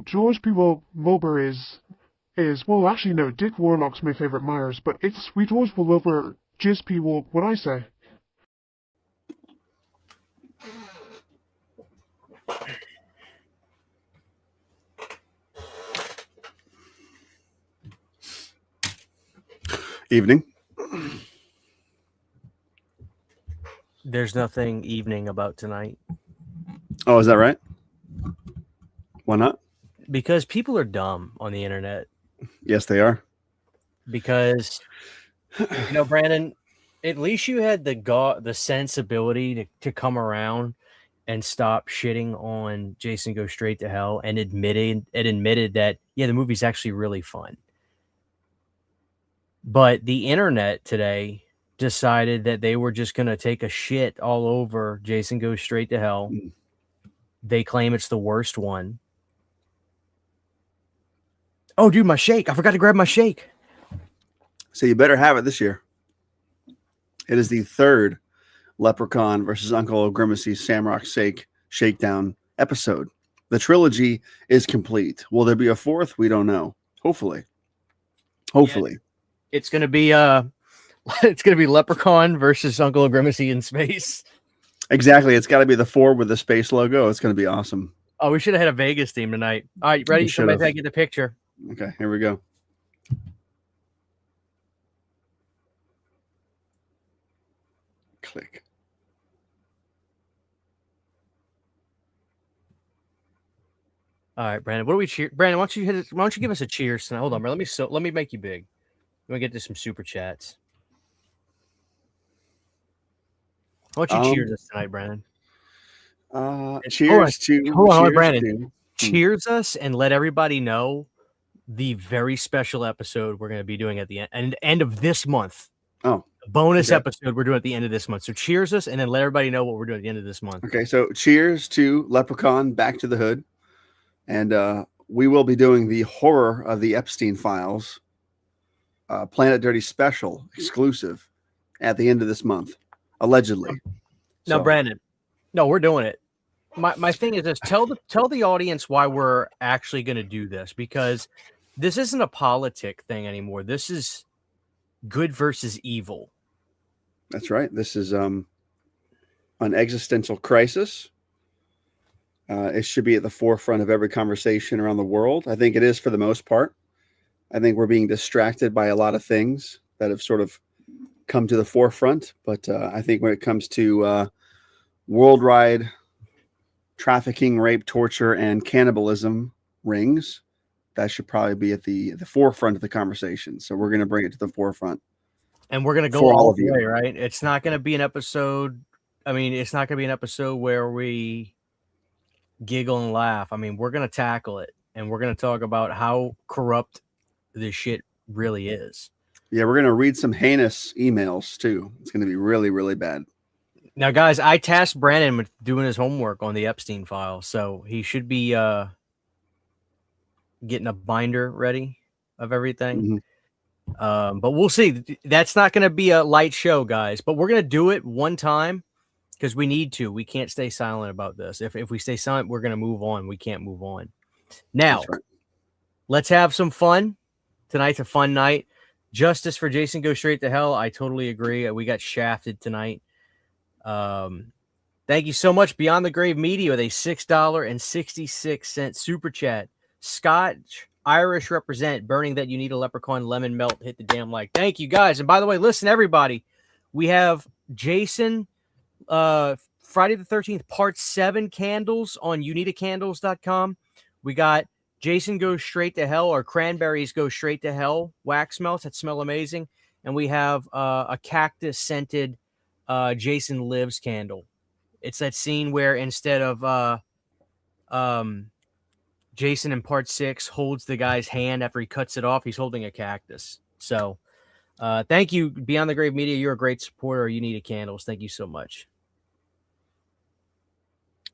George P. Wilbur is well, actually no, Dick Warlock's my favorite Myers, but it's we George Wilbur, Jizz P. Will, what I say. Evening. There's nothing evening about tonight. Oh, is that right? Why not? Because people are dumb on the internet. Yes, they are. Because, Brandon, at least you had the sensibility to come around and stop shitting on Jason Goes Straight to Hell and admitted that, yeah, the movie's actually really fun. But the internet today decided that they were just going to take a shit all over Jason Goes Straight to Hell. They claim it's the worst one. Oh, dude, my shake. I forgot to grab my shake. So you better have it this year. It is the third Leprechaun versus Uncle Ogrimacy Samrock Shakedown episode. The trilogy is complete. Will there be a fourth? We don't know. Hopefully. Yeah, it's gonna be Leprechaun versus Uncle Ogrimacy in space. Exactly. It's got to be the 4 with the space logo. It's going to be awesome. Oh, we should have had a Vegas theme tonight. All right, ready? Somebody get the picture. Okay, here we go. Click. All right, Brandon. What do we cheer? Brandon, why don't you give us a cheers tonight? Hold on, bro. Let me make you big. Let me get to some super chats. Why don't you cheers us tonight, Brandon? Cheers to Brandon. Cheers us and let everybody know the very special episode we're going to be doing at the end of this month. Oh, bonus episode we're doing at the end of this month. So cheers us and then let everybody know what we're doing at the end of this month. Okay, so cheers to Leprechaun Back to the Hood. And we will be doing the Horror of the Epstein Files Planet Dirty special exclusive at the end of this month, allegedly. No, Brandon. No, we're doing it. My thing is this: tell the audience why we're actually going to do this, because this isn't a politic thing anymore. This is good versus evil. That's right. This is an existential crisis. It should be at the forefront of every conversation around the world. I think it is for the most part. I think we're being distracted by a lot of things that have sort of come to the forefront. But I think when it comes to worldwide trafficking, rape, torture, and cannibalism rings, that should probably be at the forefront of the conversation. So we're going to bring it to the forefront. And we're going to go all the way, right? It's not going to be an episode. I mean, it's not going to be an episode where we giggle and laugh. I mean, we're going to tackle it, and we're going to talk about how corrupt this shit really is. Yeah, we're going to read some heinous emails, too. It's going to be really, really bad. Now, guys, I tasked Brandon with doing his homework on the Epstein file, so he should be getting a binder ready of everything. Mm-hmm. But we'll see. That's not going to be a light show, guys, but we're going to do it one time because we need to. We can't stay silent about this. If we stay silent, we're going to move on. We can't move on. Now, let's have some fun. Tonight's a fun night. Justice for Jason Goes Straight to Hell. I totally agree. We got shafted tonight. Thank you so much, Beyond the Grave Media, with a $6.66 super chat. Scotch Irish represent, burning that you need a leprechaun lemon melt. Hit the damn like. Thank you, guys. And by the way, listen, everybody, we have Jason Friday the 13th Part 7 candles on unitacandles.com. We got Jason Goes Straight to Hell, or Cranberries Go Straight to Hell wax melts that smell amazing. And we have a cactus scented Jason Lives candle. It's that scene where instead of Jason in Part 6 holds the guy's hand after he cuts it off, he's holding a cactus. So thank you, Beyond the Grave Media. You're a great supporter. You need a candles. Thank you so much.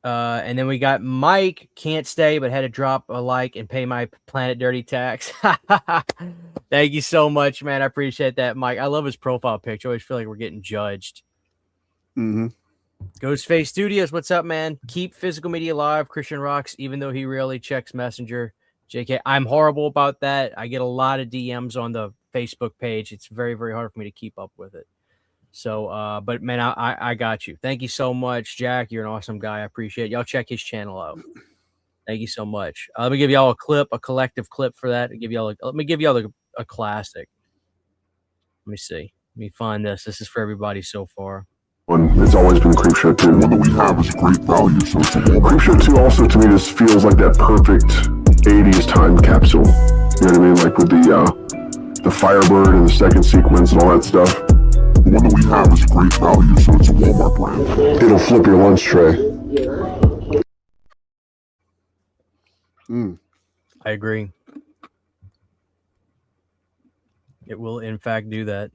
And then we got Mike, can't stay, but had to drop a like and pay my Planet Dirty tax. Thank you so much, man. I appreciate that, Mike. I love his profile picture. I always feel like we're getting judged. Mm-hmm. Ghostface Studios, what's up, man? Keep physical media alive. Christian rocks, even though he rarely checks Messenger. JK, I'm horrible about that. I get a lot of DMs on the Facebook page. It's very, very hard for me to keep up with it. So, but man, I got you. Thank you so much, Jack. You're an awesome guy. I appreciate it. Y'all check his channel out. Thank you so much. Let me give y'all a collective clip for that. Let me give y'all a classic. Let me see. Let me find this. This is for everybody so far. It's always been Creepshow 2. The one that we have is great value. So Creepshow 2 also to me just feels like that perfect 80s time capsule. You know what I mean? Like with the Firebird and the second sequence and all that stuff. The one that we have is great value, so it's a Walmart brand. It'll flip your lunch tray. I agree. It will, in fact, do that.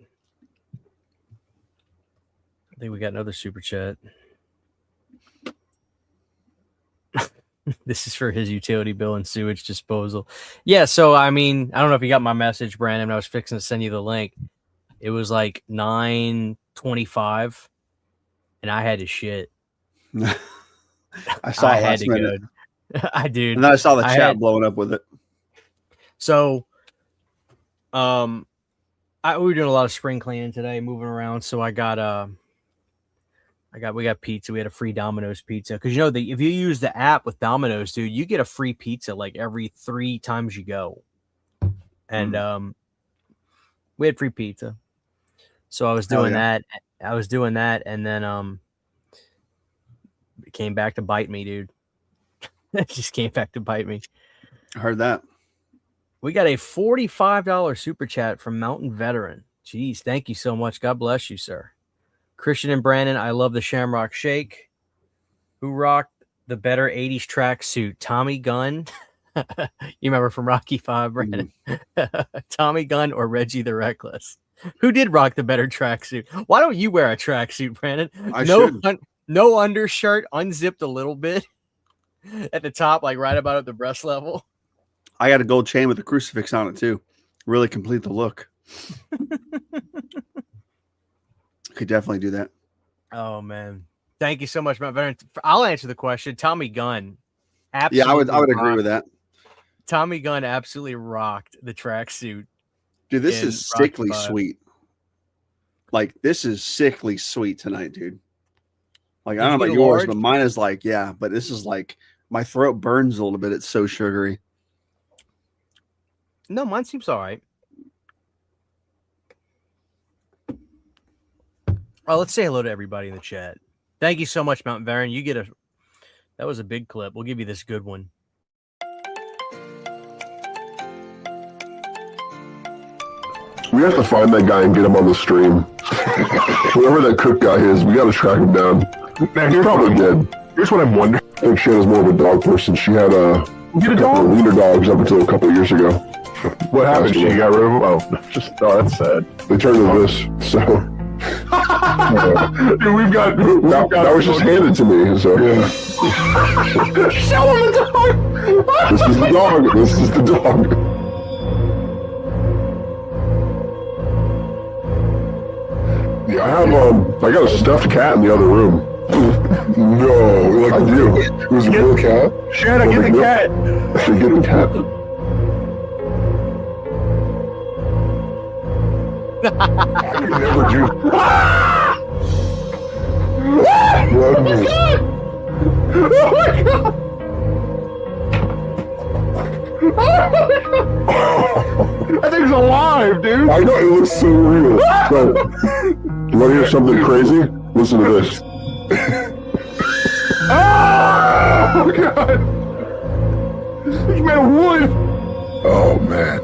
I think we got another super chat. This is for his utility bill and sewage disposal. Yeah, so I mean, I don't know if you got my message, Brandon. I was fixing to send you the link. It was like 9:25, and I had to shit. I saw it last minute. I did. And then I saw the chat blowing up with it. So, we were doing a lot of spring cleaning today, moving around. So we got pizza. We had a free Domino's pizza because if you use the app with Domino's, dude, you get a free pizza like every 3 times you go. And we had free pizza. So I was doing that. And then it came back to bite me, dude. It just came back to bite me. I heard that. We got a $45 super chat from Mountain Veteran. Jeez, thank you so much. God bless you, sir. Christian and Brandon, I love the Shamrock Shake. Who rocked the better 80s tracksuit? Tommy Gunn? You remember from Rocky V, Brandon? Tommy Gunn or Reggie the Reckless? Who did rock the better tracksuit? Why don't you wear a tracksuit, Brandon? No undershirt, unzipped a little bit at the top, like right about at the breast level. I got a gold chain with a crucifix on it too. Really complete the look. Could definitely do that. Oh man, thank you so much, Matt Veteran. I'll answer the question. Tommy Gunn, absolutely. Yeah, I would agree with that. Tommy Gunn absolutely rocked the tracksuit. Dude, this is sickly sweet. Like this is sickly sweet tonight, dude. Like I don't know about yours, but mine is like, yeah. But this is like my throat burns a little bit. It's so sugary. No, mine seems all right. Oh, let's say hello to everybody in the chat. Thank you so much, Mountain Baron. That was a big clip. We'll give you this good one. We have to find that guy and get him on the stream. Whoever that cook guy is, we got to track him down. Man, he's probably dead. Here's what I'm wondering. I think Shanna's more of a dog person. She had a couple of wiener dogs up until a couple of years ago. What happened? She got rid of them? Oh, that's sad. They turned to this, so... Dude, we've got that was just handed to me, so... Yeah. Show him the dog! This is the dog. This is the dog. Yeah, I got a stuffed cat in the other room. No, like I do. It was a real cat. Shanna, get the cat. Get the cat. I could never do. Oh my god! Oh my god! That thing's alive, dude. I know, it looks so real. But, you want to hear something crazy? Listen to this. Oh my god! He's made of wood. Oh man.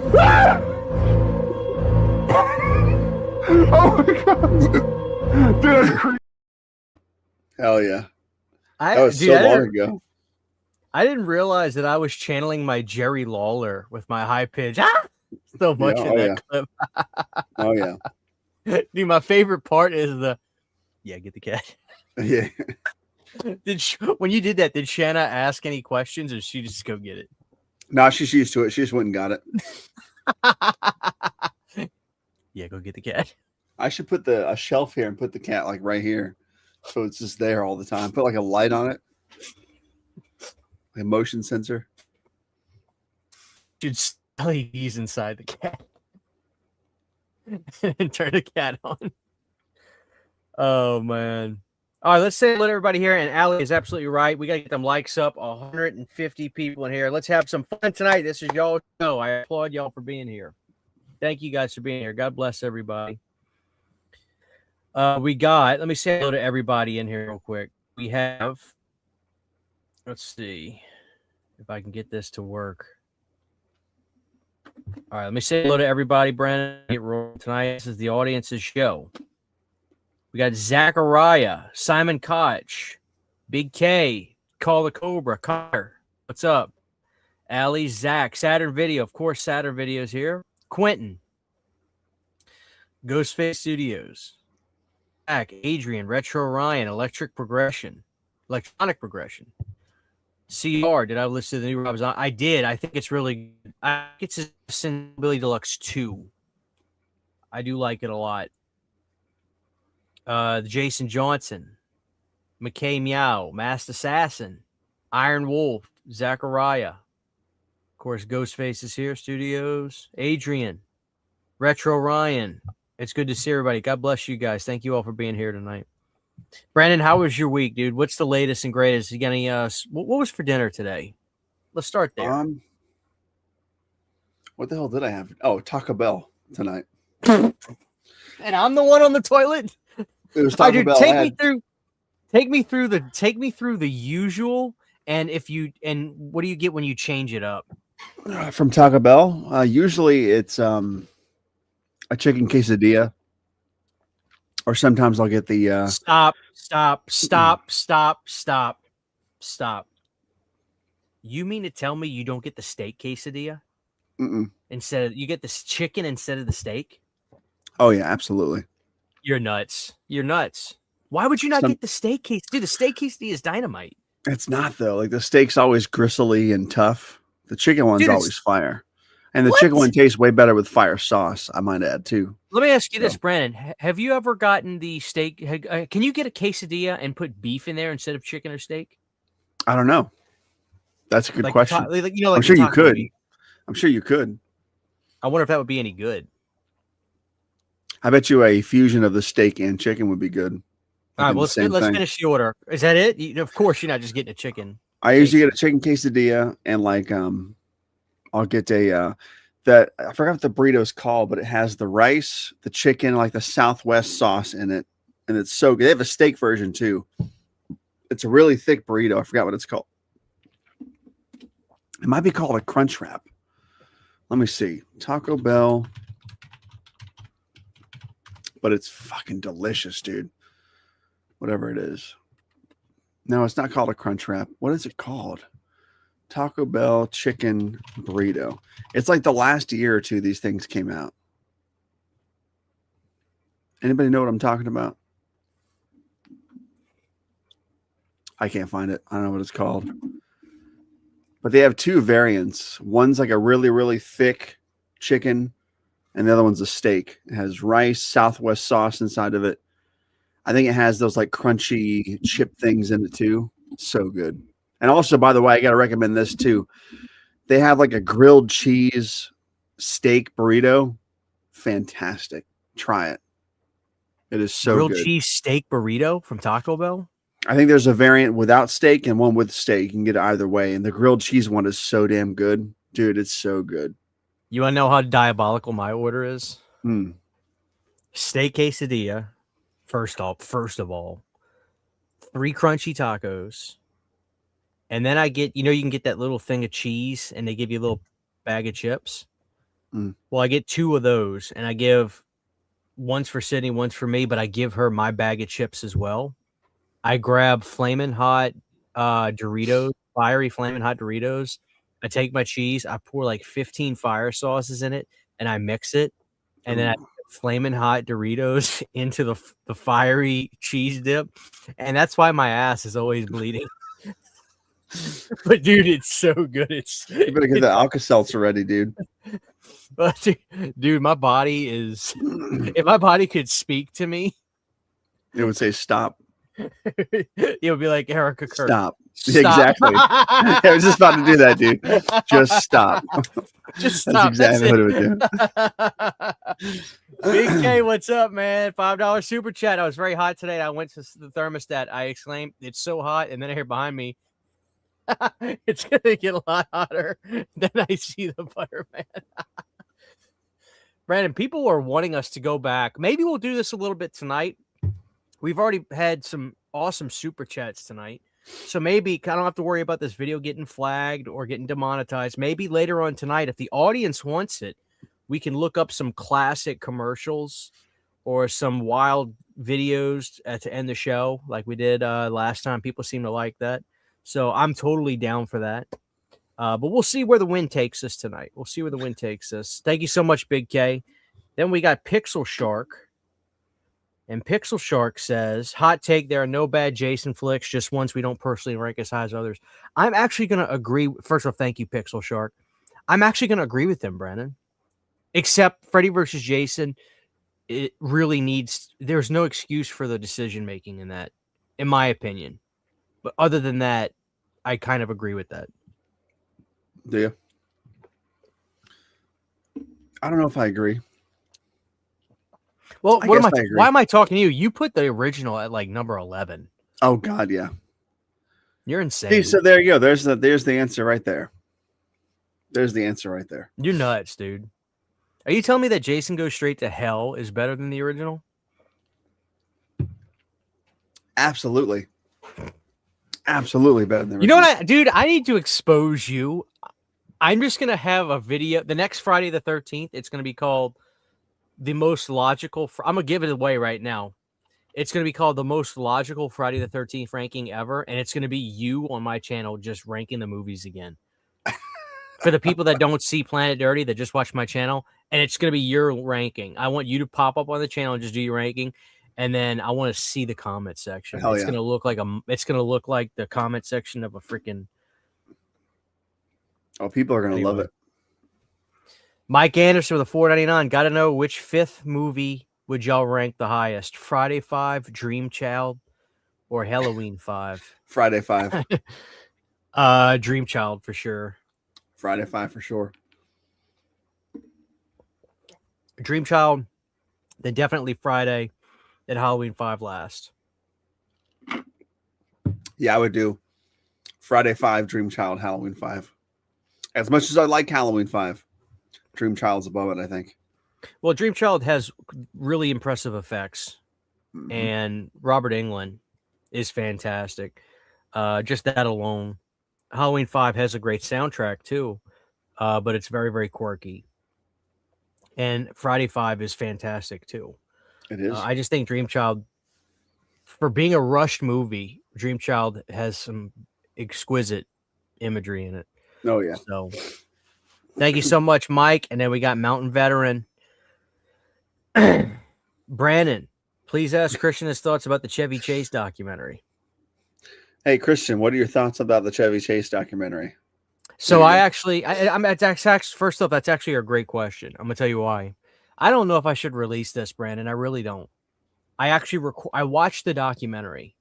Oh my god! Dude, that's crazy. Hell yeah. That was so long ago. I didn't realize that I was channeling my Jerry Lawler with my high pitch. So much in that clip. Oh yeah. Dude, my favorite part is get the cat. Yeah. When you did that, did Shanna ask any questions or did she just go get it? No, she's used to it. She just went and got it. Yeah, go get the cat. I should put a shelf here and put the cat like right here. So it's just there all the time. Put like a light on it. A motion sensor. Should LEDs inside the cat and turn the cat on. Oh man. All right, let's say hello to everybody here. And Allie is absolutely right. We got to get them likes up. 150 people in here. Let's have some fun tonight. This is y'all show. I applaud y'all for being here. Thank you guys for being here. God bless everybody. Let me say hello to everybody in here real quick. We have, let's see if I can get this to work. All right, let me say hello to everybody. Brandon, get rolling tonight. This is the audience's show. We got Zachariah, Simon Koch, Big K, Call the Cobra, Connor. What's up? Allie, Zach, Saturn Video. Of course, Saturn Video's here. Quentin, Ghostface Studios. Zach, Adrian, Retro Ryan, Electronic Progression. CR, did I listen to the new Rob's on? I did. I think it's really good. I think it's Billy Deluxe 2. I do like it a lot. Jason Johnson, McKay Meow, Masked Assassin, Iron Wolf, Zachariah. Of course, Ghostface is here, Studios. Adrian, Retro Ryan. It's good to see everybody. God bless you guys. Thank you all for being here tonight. Brandon, how was your week, dude? What's the latest and greatest? You got any? What was for dinner today? Let's start there. What the hell did I have? Oh, Taco Bell tonight. And I'm the one on the toilet. It was Taco Bell. Take me through the usual. And what do you get when you change it up? From Taco Bell, usually it's a chicken quesadilla, or sometimes I'll get the Stop. You mean to tell me you don't get the steak quesadilla? Instead of you get this chicken instead of the steak? Oh yeah, absolutely. You're nuts. Why would you not get the steak case? Dude, the steak quesadilla is dynamite. It's not though. Like the steak's always gristly and tough. The chicken one's always fire. And the chicken one tastes way better with fire sauce, I might add, too. Let me ask you this, Brandon. Have you ever gotten the steak? Can you get a quesadilla and put beef in there instead of chicken or steak? I don't know. That's a good question. I'm sure you could. I'm sure you could. I wonder if that would be any good. I bet you a fusion of the steak and chicken would be good. All right, well, let's finish the order. Is that it? Of course, you're not just getting a chicken. I usually get a chicken quesadilla and I'll get I forgot what the burrito's called, but it has the rice, the chicken, like the Southwest sauce in it. And it's so good. They have a steak version too. It's a really thick burrito. I forgot what it's called. It might be called a crunch wrap. Let me see. Taco Bell. But it's fucking delicious, dude. Whatever it is. No, it's not called a crunch wrap. What is it called? Taco Bell chicken burrito. It's like the last year or two these things came out. Anybody know what I'm talking about? I can't find it. I don't know what it's called. But they have two variants. One's like a really, really thick chicken, and the other one's a steak. It has rice, Southwest sauce inside of it. I think it has those like crunchy chip things in it too. So good. And also, by the way, I got to recommend this too. They have like a grilled cheese steak burrito. Fantastic. Try it. It is so good. Grilled cheese steak burrito from Taco Bell? I think there's a variant without steak and one with steak. You can get it either way. And the grilled cheese one is so damn good. Dude, it's so good. You want to know how diabolical my order is? Steak quesadilla. First of all, 3 crunchy tacos. And then I get, you can get that little thing of cheese and they give you a little bag of chips. Well, I get 2 of those and I give one's for Sydney, one's for me, but I give her my bag of chips as well. I grab flaming hot Doritos, fiery flaming hot Doritos. I take my cheese, I pour like 15 fire sauces in it and I mix it. And then I put flaming hot Doritos into the fiery cheese dip. And that's why my ass is always bleeding. But dude, it's so good. You better get the Alka-Seltzer ready, dude. But dude, my body is if my body could speak to me, it would say stop. You'll be like Erica Kirk. Stop. Exactly. I was just about to do that, dude. Just stop. Just That's stop. exactly what it would do. Big K, what's up, man? $5 super chat. I was very hot today. I went to the thermostat. I exclaimed, "It's so hot!" And then I hear behind me, "It's gonna get a lot hotter." Then I see the Butterman. Brandon, people are wanting us to go back. Maybe we'll do this a little bit tonight. We've already had some awesome super chats tonight. So maybe I don't have to worry about this video getting flagged or getting demonetized. Maybe later on tonight, if the audience wants it, we can look up some classic commercials or some wild videos to end the show like we did last time. People seem to like that. So I'm totally down for that. But we'll see where the wind takes us tonight. We'll see where the wind takes us. Thank you so much, Big K. Then we got Pixel Shark. And Pixel Shark says, hot take, there are no bad Jason flicks, just ones we don't personally rank as high as others. I'm actually going to agree. First of all, thank you, Pixel Shark. I'm actually going to agree with him, Brandon. Except Freddy versus Jason, it really needs, there's no excuse for the decision-making in that, in my opinion. But other than that, I kind of agree with that. Do you? I don't know if I agree. Well, why am I talking to you? You put the original at like number 11. Oh God, yeah. You're insane. See, so there you go. There's the answer right there. There's the answer right there. You're nuts, dude. Are you telling me that Jason Goes Straight to Hell is better than the original? Absolutely. Absolutely better than the original. You know what, dude? I need to expose you. I'm just going to have a video. The next Friday the 13th, it's going to be called The Most Logical. I'm going to give it away right now. It's going to be called The Most Logical Friday the 13th ranking ever. And it's going to be you on my channel just ranking the movies again. For the people that don't see Planet Dirty, that just watch my channel. And it's going to be your ranking. I want you to pop up on the channel and just do your ranking. And then I want to see the comment section. Hell It's yeah. going to look like the comment section of a freaking. Oh, people are going to love it. Mike Anderson with a $4.99. Got to know which fifth movie would y'all rank the highest? Friday 5, Dream Child, or Halloween 5? Friday 5. Dream Child for sure. Friday 5 for sure. Dream Child, then definitely Friday, then Halloween 5 last. Yeah, I would do Friday 5, Dream Child, Halloween 5. As much as I like Halloween 5, Dream Child's above it, I think. Well, Dream Child has really impressive effects, Mm-hmm. and Robert Englund is fantastic. Just that alone. Halloween 5 has a great soundtrack too, but it's very, very quirky. And Friday 5 is fantastic too. It is. I just think Dream Child, for being a rushed movie, Dream Child has some exquisite imagery in it. Oh, yeah. So thank you so much, Mike. And then we got Mountain Veteran. Brandon, please ask Christian his thoughts about the Chevy Chase documentary. Hey, Christian, what are your thoughts about the Chevy Chase documentary? So first off, that's actually a great question. I'm going to tell you why. I don't know if I should release this, Brandon. I really don't. I actually I watched the documentary.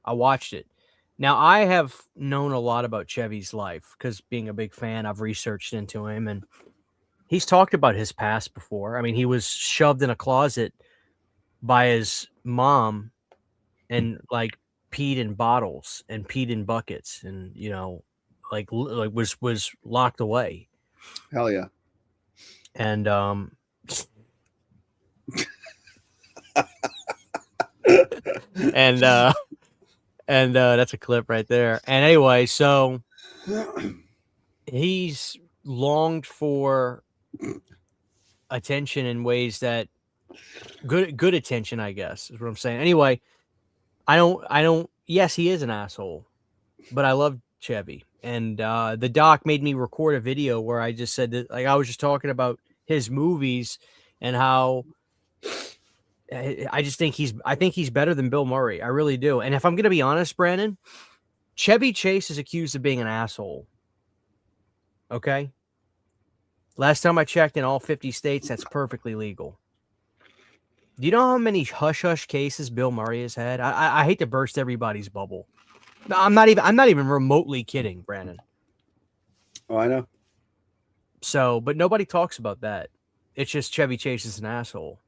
I watched it. Now, I have known a lot about Chevy's life because being a big fan, I've researched into him, and he's talked about his past before. I mean, he was shoved in a closet by his mom and like peed in bottles and peed in buckets and, you know, like was locked away. Hell yeah. And and that's a clip right there. And anyway, so he's longed for attention in ways that good attention, I guess, is what I'm saying. Anyway, I don't yes, he is an asshole, but I love Chevy. And the doc made me record a video where I just said that, like, I was just talking about his movies and how I think he's better than Bill Murray. I really do. And if I'm going to be honest, Brandon, Chevy Chase is accused of being an asshole. Okay? Last time I checked, in all 50 states, that's perfectly legal. Do you know how many hush hush cases Bill Murray has had? I hate to burst everybody's bubble. No, I'm not even remotely kidding, Brandon. Oh, I know. So, but nobody talks about that. It's just Chevy Chase is an asshole.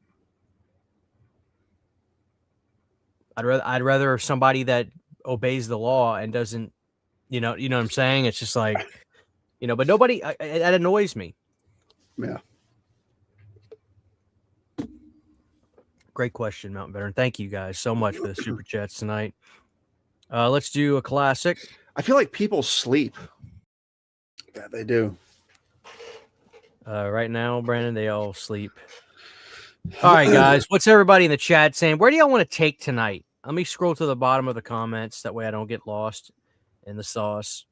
I'd rather somebody that obeys the law and doesn't, you know what I'm saying? It's just like, but nobody, that annoys me. Yeah. Great question, Mountain Veteran. Thank you guys so much for the super chats tonight. Let's do a classic. I feel like people sleep. Yeah, they do. Right now, Brandon, they all sleep. All right, guys. What's everybody in the chat saying? Where do y'all want to take tonight? Let me scroll to the bottom of the comments. That way I don't get lost in the sauce.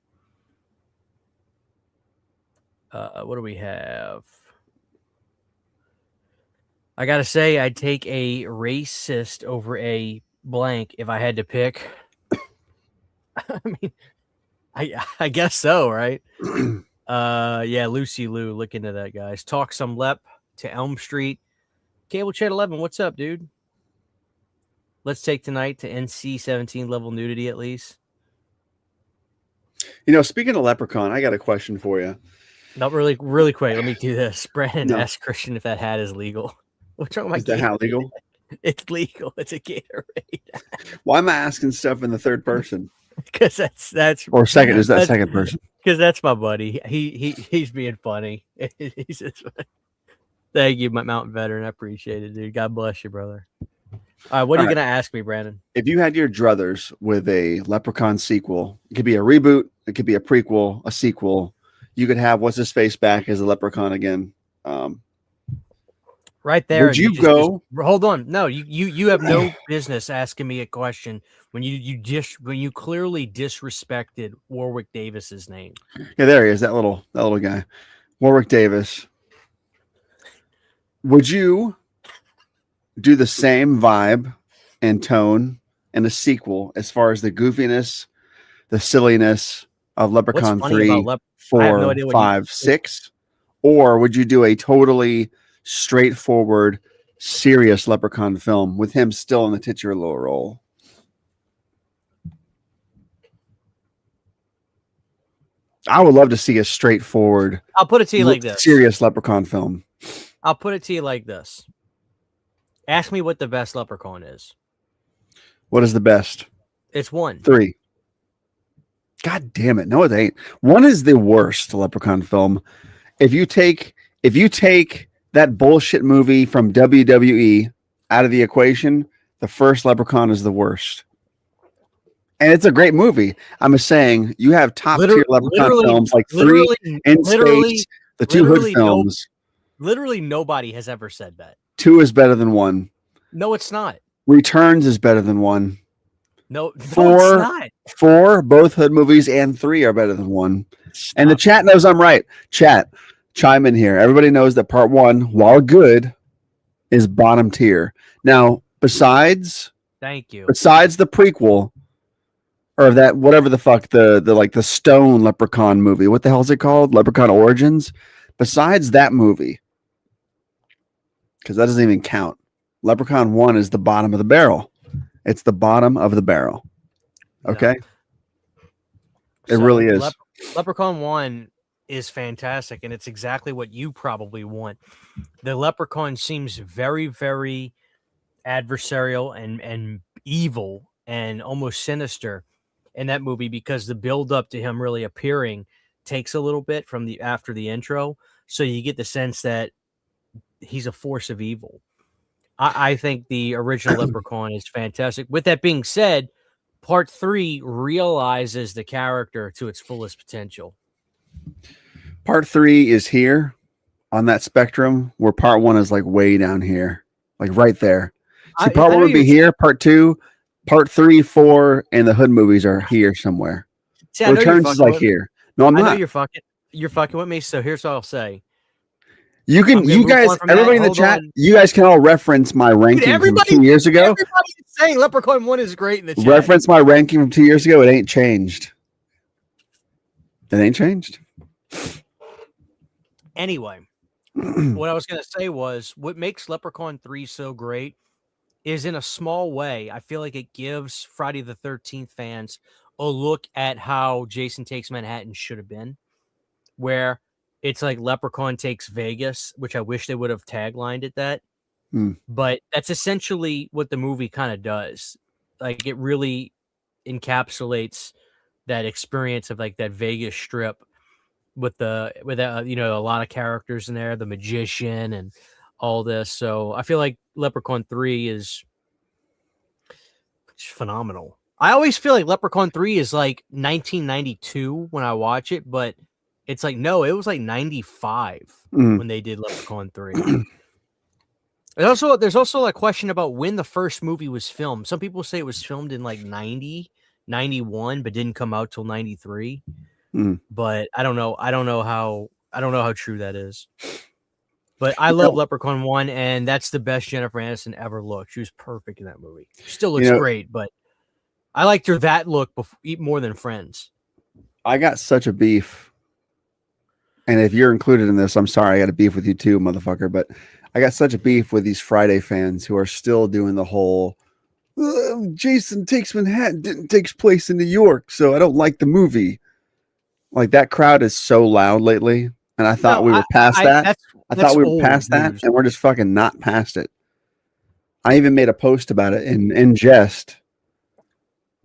What do we have? I got to say, I'd take a racist over a blank if I had to pick. I mean, I guess so, right? Yeah, Lucy Lou, look into that, guys. Talk some Lep to Elm Street. Cable Chat 11, what's up, dude? Let's take tonight to NC-17 level nudity at least. Speaking of Leprechaun, I got a question for you. No, really quick. Let me do this. Brandon asked Christian if that hat is legal. What's wrong with my Is that hat legal? It's legal. It's a Gatorade. Why am I asking stuff in the third person? Because that's or second. Is that second person? Because that's my buddy. He's being funny. He's just, thank you, my Mountain Veteran. I appreciate it, dude. God bless you, brother. All right, what are you gonna ask me, Brandon? If you had your druthers with a Leprechaun sequel, it could be a reboot, it could be a prequel, a sequel. You could have what's his face back as a Leprechaun again. Right there. Would you go? Hold on. No, you have no business asking me a question when you clearly disrespected Warwick Davis's name. Yeah, there he is. That little guy, Warwick Davis. Would you do the same vibe and tone in a sequel as far as the goofiness, the silliness of Leprechaun 3, 4, 5, 6? Or would you do a totally straightforward, serious Leprechaun film with him still in the titular role? I would love to see a straightforward, I'll put it to you like this. Serious Leprechaun film. I'll put it to you like this. Ask me what the best Leprechaun is. What is the best? It's 1. 3. God damn it. No, it ain't. 1 is the worst Leprechaun film. If you take that bullshit movie from WWE out of the equation, the first Leprechaun is the worst. And it's a great movie. I'm just saying, you have top tier Leprechaun films like 3, In Space, the 2 Hood films. Literally nobody has ever said that. 2 is better than 1. No, it's not. Returns is better than 1. No, 4, it's not. 4, both Hood movies, and 3 are better than 1. And the chat knows I'm right. Chat, chime in here. Everybody knows that part 1, while good, is bottom tier. Now, besides the prequel, or that whatever the fuck the Stone Leprechaun movie, what the hell is it called? Leprechaun Origins. Besides that movie, because that doesn't even count, Leprechaun 1 is the bottom of the barrel. It's the bottom of the barrel. Okay, it really is. Leprechaun 1 is fantastic, and it's exactly what you probably want. The Leprechaun seems very, very adversarial and evil and almost sinister in that movie, because the build up to him really appearing takes a little bit from after the intro, so you get the sense that he's a force of evil. I think the original Leprechaun is fantastic. With that being said, part 3 realizes the character to its fullest potential. Part 3 is here on that spectrum where part 1 is like way down here, like right there. See, part 1 would be here, part 2, part 3, 4, and the Hood movies are here somewhere. See, Returns is like here. No, I'm not. I know you're fucking with me. So here's what I'll say. You guys, everybody in the chat, you guys can all reference my ranking from 2 years ago. Everybody's saying Leprechaun 1 is great in the chat. Reference my ranking from 2 years ago. It ain't changed. It ain't changed. Anyway, what I was going to say was what makes Leprechaun 3 so great is in a small way, I feel like it gives Friday the 13th fans a look at how Jason Takes Manhattan should have been, where it's like Leprechaun Takes Vegas, which I wish they would have taglined it that. But that's essentially what the movie kind of does. Like, it really encapsulates that experience of like that Vegas strip with a lot of characters in there, the magician and all this. So I feel like Leprechaun 3 is phenomenal. I always feel like Leprechaun 3 is like 1992 when I watch it, but it's like, no, it was like 95 when they did Leprechaun 3. There's also a question about when the first movie was filmed. Some people say it was filmed in like 90, 91, but didn't come out till 93. But I don't know. I don't know how true that is. But I love Leprechaun 1, and that's the best Jennifer Aniston ever looked. She was perfect in that movie. She still looks great, but I liked her that look more than Friends. I got such a beef. And if you're included in this, I'm sorry, I got a beef with you too, motherfucker. But I got such a beef with these Friday fans who are still doing the whole Jason Takes Manhattan takes place in New York, so I don't like the movie. Like, that crowd is so loud lately. And I thought we were past that. I thought we were past that, and we're just fucking not past it. I even made a post about it in jest,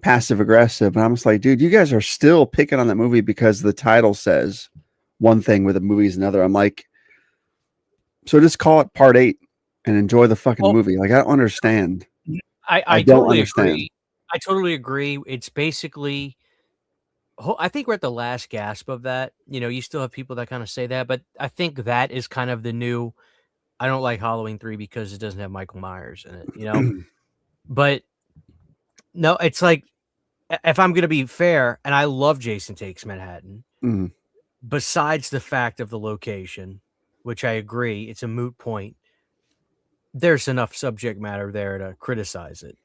passive aggressive. And I'm just like, dude, you guys are still picking on that movie because the title says one thing with the movie's another. I'm like, so just call it Part 8 and enjoy the fucking movie. Like, I don't understand. I don't totally understand. agree. I totally agree. It's basically, I think we're at the last gasp of that. You still have people that kind of say that, but I think that is kind of the new, I don't like Halloween 3 because it doesn't have Michael Myers in it, But no, it's like, if I'm going to be fair, and I love Jason Takes Manhattan, besides the fact of the location, which I agree, it's a moot point, there's enough subject matter there to criticize it.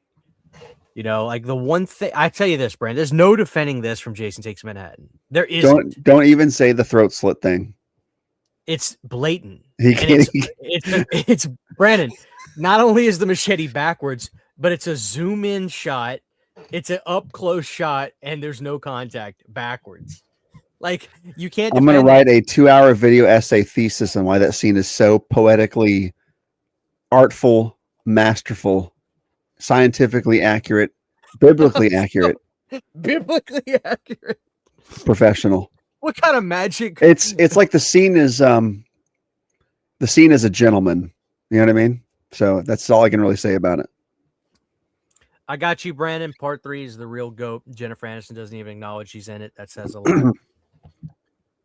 Like the one thing I tell you this, Brand, there's no defending this from Jason Takes Manhattan. There isn't. Don't even say the throat slit thing. It's blatant. It's Brandon. Not only is the machete backwards, but it's a zoom in shot. It's an up close shot, and there's no contact backwards. Like, you can't. I'm going to write a 2-hour video essay thesis on why that scene is so poetically artful, masterful, scientifically accurate, biblically accurate, professional. What kind of magic? It's like the scene is a gentleman. You know what I mean? So that's all I can really say about it. I got you, Brandon. Part 3 is the real GOAT. Jennifer Aniston doesn't even acknowledge she's in it. That says a lot.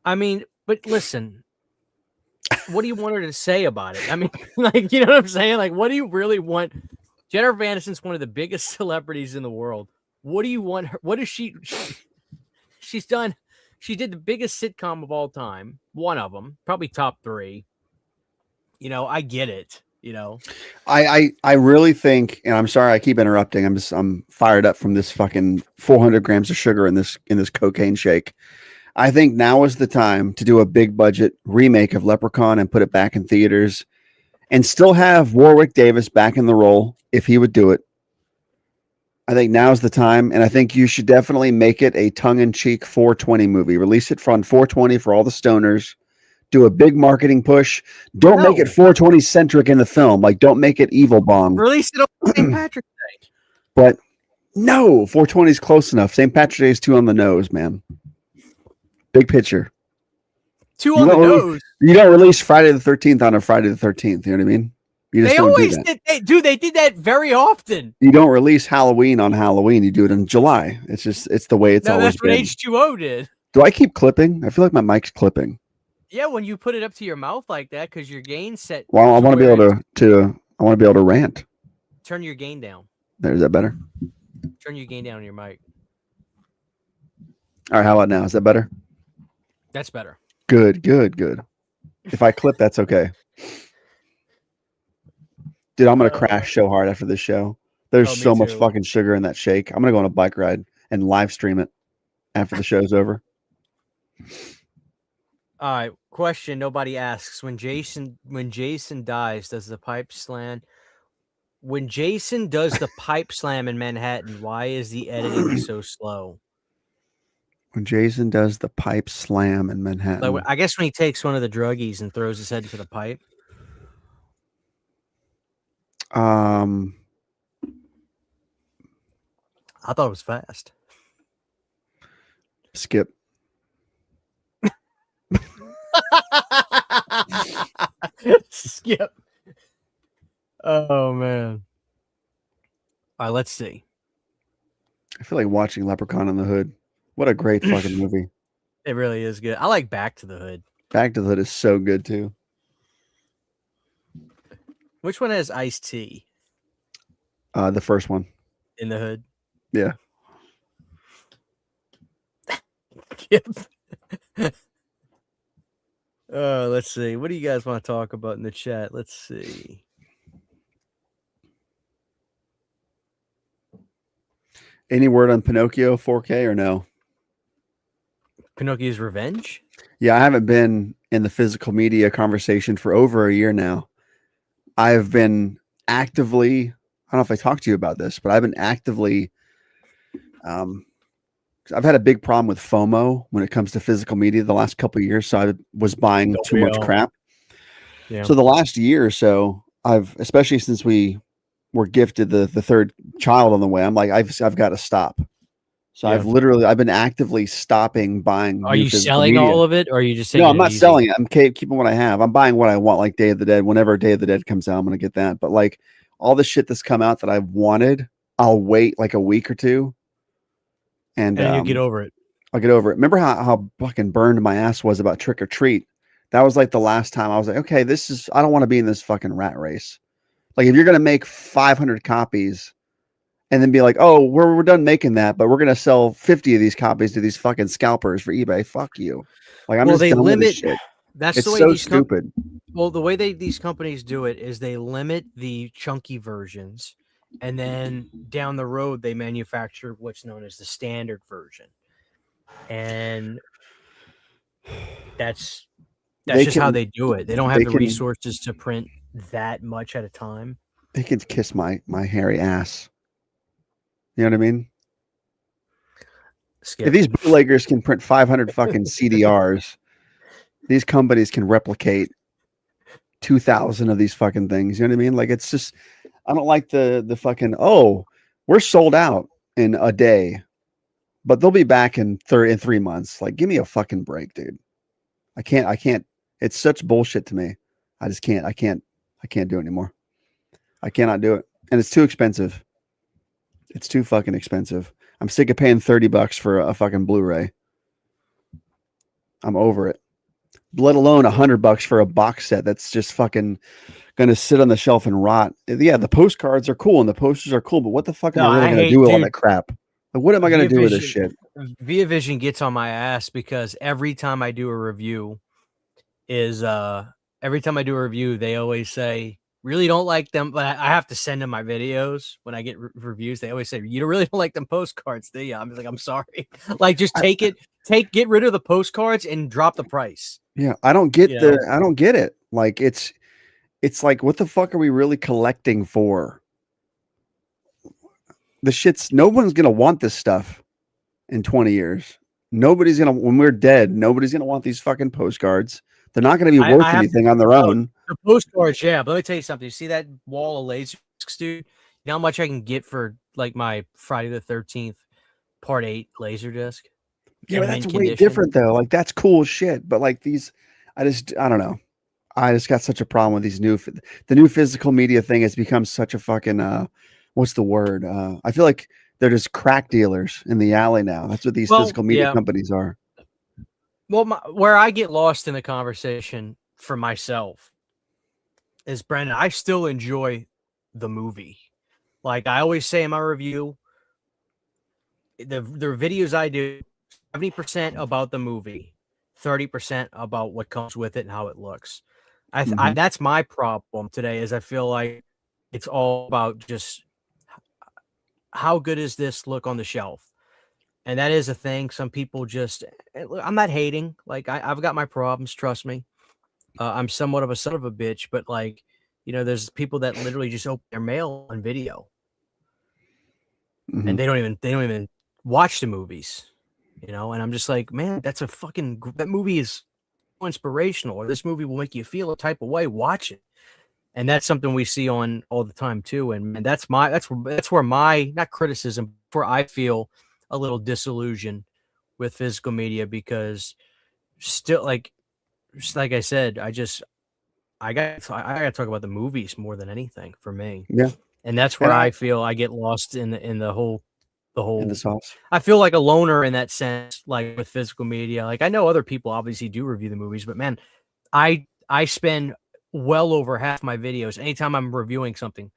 I mean, but listen, what do you want her to say about it? I mean, like, you know what I'm saying? Like, what do you really want? Jennifer Aniston's one of the biggest celebrities in the world. What do you want her? What is she's done? She did the biggest sitcom of all time. One of them, probably top 3. I get it. I really think, and I'm sorry I keep interrupting. I'm fired up from this fucking 400 grams of sugar in this cocaine shake. I think now is the time to do a big budget remake of Leprechaun and put it back in theaters, and still have Warwick Davis back in the role if he would do it. I think now's the time, and I think you should definitely make it a tongue-in-cheek 420 movie. Release it on 420 for all the stoners. Do a big marketing push. Don't make it 420 centric in the film. Like, don't make it Evil Bong. Release it on St. Patrick's Day. But no, 420 is close enough. St. Patrick's Day is too on the nose, man. Big picture. Too on the nose. You don't release Friday the 13th on a Friday the 13th. You know what I mean? You just don't do that. They did that very often. You don't release Halloween on Halloween. You do it in July. It's the way it's always been. That's what H2O did. Do I keep clipping? I feel like my mic's clipping. Yeah, when you put it up to your mouth like that, because your gain set. Well, I want to be able to rant. Turn your gain down. Is that better? Turn your gain down on your mic. All right, how about now? Is that better? That's better. Good. If I clip, that's okay. Dude, I'm going to crash so hard after this show. There's so much fucking sugar in that shake. I'm going to go on a bike ride and live stream it after the show's over. All right, question nobody asks. When Jason dies, does the pipe slam? When Jason does the pipe slam in Manhattan, why is the editing so slow? When Jason does the pipe slam in Like, Manhattan. I guess when he takes one of the druggies and throws his head into the pipe. Um, I thought it was fast. skip. Skip. Oh man. All right, let's see. I feel like watching Leprechaun in the Hood. What a great fucking movie. It really is good. I like Back to the Hood. Back to the Hood is so good too. Which one has Ice-T The first one. in the hood? Yeah. Yep. Let's see. What do you guys want to talk about in the chat? Let's see. Any word on Pinocchio 4K or no? Pinocchio's Revenge? Yeah, I haven't been in the physical media conversation for over a year now. I've been actively, I don't know if I talked to you about this, but I've been actively, I've had a big problem with FOMO when it comes to physical media the last couple of years. So I was buying too much crap. Yeah. So the last year or so, especially since we were gifted the third child on the way, I'm like, I've got to stop. So Yeah. I've been actively stopping buying. Are you selling media. all of it, or are you just No, I'm not selling it. I'm keeping what I have. I'm buying what I want, like Day of the Dead. Whenever Day of the Dead comes out, I'm going to get that. But like all the shit that's come out that I've wanted, I'll wait like a week or two. And then you get over it. I'll get over it. Remember how fucking burned my ass was about Trick or Treat? That was like the last time I was like, okay, I don't want to be in this fucking rat race. Like if you're going to make 500 copies and then be like, oh, we're done making that, but we're going to sell 50 of these copies to these fucking scalpers for eBay. Fuck you. Like I'm just done with this shit. That's It's the way so these stupid. the way these companies do it is they limit the chunky versions, and then down the road they manufacture what's known as the standard version, and that's just how they do it. They don't have the resources to print that much at a time. They can kiss my hairy ass. You know what I mean? Skip. If these bootleggers can print 500 fucking CDRs, these companies can replicate 2,000 of these fucking things. You know what I mean? Like it's just, I don't like the fucking, oh, we're sold out in a day, but they'll be back in 3 months. Like, give me a fucking break, dude. I can't. It's such bullshit to me. I just can't. I can't do it anymore. I cannot do it, and it's too expensive. It's too fucking expensive. I'm sick of paying $30 for a fucking Blu-ray. I'm over it. Let alone $100 for a box set that's just fucking gonna sit on the shelf and rot. Yeah, the postcards are cool and the posters are cool, but what the fuck am I really gonna do with all that crap? Like, what am I gonna do with this shit? Via Vision gets on my ass because every time I do a review, they always say, really don't like them, but I have to send them my videos when I get reviews. They always say, you really don't like them postcards, do you? I'm just like, I'm sorry. Like, just get rid of the postcards and drop the price. Yeah, I don't get I don't get it. Like, it's like, what the fuck are we really collecting for? No one's gonna want this stuff in 20 years. When we're dead, nobody's gonna want these fucking postcards. They're not going to be worth anything on their own. The postcards, yeah. But let me tell you something. You see that wall of laser discs, dude? You know how much I can get for like my Friday the 13th Part 8 laser disc? Yeah, but that's way different though. Like that's cool shit. But like these, I don't know. I just got such a problem with these the new physical media thing has become such a fucking what's the word? I feel like they're just crack dealers in the alley now. That's what these physical media companies are. Well, where I get lost in the conversation for myself is, Brandon, I still enjoy the movie. Like I always say in my review, the videos I do, 70% about the movie, 30% about what comes with it and how it looks. That's my problem today, is I feel like it's all about just how good is this look on the shelf? And that is a thing. Some people just, I'm not hating. Like, I've got my problems, trust me. I'm somewhat of a son of a bitch, but like, there's people that literally just open their mail on video Mhm. and they don't even watch the movies, and I'm just like, man, that's that movie is inspirational, or this movie will make you feel a type of way. Watch it. And that's something we see on all the time too. And that's where my, not criticism, where I feel a little disillusioned with physical media, because still, like I said, I got to talk about the movies more than anything for me. Yeah. And that's where I feel I get lost in the whole in the sauce. I feel like a loner in that sense, like with physical media. Like, I know other people obviously do review the movies, but man, I spend well over half my videos anytime I'm reviewing something,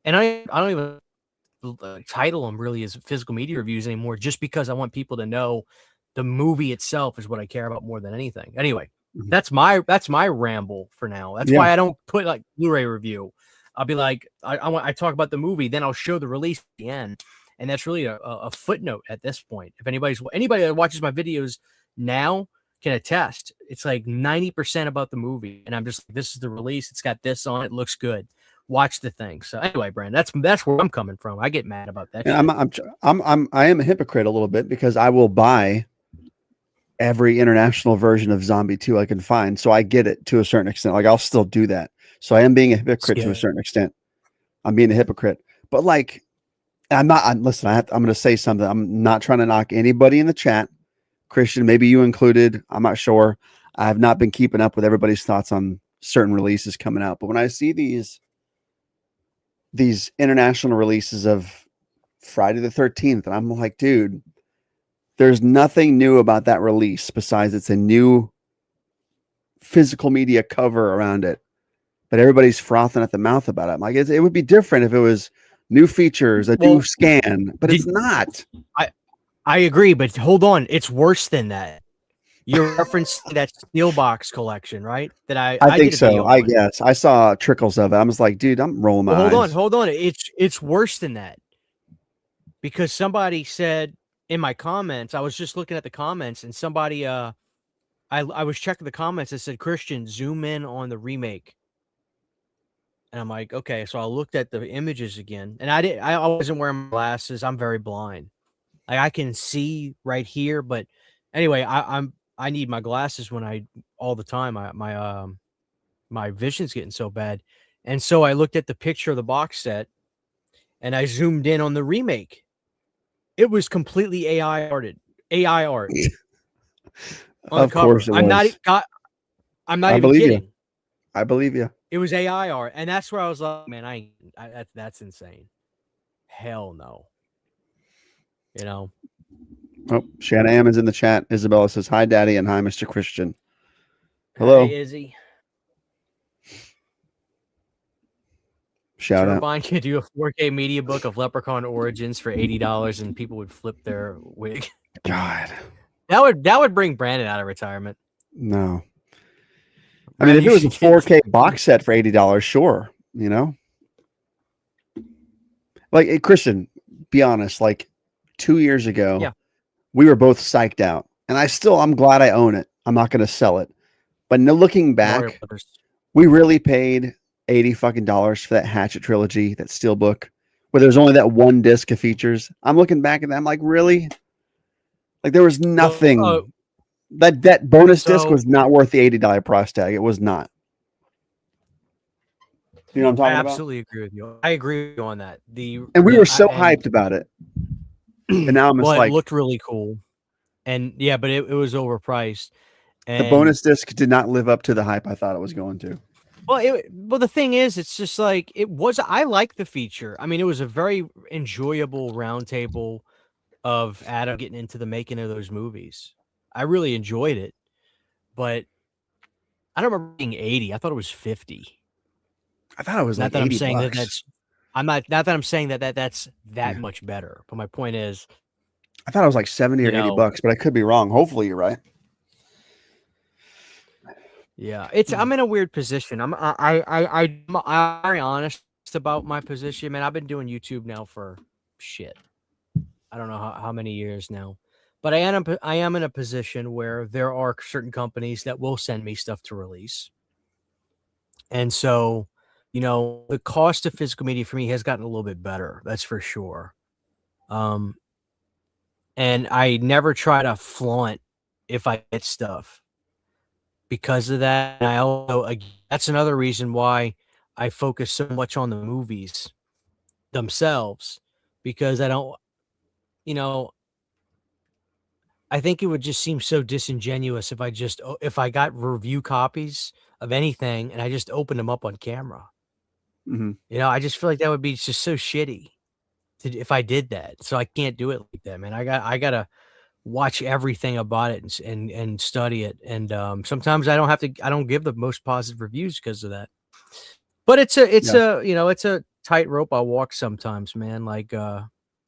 and I don't even title them really as physical media reviews anymore, just because I want people to know the movie itself is what I care about more than anything. Anyway, that's my ramble for now. That's why I don't put like Blu-ray review. I'll be like, I talk about the movie, then I'll show the release at the end. And that's really a footnote at this point. If anybody that watches my videos now can attest, it's like 90% about the movie. And I'm just like, this is the release. It's got this on it. Looks good. Watch the thing. So anyway, Brandon, that's where I'm coming from. I get mad about that. I am a hypocrite a little bit, because I will buy every international version of Zombie 2 I can find. So I get it to a certain extent. Like, I'll still do that. So I am being a hypocrite to a certain extent. I'm being a hypocrite, but like, listen, I'm going to say something. I'm not trying to knock anybody in the chat. Christian, maybe you included. I'm not sure. I have not been keeping up with everybody's thoughts on certain releases coming out. But when I see these international releases of Friday the 13th, and I'm like, dude, there's nothing new about that release besides it's a new physical media cover around it. But everybody's frothing at the mouth about it. I'm like, it would be different if it was new features, a new scan, but it's not. I agree, but hold on, it's worse than that. You're referencing that Steelbox collection, right? That I think did so. I guess I saw trickles of it. I was like, dude, I'm rolling my eyes. Hold on. It's worse than that, because somebody said in my comments, I was just looking at the comments, and somebody I was checking the comments. It said, Christian, zoom in on the remake. And I'm like, okay. So I looked at the images again, and I wasn't wearing my glasses. I'm very blind. Like, I can see right here, but anyway, I need my glasses all the time. My vision's getting so bad. And so I looked at the picture of the box set, and I zoomed in on the remake. It was completely AI art. Of course it was. I'm not even kidding. I believe you. It was AI art, and that's where I was like, man, that's insane. Hell no. Oh, Shanna Ammon's in the chat. Isabella says, hi, Daddy, and hi, Mr. Christian. Hello. Hey, Izzy. Shout out. Turbine could do a 4K media book of Leprechaun origins for $80, and people would flip their wig. God. That would bring Brandon out of retirement. No. I mean, if it was a 4K box set for $80, sure. Like, hey, Christian, be honest, like 2 years ago, we were both psyched out, and I'm glad I own it. I'm not going to sell it, but looking back, we really paid $80 fucking for that Hatchet trilogy, that Steelbook, where there's only that one disc of features. I'm looking back at that. I'm like, really? Like, there was nothing. That bonus disc was not worth the $80 price tag. It was not. You know what I'm talking about? I absolutely agree with you. I agree with you on that. And we were so hyped about it. And now I'm just like, it looked really cool. And yeah, but it was overpriced. And the bonus disc did not live up to the hype I thought it was going to. Well, the thing is, it's just like I like the feature. I mean, it was a very enjoyable roundtable of Adam getting into the making of those movies. I really enjoyed it, but I don't remember being 80. I thought it was 50. I thought it was not like that 80 I'm saying bucks. that that's. I'm not that I'm saying that's much better. But my point is, I thought it was like 70 or 80 bucks, but I could be wrong. Hopefully, you're right. Yeah, I'm in a weird position. I'm very honest about my position, man. I've been doing YouTube now for I don't know how many years now. But I am in a position where there are certain companies that will send me stuff to release. And so, the cost of physical media for me has gotten a little bit better. That's for sure. And I never try to flaunt if I get stuff because of that. And I also, that's another reason why I focus so much on the movies themselves, because I don't, I think it would just seem so disingenuous if I got review copies of anything and I just opened them up on camera. Mm-hmm. I just feel like that would be just so shitty if I did that. So I can't do it like that, man. I gotta watch everything about it and study it. And sometimes I don't give the most positive reviews because of that. But it's a tightrope I walk sometimes, man. Like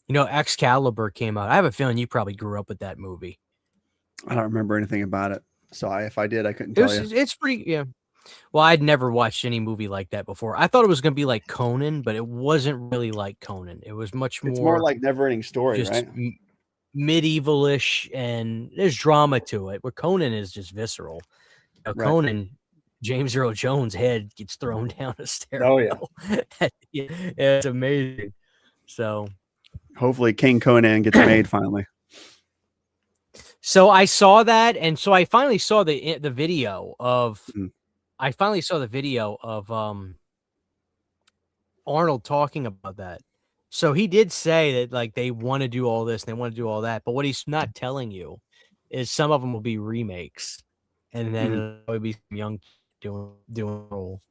Excalibur came out. I have a feeling you probably grew up with that movie. I don't remember anything about it. So if I did, I couldn't tell you. It's pretty, yeah. Well, I'd never watched any movie like that before. I thought it was going to be like Conan, but it wasn't really like Conan. It was much more. It's more like Never-Ending Story, just right? Medievalish, and there's drama to it. Where Conan is just visceral. Right. Conan, James Earl Jones' head gets thrown down a stairwell. Oh yeah, it's amazing. So hopefully King Conan gets made finally. So I saw that, and so I finally saw the video of. I finally saw the video of Arnold talking about that. So he did say that like they want to do all this and they want to do all that, but what he's not telling you is some of them will be remakes, and then it would be some young doing a role.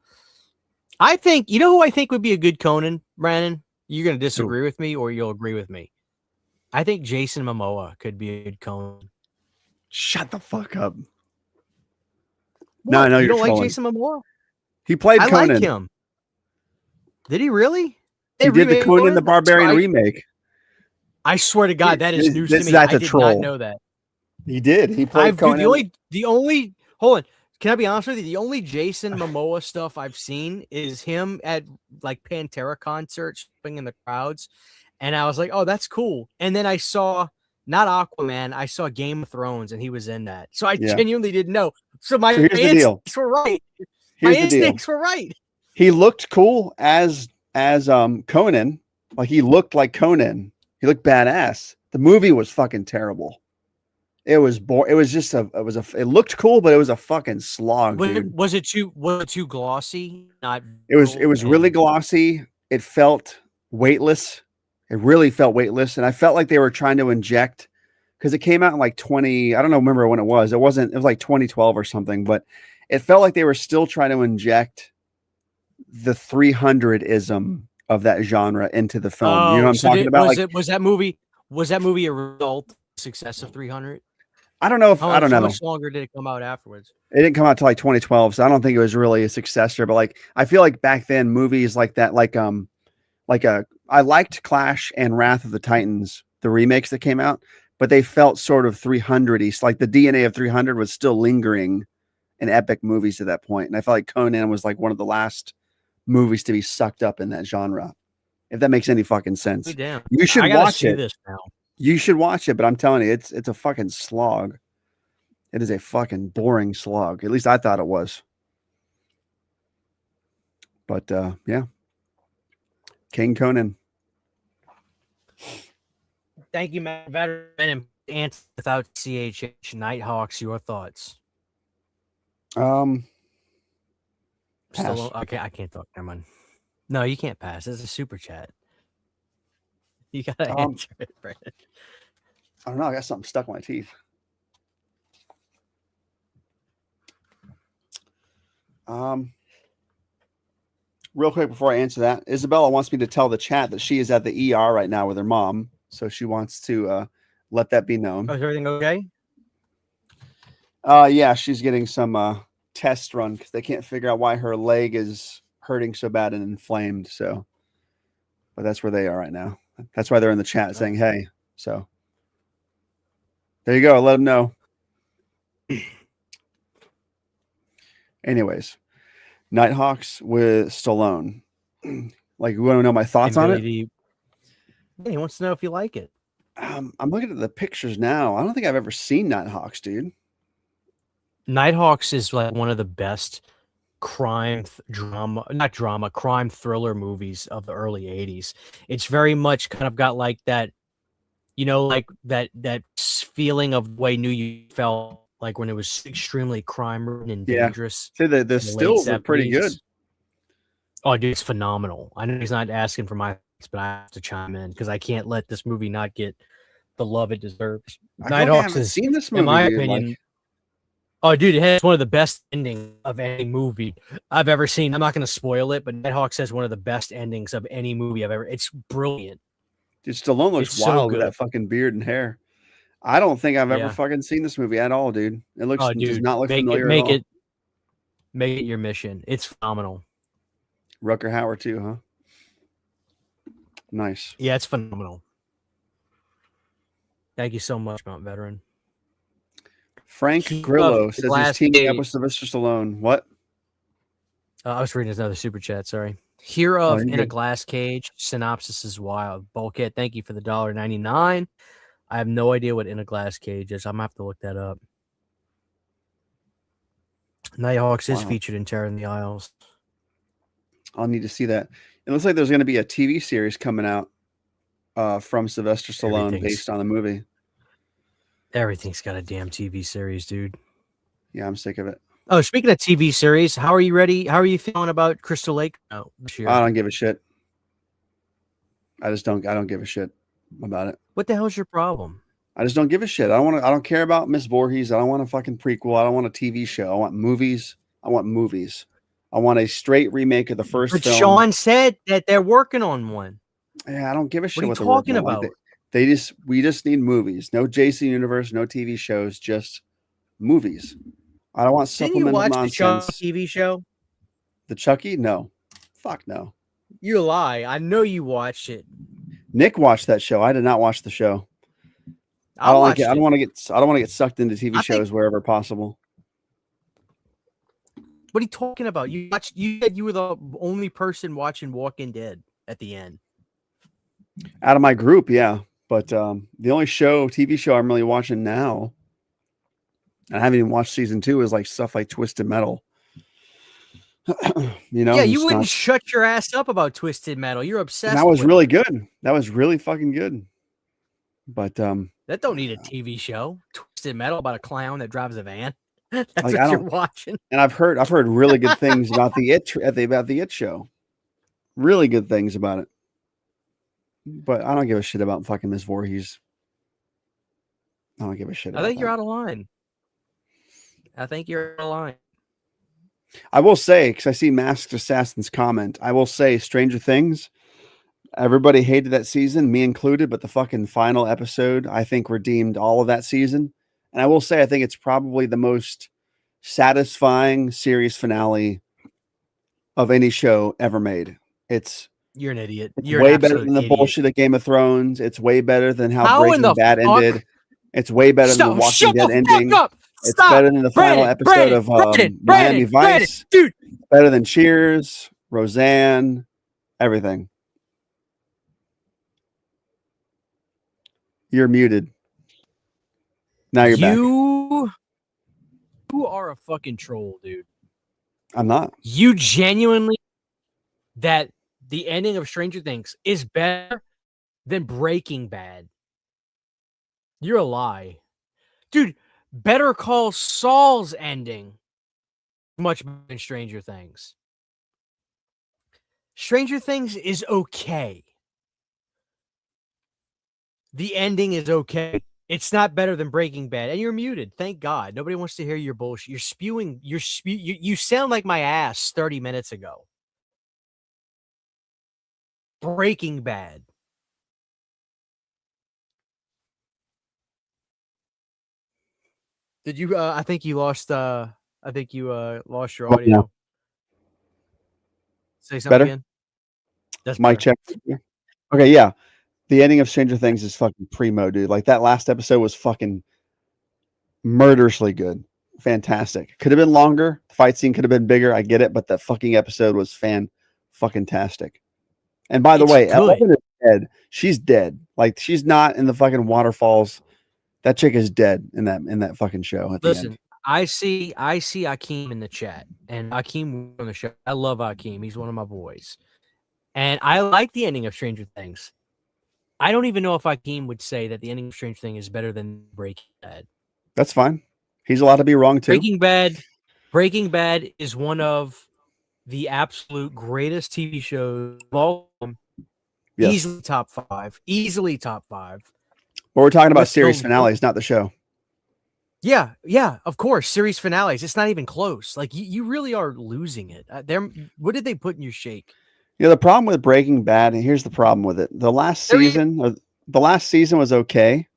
I think who I think would be a good Conan, Brandon. You're gonna disagree with me, or you'll agree with me. I think Jason Momoa could be a good Conan. Shut the fuck up. What? No, I know you you're don't trolling. like Jason Momoa? He played Conan. I like him. Did he really? He did the Conan the Barbarian remake. I swear to God, that is news to me. That's I did not know that. He did. He played Conan. The only hold on. Can I be honest with you? The only Jason Momoa stuff I've seen is him at like Pantera concerts, in the crowds, and I was like, "Oh, that's cool." And then I saw not Aquaman, I saw Game of Thrones, and he was in that. So I genuinely didn't know. So my instincts were right. My instincts were right. He looked cool as Conan. Like he looked like Conan. He looked badass. The movie was fucking terrible. It was It was just it looked cool, but it was a fucking slog. Was it too glossy? It was really glossy. It felt weightless. It really felt weightless, and I felt like they were trying to inject, because it came out in like I don't remember when it was. It was like 2012 or something, but it felt like they were still trying to inject the 300-ism of that genre into the film. You know what I'm talking about? Was that movie a result of the success of 300? I don't know I don't know. How much longer did it come out afterwards? It didn't come out till like 2012, so I don't think it was really a successor. But like, I feel like back then movies like that, I liked Clash and Wrath of the Titans, the remakes that came out, but they felt sort of 300-y. Like the DNA of 300 was still lingering in epic movies at that point. And I felt like Conan was like one of the last movies to be sucked up in that genre. If that makes any fucking sense. Damn. You should watch it. This now. You should watch it, but I'm telling you, it's a fucking slog. It is a fucking boring slog. At least I thought it was. But yeah. King Conan. Thank you, Matt. Veteran and without CHH. Nighthawks, your thoughts? Pass. Okay, I can't talk. Never mind. No, you can't pass. It's a super chat. You gotta answer it, Brandon. I don't know. I got something stuck in my teeth. Real quick before I answer that, Isabella wants me to tell the chat that she is at the ER right now with her mom, so she wants to let that be known. Oh, is everything okay? Yeah, she's getting some test run because they can't figure out why her leg is hurting so bad and inflamed. So, but that's where they are right now. That's why they're in the chat saying, "Hey." So there you go. Let them know. Anyways, Nighthawks with Stallone. Like, you want to know my thoughts on it? He wants to know if you like it. I'm looking at the pictures now. I don't think I've ever seen Nighthawks, dude. Nighthawks is like one of the best crime crime thriller movies of the early 80s. It's very much kind of got like that, like that feeling of the way New York felt like when it was extremely crime ridden and dangerous. See, the in the stills late are pretty 70s. good. Oh, dude, it's phenomenal. I know he's not asking for my things, but I have to chime in because I can't let this movie not get the love it deserves. I feel like I Nighthawks haven't is, seen this movie, in my dude. opinion, Like, oh, dude, it has one of the best endings of any movie I've ever seen. I'm not going to spoil it, but Nighthawks has one of the best endings of any movie I've ever. It's brilliant. dude, Stallone looks It's so wild with good. that fucking beard and hair. I don't think I've ever Yeah. fucking seen this movie at all, dude. It looks Oh, does dude, not look familiar make at all. Make it your mission. It's phenomenal. Rucker Hauer too, huh? Nice. Yeah, it's phenomenal. Thank you so much, Mount Veteran. Frank He Grillo loved says he's Glass teaming up Gate. with Sylvester Stallone. What? I was reading another super chat. Sorry. Hero Oh, of you're In a good. Glass Cage. Synopsis is wild. Bulkhead, thank you for the $1.99. I have no idea what In a Glass Cage is. I'm gonna have to look that up. Nighthawks is Wow. featured in Terror in the Isles. I'll need to see that. It looks like there's going to be a TV series coming out from Sylvester Stallone Everything's- based on the movie. Everything's got a damn TV series, dude. Yeah, I'm sick of it. Oh, speaking of TV series, how are you ready? How are you feeling about Crystal Lake this year? I don't give a shit. I don't give a shit about it. What the hell's your problem? I just don't give a shit. I don't care about Miss Voorhees. I don't want a fucking prequel. I don't want a TV show. I want movies. I want a straight remake of the first But film. Sean said that they're working on one. Yeah, I don't give a shit What are you what they're working talking on. Like, about? we just need movies. No Jason Universe, no TV shows, just movies. I don't want Didn't you supplemental watch the Chuck nonsense. TV show? The Chucky? No. Fuck no. You lie. I know you watched it. Nick watched that show. I did not watch the show. I don't want to get sucked into TV shows wherever possible. What are you talking about? You said you were the only person watching Walking Dead at the end. Out of my group, yeah. But the only TV show I'm really watching now, and I haven't even watched season 2, is like stuff like Twisted Metal. Yeah, you wouldn't shut your ass up about Twisted Metal. You're obsessed. That was with really it. good. That was really fucking good. But that don't need a TV show. Twisted Metal about a clown that drives a van. That's like, what you're watching. And I've heard really good things about the It show. Really good things about it. But I don't give a shit about fucking Miss Voorhees. I don't give a shit. I think you're out of line. I will say, because I see Masked Assassin's comment, I will say Stranger Things, everybody hated that season, me included, but the fucking final episode, I think, redeemed all of that season. And I will say, I think it's probably the most satisfying series finale of any show ever made. You're an idiot. It's You're way an better than the idiot. bullshit of Game of Thrones. It's way better than how How in Breaking the Bad fuck? ended. It's way better than the Walking Dead ending. It's better than the final episode of Miami Vice. Dude. Better than Cheers, Roseanne, everything. You're muted. Now you're back. You are a fucking troll, dude. I'm not. You genuinely that the ending of Stranger Things is better than Breaking Bad. You're a lie. Dude, Better Call Saul's ending much better than Stranger Things. Stranger Things is okay. The ending is okay. It's not better than Breaking Bad. And you're muted. Thank God. Nobody wants to hear your bullshit. You're spewing. You sound like my ass 30 minutes ago. Breaking Bad. Did you I think you lost your audio. Yeah. Say something Better? again. That's Mic better. check. Okay, yeah. The ending of Stranger Things is fucking primo, dude. Like that last episode was fucking murderously good. Fantastic. Could have been longer. The fight scene could have been bigger. I get it, but the fucking episode was fucking tastic. And by the way, It's good. dead. She's dead. Like she's not in the fucking waterfalls. That chick is dead in that fucking show at the Listen, end. I see Akeem in the chat, and Akeem on the show. I love Akeem. He's one of my boys, and I like the ending of Stranger Things. I don't even know if Akeem would say that the ending of Stranger Things is better than Breaking Bad. That's fine. He's allowed to be wrong too. Breaking Bad is one of the absolute greatest TV shows of all time. Yes. Easily top 5. Easily top 5. But we're talking about With series the- finales, not the show. Yeah, of course. Series finales. It's not even close. Like you really are losing it. What did they put in your shake? You know, the problem with Breaking Bad, and here's the problem with it. The last season was okay.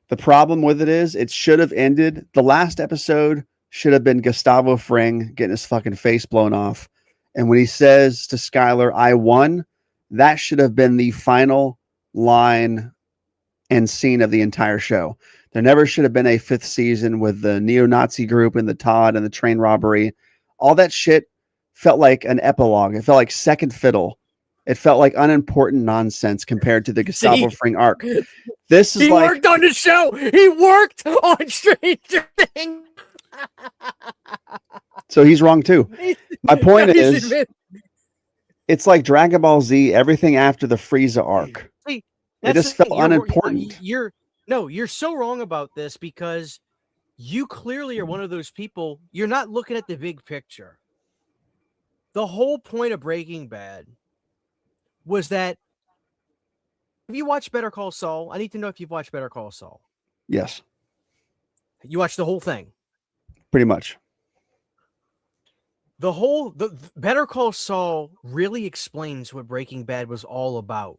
The problem with it is it should have ended. The last episode should have been Gustavo Fring getting his fucking face blown off. And when he says to Skylar, I won, that should have been the final line and scene of the entire show. There never should have been a 5th season with the neo-Nazi group and the Todd and the train robbery. All that shit felt like an epilogue. It felt like second fiddle. It felt like unimportant nonsense compared to the Gustavo Fring arc. This is he worked on the show. He worked on Stranger Things. So he's wrong too. My point is, it's like Dragon Ball Z. Everything after the Frieza arc, See, it just felt unimportant. You're so wrong about this because you clearly are one of those people. You're not looking at the big picture. The whole point of Breaking Bad was that. Have you watched Better Call Saul? I need to know if you've watched Better Call Saul. Yes. You watched the whole thing? Pretty much. The Better Call Saul really explains what Breaking Bad was all about.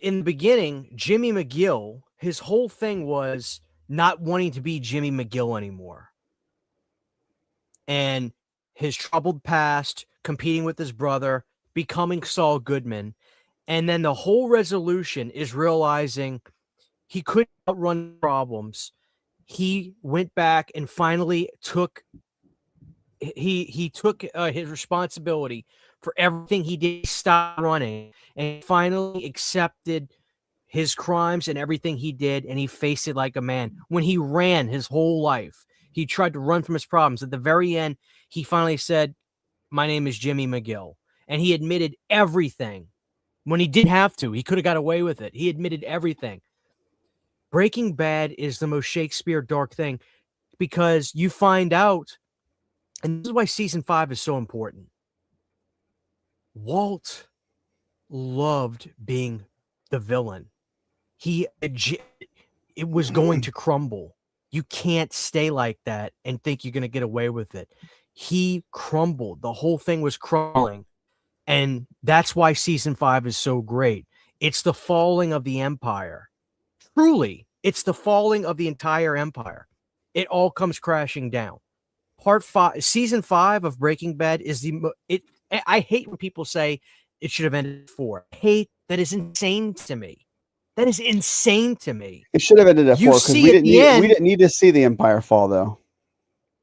In the beginning, Jimmy McGill, his whole thing was not wanting to be Jimmy McGill anymore. And his troubled past, competing with his brother, becoming Saul Goodman. And then the whole resolution is realizing he couldn't outrun problems. He went back and finally took his responsibility for everything he did. He stopped running and finally accepted his crimes and everything he did, and he faced it like a man. When he ran his whole life, he tried to run from his problems. At the very end, he finally said, "My name is Jimmy McGill." And he admitted everything when he didn't have to. He could have got away with it. He admitted everything. Breaking Bad is the most Shakespeare dark thing because you find out, and this is why season 5 is so important. Walt loved being the villain. It was going to crumble. You can't stay like that and think you're going to get away with it. He crumbled. The whole thing was crumbling. And that's why season 5 is so great. It's the falling of the empire. Truly, it's the falling of the entire empire. It all comes crashing down. Season 5 of Breaking Bad is I hate when people say it should have ended at 4. I hate that. Is insane to me. That is insane to me. It should have ended at 4 because we didn't need to see the empire fall though.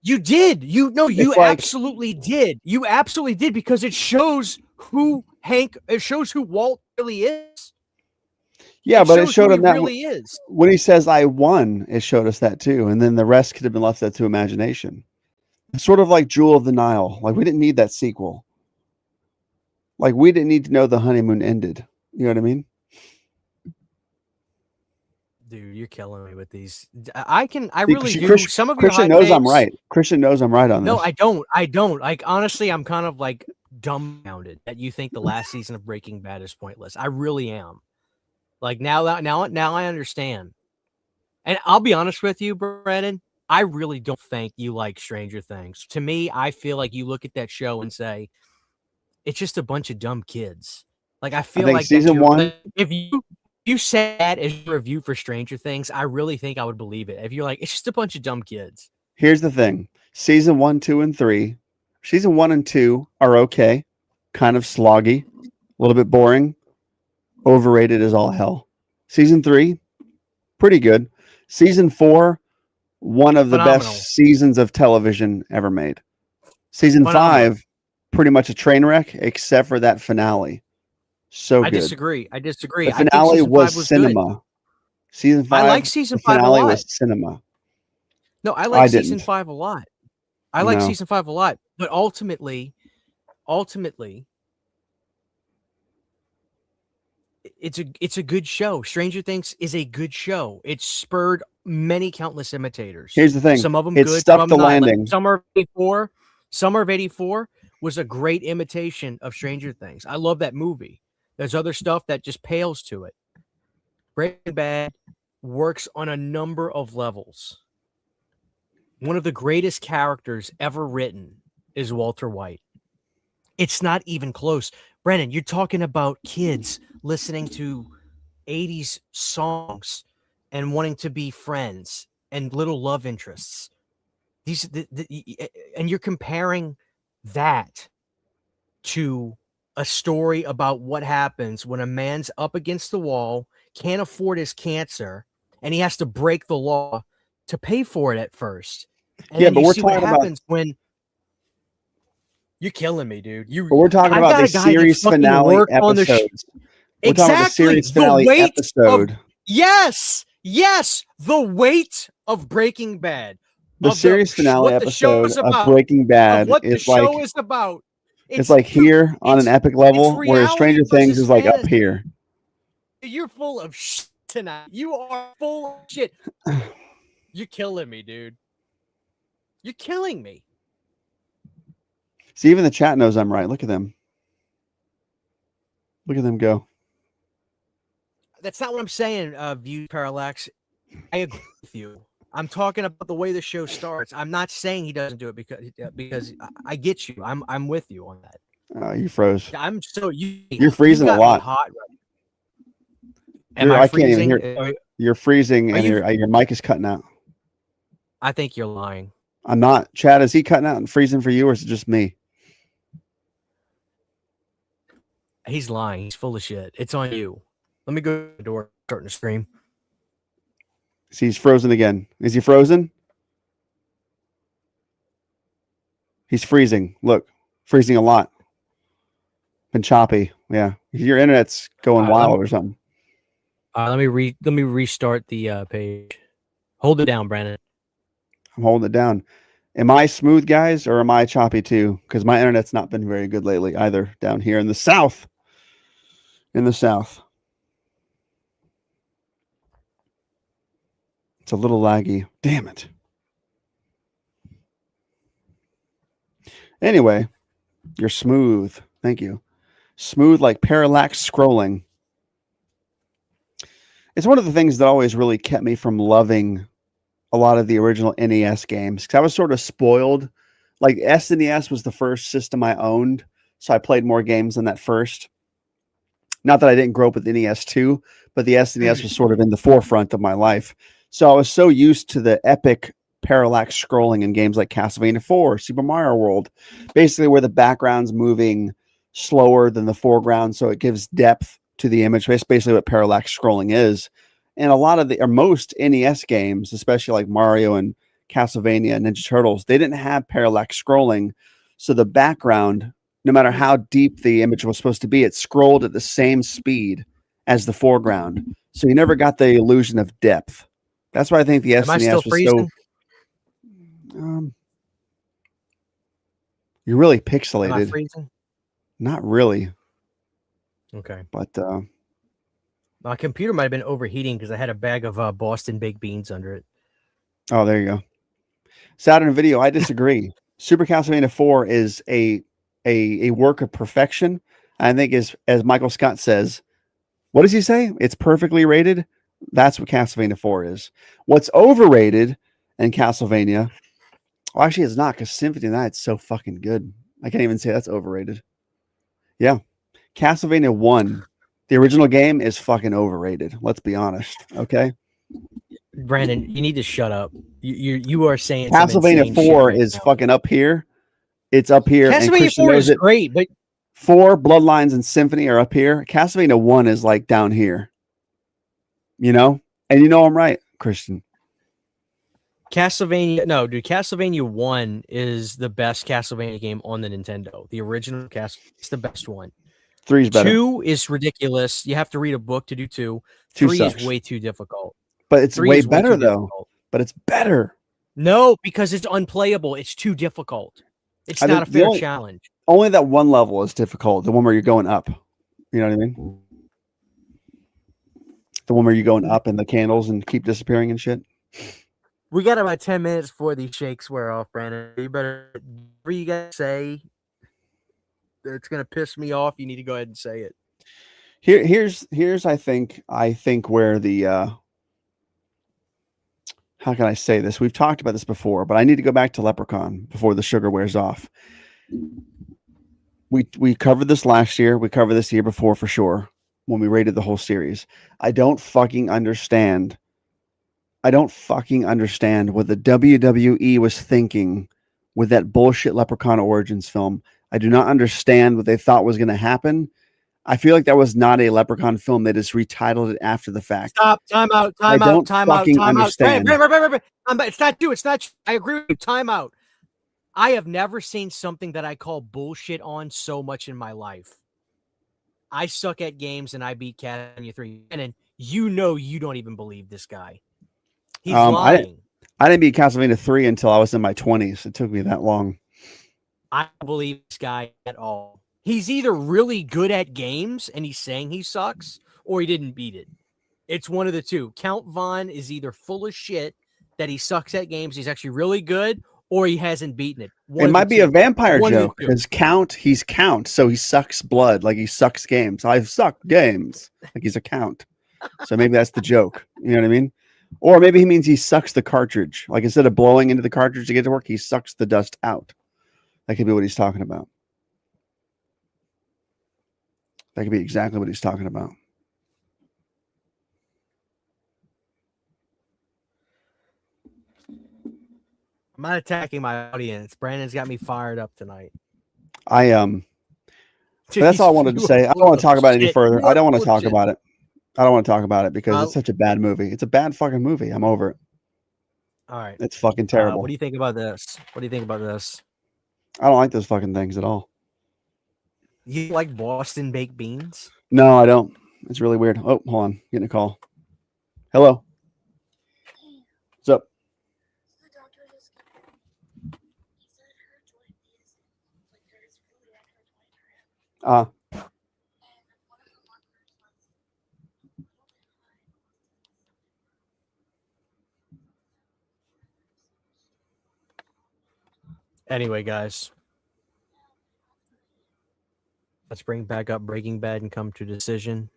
You did. You absolutely did. You absolutely did because it shows who Walt really is. Yeah, but it showed him that really is. When he says I won, it showed us that too. And then the rest could have been left to imagination. It's sort of like Jewel of the Nile. Like we didn't need that sequel. Like we didn't need to know the honeymoon ended. You know what I mean? Dude, you're killing me with these. I really do. Some of Christian knows I'm right. Christian knows I'm right on this. No, I don't. Like honestly, I'm kind of like dumbfounded that you think the last season of Breaking Bad is pointless. I really am. Like now I understand. And I'll be honest with you, Brandon. I really don't think you like Stranger Things. To me, I feel like you look at that show and say, it's just a bunch of dumb kids. Like I feel like season 1. If you said that as your review for Stranger Things, I really think I would believe it. If you're like, it's just a bunch of dumb kids. Here's the thing. Season 1, 2, and 3. Season 1 and 2 are okay. Kind of sloggy. A little bit boring. Overrated as all hell. Season 3, pretty good. Season 4, one of the best seasons of television ever made. Season 5, pretty much a train wreck, except for that finale. So I good. disagree. I disagree. The I think finale season was 5 was cinema. good. Season 5. I like season the 5 a finale lot. was cinema. No, I I like didn't. season 5 a lot. I like No. season 5 a lot, but ultimately, it's a good show. Stranger Things is a good show. It spurred many countless imitators. Here's the thing. Some of them It good, stuck some the of them not. landing. Like Summer of '84 was a great imitation of Stranger Things. I love that movie. There's other stuff that just pales to it. Breaking Bad works on a number of levels. One of the greatest characters ever written is Walter White. It's not even close. Brennan, you're talking about kids listening to 80s songs and wanting to be friends and little love interests. And you're comparing that to a story about what happens when a man's up against the wall, can't afford his cancer, and he has to break the law to pay for it at first. And Yeah, then but you we're see what talking about. happens when you're killing me, dude. But we're talking I've about got the a guy that series fucking finale worked on the episodes. We're talking about the series finale episode. Yes, the weight of Breaking Bad. The series finale episode of Breaking Bad what the is show like is about. it's like here on an epic level, whereas Stranger Things is like up here. You're full of shit tonight. You are full of shit. You're killing me, dude. You're killing me. See, even the chat knows I'm right. Look at them. Look at them go. That's not what I'm saying, View Parallax. I agree with you. I'm talking about the way the show starts. I'm not saying he doesn't do it because I get you. I'm with you on that. You froze. I'm so You're freezing a lot. Hot right. Am I I freezing? can't even hear. You're freezing, and your mic is cutting out. I think you're lying. I'm not. Chad, is he cutting out and freezing for you, or is it just me? He's lying. He's full of shit. It's on you. Let me go to the door. Starting to scream. See, he's frozen again. Is he frozen? He's freezing. Look, freezing a lot. Been choppy. Yeah, your internet's going wild or something. Let me restart the page. Hold it down, Brandon. I'm holding it down. Am I smooth, guys, or am I choppy too? Because my internet's not been very good lately either down here in the south. It's a little laggy. Damn it. Anyway, you're smooth. Thank you. Smooth like parallax scrolling. It's one of the things that always really kept me from loving a lot of the original NES games, because I was sort of spoiled. Like SNES was the first system I owned, so I played more games than that first. Not that I didn't grow up with NES too, but the SNES was sort of in the forefront of my life. So I was so used to the epic parallax scrolling in games like Castlevania 4, Super Mario World, basically where the background's moving slower than the foreground, so it gives depth to the image. That's basically what parallax scrolling is. And a lot of most NES games, especially like Mario and Castlevania and Ninja Turtles, they didn't have parallax scrolling. So the background, no matter how deep the image was supposed to be, it scrolled at the same speed as the foreground. So you never got the illusion of depth. That's why I think the SNES was so... you're really pixelated. Am I freezing? Not really. Okay. But my computer might have been overheating because I had a bag of Boston baked beans under it. Oh, there you go. Saturn Video, I disagree. Super Castlevania 4 is a work of perfection. I think as Michael Scott says, what does he say? It's perfectly rated. That's what Castlevania 4 is. What's overrated in Castlevania? Well, actually, it's not, because Symphony of the Night's so fucking good. I can't even say that's overrated. Yeah. Castlevania 1, the original game, is fucking overrated. Let's be honest. Okay. Brandon, you need to shut up. You are saying Castlevania 4 is fucking up here. It's up here. Castlevania 4 is great, but 4, Bloodlines, and Symphony are up here. Castlevania 1 is like down here. You know? And you know I'm right, Christian. Castlevania, no, dude. Castlevania 1 is the best Castlevania game on the Nintendo. The original Castlevania is the best one. 3's better. 2 is ridiculous. You have to read a book to do 2. 2 3 sucks. is way too difficult. But it's 3 way is way better too though. difficult. But it's better. No, because it's unplayable. It's too difficult. It's I not a think the fair only- challenge. Only that one level is difficult. The one where you're going up. You know what I mean? The one where you're going up and the candles and keep disappearing and shit. We got about 10 minutes before these shakes wear off, Brandon. You better, whatever you guys say that's going to piss me off, you need to go ahead and say it. Here's I think where the how can I say this? We've talked about this before, but I need to go back to Leprechaun before the sugar wears off. We covered this last year. We covered this the year before for sure when we rated the whole series. I don't fucking understand what the WWE was thinking with that bullshit Leprechaun Origins film. I do not understand what they thought was going to happen. I feel like that was not a Leprechaun film. They just retitled it after the fact. Stop. Time out. I don't fucking understand. It's not you. It's not. I agree with you. Time out. I have never seen something that I call bullshit on so much in my life. I suck at games and I beat Castlevania 3. And you don't even believe this guy. He's lying. I didn't beat Castlevania 3 until I was in my 20s. It took me that long. I don't believe this guy at all. He's either really good at games and he's saying he sucks, or he didn't beat it. It's one of the two. Count Von is either full of shit that he sucks at games, he's actually really good, or he hasn't beaten it. It might be a vampire joke because he's Count, so he sucks blood, like he sucks games. I've sucked games, like he's a Count. So maybe that's the joke. You know what I mean? Or maybe he means he sucks the cartridge. Like instead of blowing into the cartridge to get to work, he sucks the dust out. That could be what he's talking about. That could be exactly what he's talking about. I'm not attacking my audience. Brandon's got me fired up tonight. That's all I wanted to say. I don't want to talk about it any further. I don't want to talk about it. I don't want to talk about it because it's such a bad movie. It's a bad fucking movie. I'm over it. All right. It's fucking terrible. What do you think about this? I don't like those fucking things at all. You like Boston baked beans? No, I don't. It's really weird. Oh, hold on. Getting a call. Hello. What's up? Anyway, guys, let's bring back up Breaking Bad and come to a decision.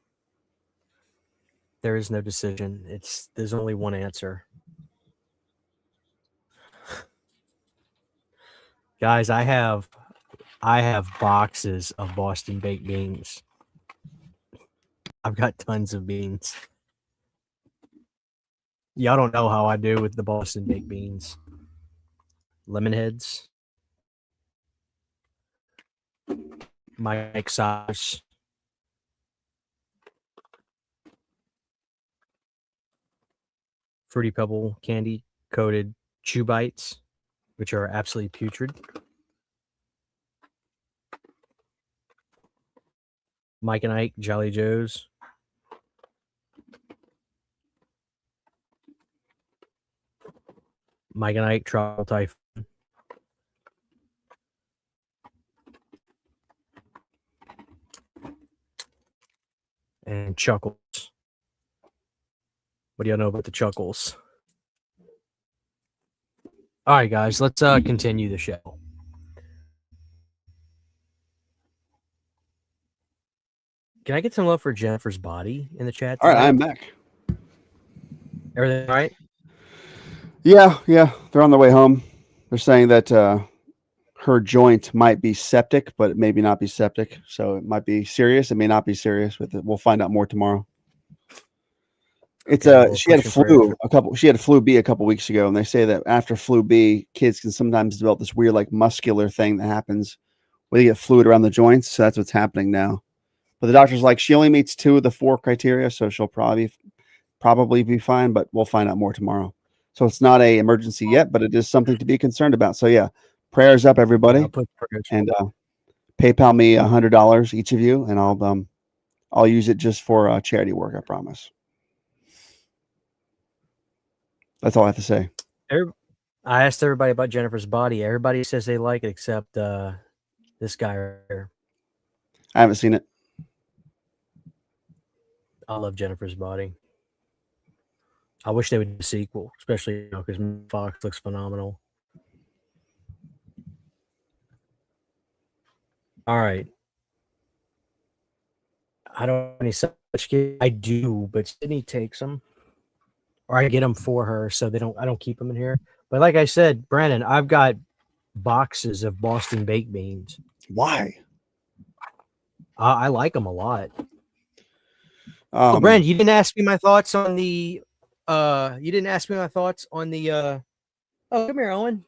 There is no decision. There's only one answer. Guys, I have boxes of Boston baked beans. I've got tons of beans. Y'all don't know how I do with the Boston baked beans. Lemon heads. Mike sauce. Fruity Pebble candy coated chew bites, which are absolutely putrid. Mike and Ike Jolly Joes. Mike and Ike Tropical Typhoon. And Chuckles. What do y'all know about the Chuckles? All right, guys, let's continue the show. Can I get some love for Jennifer's body in the chat? All right, I'm back. Everything all right? Yeah, they're on their way home. They're saying that her joint might be septic, but maybe not be septic. So it might be serious. It may not be serious. We'll find out more tomorrow. It's she had flu B a couple weeks ago, and they say that after flu B, kids can sometimes develop this weird like muscular thing that happens where they get fluid around the joints. So that's what's happening now. But the doctor's like, she only meets 2 of the 4 criteria, so she'll probably be fine. But we'll find out more tomorrow. So it's not a emergency yet, but it is something to be concerned about. So yeah, prayers up, everybody, I'll put prayers. and PayPal me $100 each of you, and I'll use it just for charity work. I promise. That's all I have to say. I asked everybody about Jennifer's body. Everybody says they like it except this guy right here. I haven't seen it. I love Jennifer's body. I wish they would do a sequel, especially because Fox looks phenomenal. All right. I don't have any such gift. I do, but Sydney takes them, or I get them for her, so they don't. I don't keep them in here. But like I said, Brandon, I've got boxes of Boston baked beans. Why? I like them a lot. Brandon, you didn't ask me my thoughts on the. You didn't ask me my thoughts on the. Oh, come here, Owen.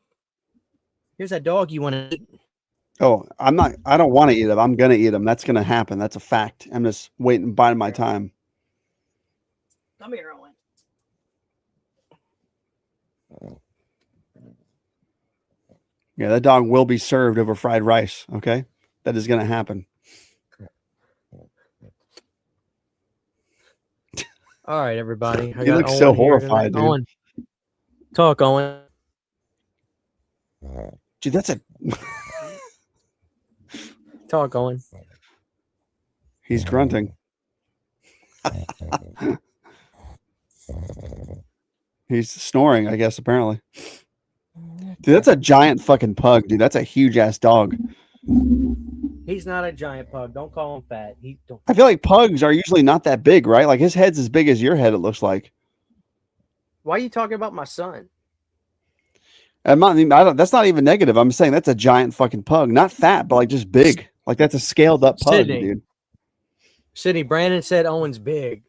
Here's that dog you want to eat. Oh, I don't want to eat them. I'm going to eat them. That's going to happen. That's a fact. I'm just waiting, biding my time. Come here, Owen. Yeah, that dog will be served over fried rice. Okay. That is going to happen. All right, everybody. You look so horrified, dude. Owen. Talk, Owen. Dude, that's a. Talk, Owen. He's grunting. He's snoring, I guess, apparently. Dude, that's a giant fucking pug, dude. That's a huge ass dog. He's not a giant pug. Don't call him fat. I feel like pugs are usually not that big, right? Like his head's as big as your head, it looks like. Why are you talking about my son? That's not even negative. I'm saying that's a giant fucking pug. Not fat, but like just big. Like that's a scaled up pug, dude. Sydney, Brandon said Owen's big.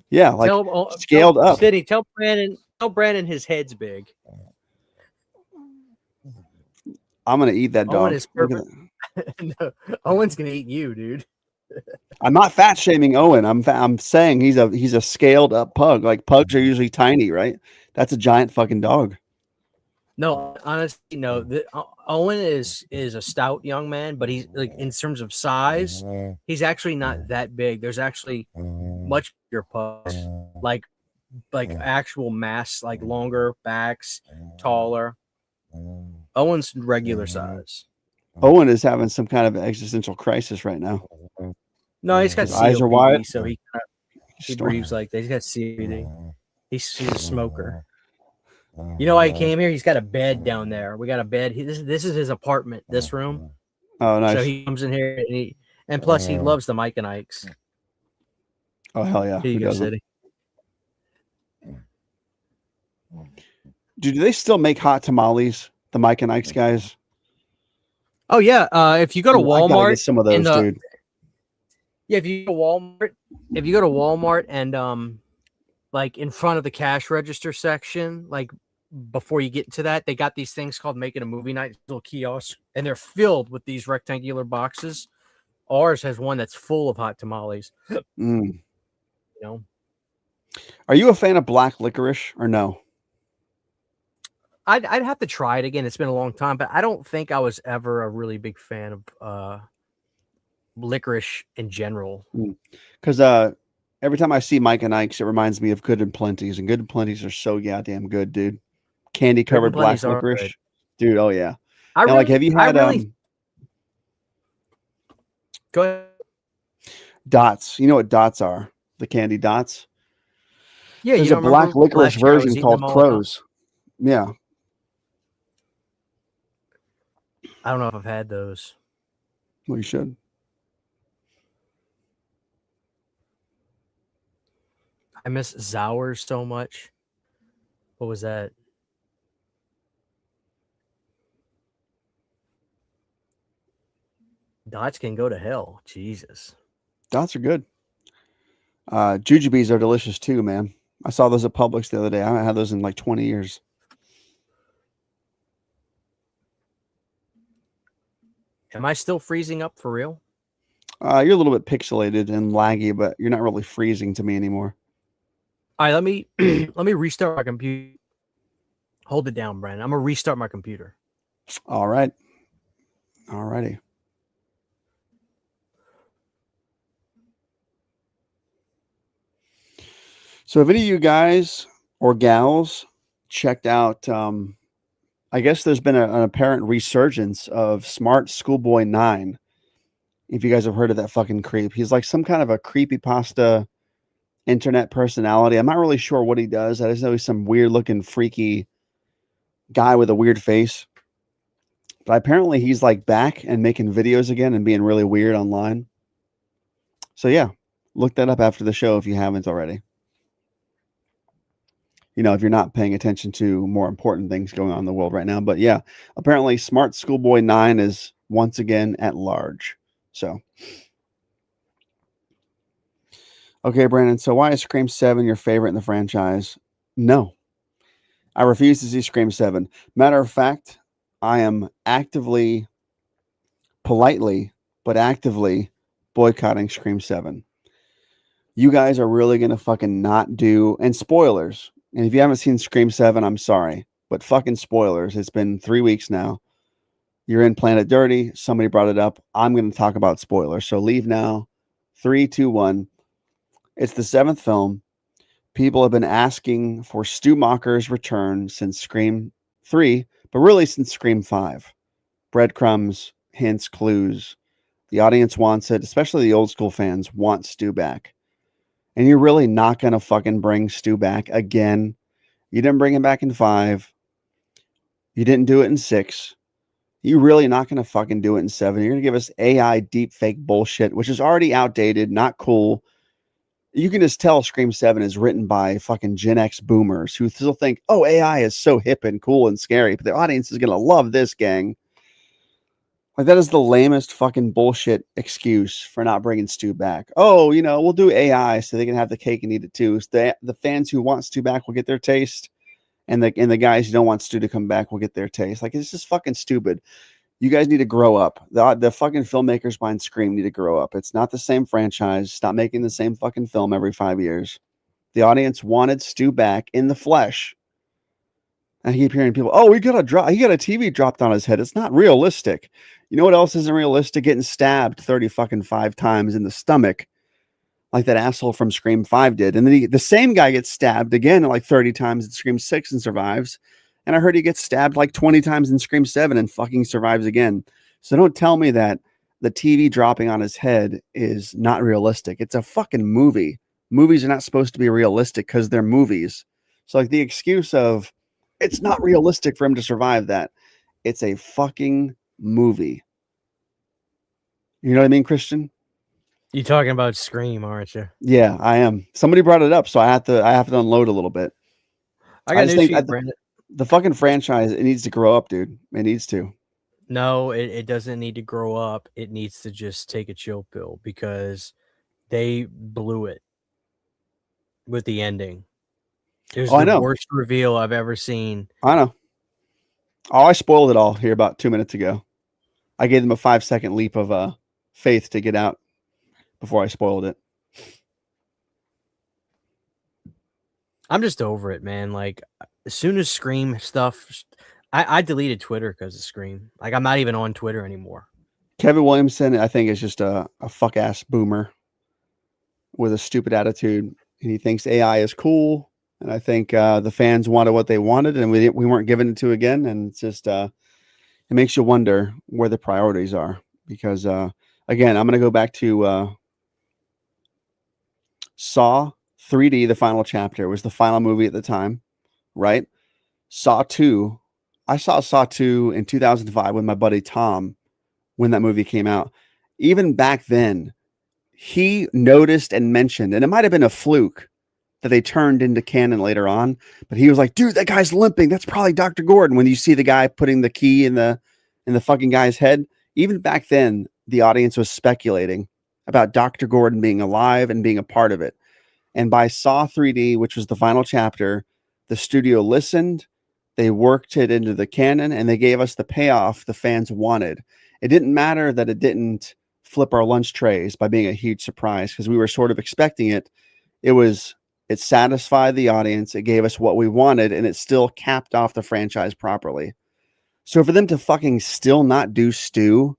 Yeah, like scaled up. Sydney, tell Brandon his head's big. I'm gonna eat that dog. Owen is perfect. No, Owen's gonna eat you, dude. I'm not fat shaming Owen. I'm saying he's a scaled up pug. Like pugs are usually tiny, right? That's a giant fucking dog. No, honestly, no. Owen is a stout young man, but he's like in terms of size, he's actually not that big. There's actually much bigger pugs, like actual mass, like longer backs, taller. Owen's regular size. Owen is having some kind of existential crisis right now. No, he's got his eyes are COPD, wide, so he breathes like that. He's got COPD. He's a smoker. You know why he came here? He's got a bed down there. We got a bed. This is his apartment. This room. Oh, nice. So he comes in here and plus he loves the Mike and Ike's. Oh hell yeah! Here you go, City. Dude, do they still make hot tamales? The Mike and Ike's guys. Oh yeah. If you go to Walmart, get some of those, dude. Yeah, if you go to Walmart and like in front of the cash register section, like before you get to that, they got these things called Making a Movie Night, little kiosks, and they're filled with these rectangular boxes. Ours has one that's full of hot tamales. You know. Are you a fan of black licorice or no? I'd have to try it again. It's been a long time, but I don't think I was ever a really big fan of licorice in general. Because every time I see Mike and Ike's, it reminds me of Good and Plenty's, and Good and Plenty's are so goddamn good, dude. Candy covered black licorice, dude. Oh yeah. Have you had Go ahead. Dots? You know what dots are? The candy dots. Yeah, there's a black licorice version called Crows. Yeah. I don't know if I've had those. Well, you should. I miss Zowers so much. What was that? Dots can go to hell. Jesus. Dots are good. Jujubes are delicious too, man. I saw those at Publix the other day. I haven't had those in like 20 years. Am I still freezing up for real? You're a little bit pixelated and laggy, but you're not really freezing to me anymore. All right, let me restart my computer. Hold it down, Brandon. I'm gonna restart my computer. All right. All righty. So if any of you guys or gals checked out, I guess there's been an apparent resurgence of Smart Schoolboy 9. If you guys have heard of that fucking creep. He's like some kind of a creepypasta internet personality. I'm not really sure what he does. I just know he's some weird looking freaky guy with a weird face. But apparently he's like back and making videos again and being really weird online. So yeah, look that up after the show if you haven't already. You know, if you're not paying attention to more important things going on in the world right now. But yeah, apparently Smart Schoolboy 9 is once again at large. So, okay, Brandon. So why is Scream 7 your favorite in the franchise? No, I refuse to see Scream 7. Matter of fact, I am actively, politely, but actively boycotting Scream 7. You guys are really going to fucking not do, and spoilers. And if you haven't seen Scream 7, I'm sorry, but fucking spoilers. It's been 3 weeks now. You're in Planet Dirty. Somebody brought it up. I'm going to talk about spoilers. So leave now. 3, 2, 1. It's the 7th film. People have been asking for Stu Macher's return since Scream 3, but really since Scream 5. Breadcrumbs, hints, clues. The audience wants it, especially the old school fans want Stu back. And you're really not going to fucking bring Stu back again. You didn't bring him back in 5. You didn't do it in 6. You're really not going to fucking do it in 7. You're going to give us AI deep fake bullshit, which is already outdated, not cool. You can just tell Scream 7 is written by fucking Gen X boomers who still think, oh, AI is so hip and cool and scary, but the audience is going to love this, gang. Like, that is the lamest fucking bullshit excuse for not bringing Stu back. Oh, you know, we'll do AI so they can have the cake and eat it too. So the fans who want Stu back will get their taste, and the guys who don't want Stu to come back will get their taste. Like, it's just fucking stupid. You guys need to grow up. The fucking filmmakers behind Scream need to grow up. It's not the same franchise. Stop making the same fucking film every 5 years. The audience wanted Stu back in the flesh. I keep hearing people, oh, he got a TV dropped on his head. It's not realistic. You know what else isn't realistic? Getting stabbed 5 times in the stomach, like that asshole from Scream 5 did. And then the same guy gets stabbed again like 30 times in Scream 6 and survives. And I heard he gets stabbed like 20 times in Scream 7 and fucking survives again. So don't tell me that the TV dropping on his head is not realistic. It's a fucking movie. Movies are not supposed to be realistic because they're movies. So like the excuse of, it's not realistic for him to survive that. It's a fucking movie. You know what I mean, Christian? You're talking about Scream, aren't you? Yeah, I am. Somebody brought it up, so I have to unload a little bit. I got news for you, Brandon. The fucking franchise, it needs to grow up, dude. It needs to. No, it doesn't need to grow up. It needs to just take a chill pill because they blew it with the ending. It was the worst reveal I've ever seen. I know. Oh, I spoiled it all here about 2 minutes ago. I gave them a 5-second leap of faith to get out before I spoiled it. I'm just over it, man. Like, as soon as Scream stuff, I deleted Twitter because of Scream. Like, I'm not even on Twitter anymore. Kevin Williamson, I think, is just a fuck ass boomer with a stupid attitude, and he thinks AI is cool. And I think the fans wanted what they wanted, and we weren't given it to again. And it's just it makes you wonder where the priorities are. Because again, I'm going to go back to Saw 3D, the final chapter. It was the final movie at the time, right? Saw 2. I saw Saw 2 in 2005 with my buddy Tom when that movie came out. Even back then, he noticed and mentioned, and it might have been a fluke that they turned into canon later on, but he was like, dude, that guy's limping. That's probably Dr. Gordon. When you see the guy putting the key in the fucking guy's head, even back then, the audience was speculating about Dr. Gordon being alive and being a part of it. And by Saw 3D, which was the final chapter, the studio listened, they worked it into the canon, and they gave us the payoff the fans wanted. It didn't matter that it didn't flip our lunch trays by being a huge surprise because we were sort of expecting it. It was It satisfied the audience. It gave us what we wanted, and it still capped off the franchise properly. So for them to fucking still not do Stu,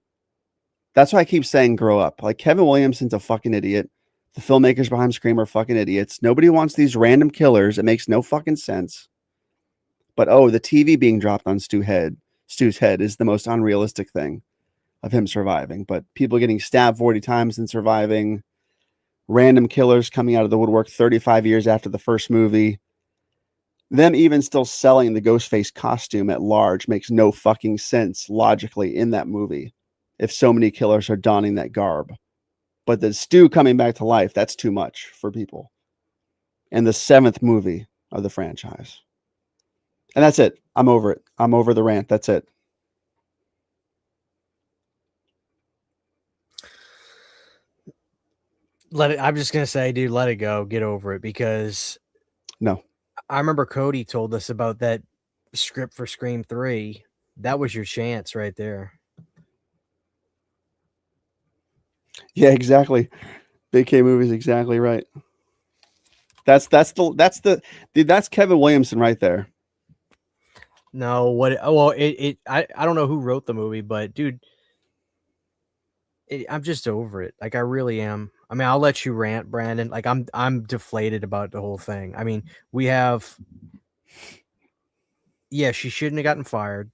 that's why I keep saying grow up. Like, Kevin Williamson's a fucking idiot. The filmmakers behind Scream are fucking idiots. Nobody wants these random killers. It makes no fucking sense. But the TV being dropped on Stu's head is the most unrealistic thing of him surviving. But people getting stabbed 40 times and surviving, random killers coming out of the woodwork 35 years after the first movie, them even still selling the Ghostface costume at large makes no fucking sense logically in that movie if so many killers are donning that garb. But the Stu coming back to life, that's too much for people. And the 7th movie of the franchise. And that's it. I'm over it. I'm over the rant. That's it. I'm just gonna say, dude, let it go. Get over it, because No. I remember Cody told us about that script for Scream 3. That was your chance right there. Yeah, exactly. Big K movies, exactly right. That's Kevin Williamson right there. No, I don't know who wrote the movie, but dude, I'm just over it. Like, I really am. I mean, I'll let you rant, Brandon. Like, I'm deflated about the whole thing. I mean, we have, yeah, she shouldn't have gotten fired.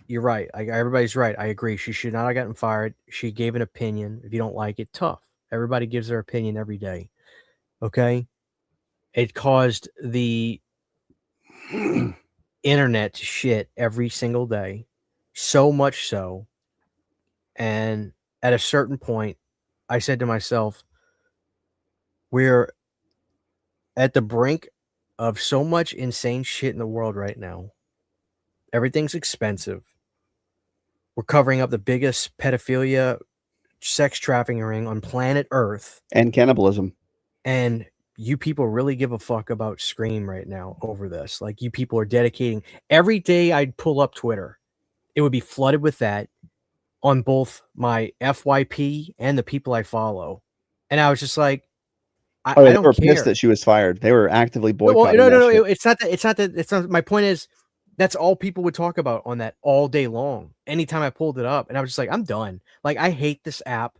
You're right. Everybody's right. I agree. She should not have gotten fired. She gave an opinion. If you don't like it, tough. Everybody gives their opinion every day. Okay. It caused the internet to shit every single day. So much so. And at a certain point, I said to myself, we're at the brink of so much insane shit in the world right now. Everything's expensive. We're covering up the biggest pedophilia, sex trafficking ring on planet Earth. And cannibalism. And you people really give a fuck about Scream right now over this. Like, you people are dedicating. Every day I'd pull up Twitter, it would be flooded with that on both my FYP and the people I follow. And I was just like, I They don't were care. pissed that she was fired. They were actively boycotting. No. It's not that. It's not. My point is, that's all people would talk about on that all day long. Anytime I pulled it up, and I was just like, I'm done. Like, I hate this app.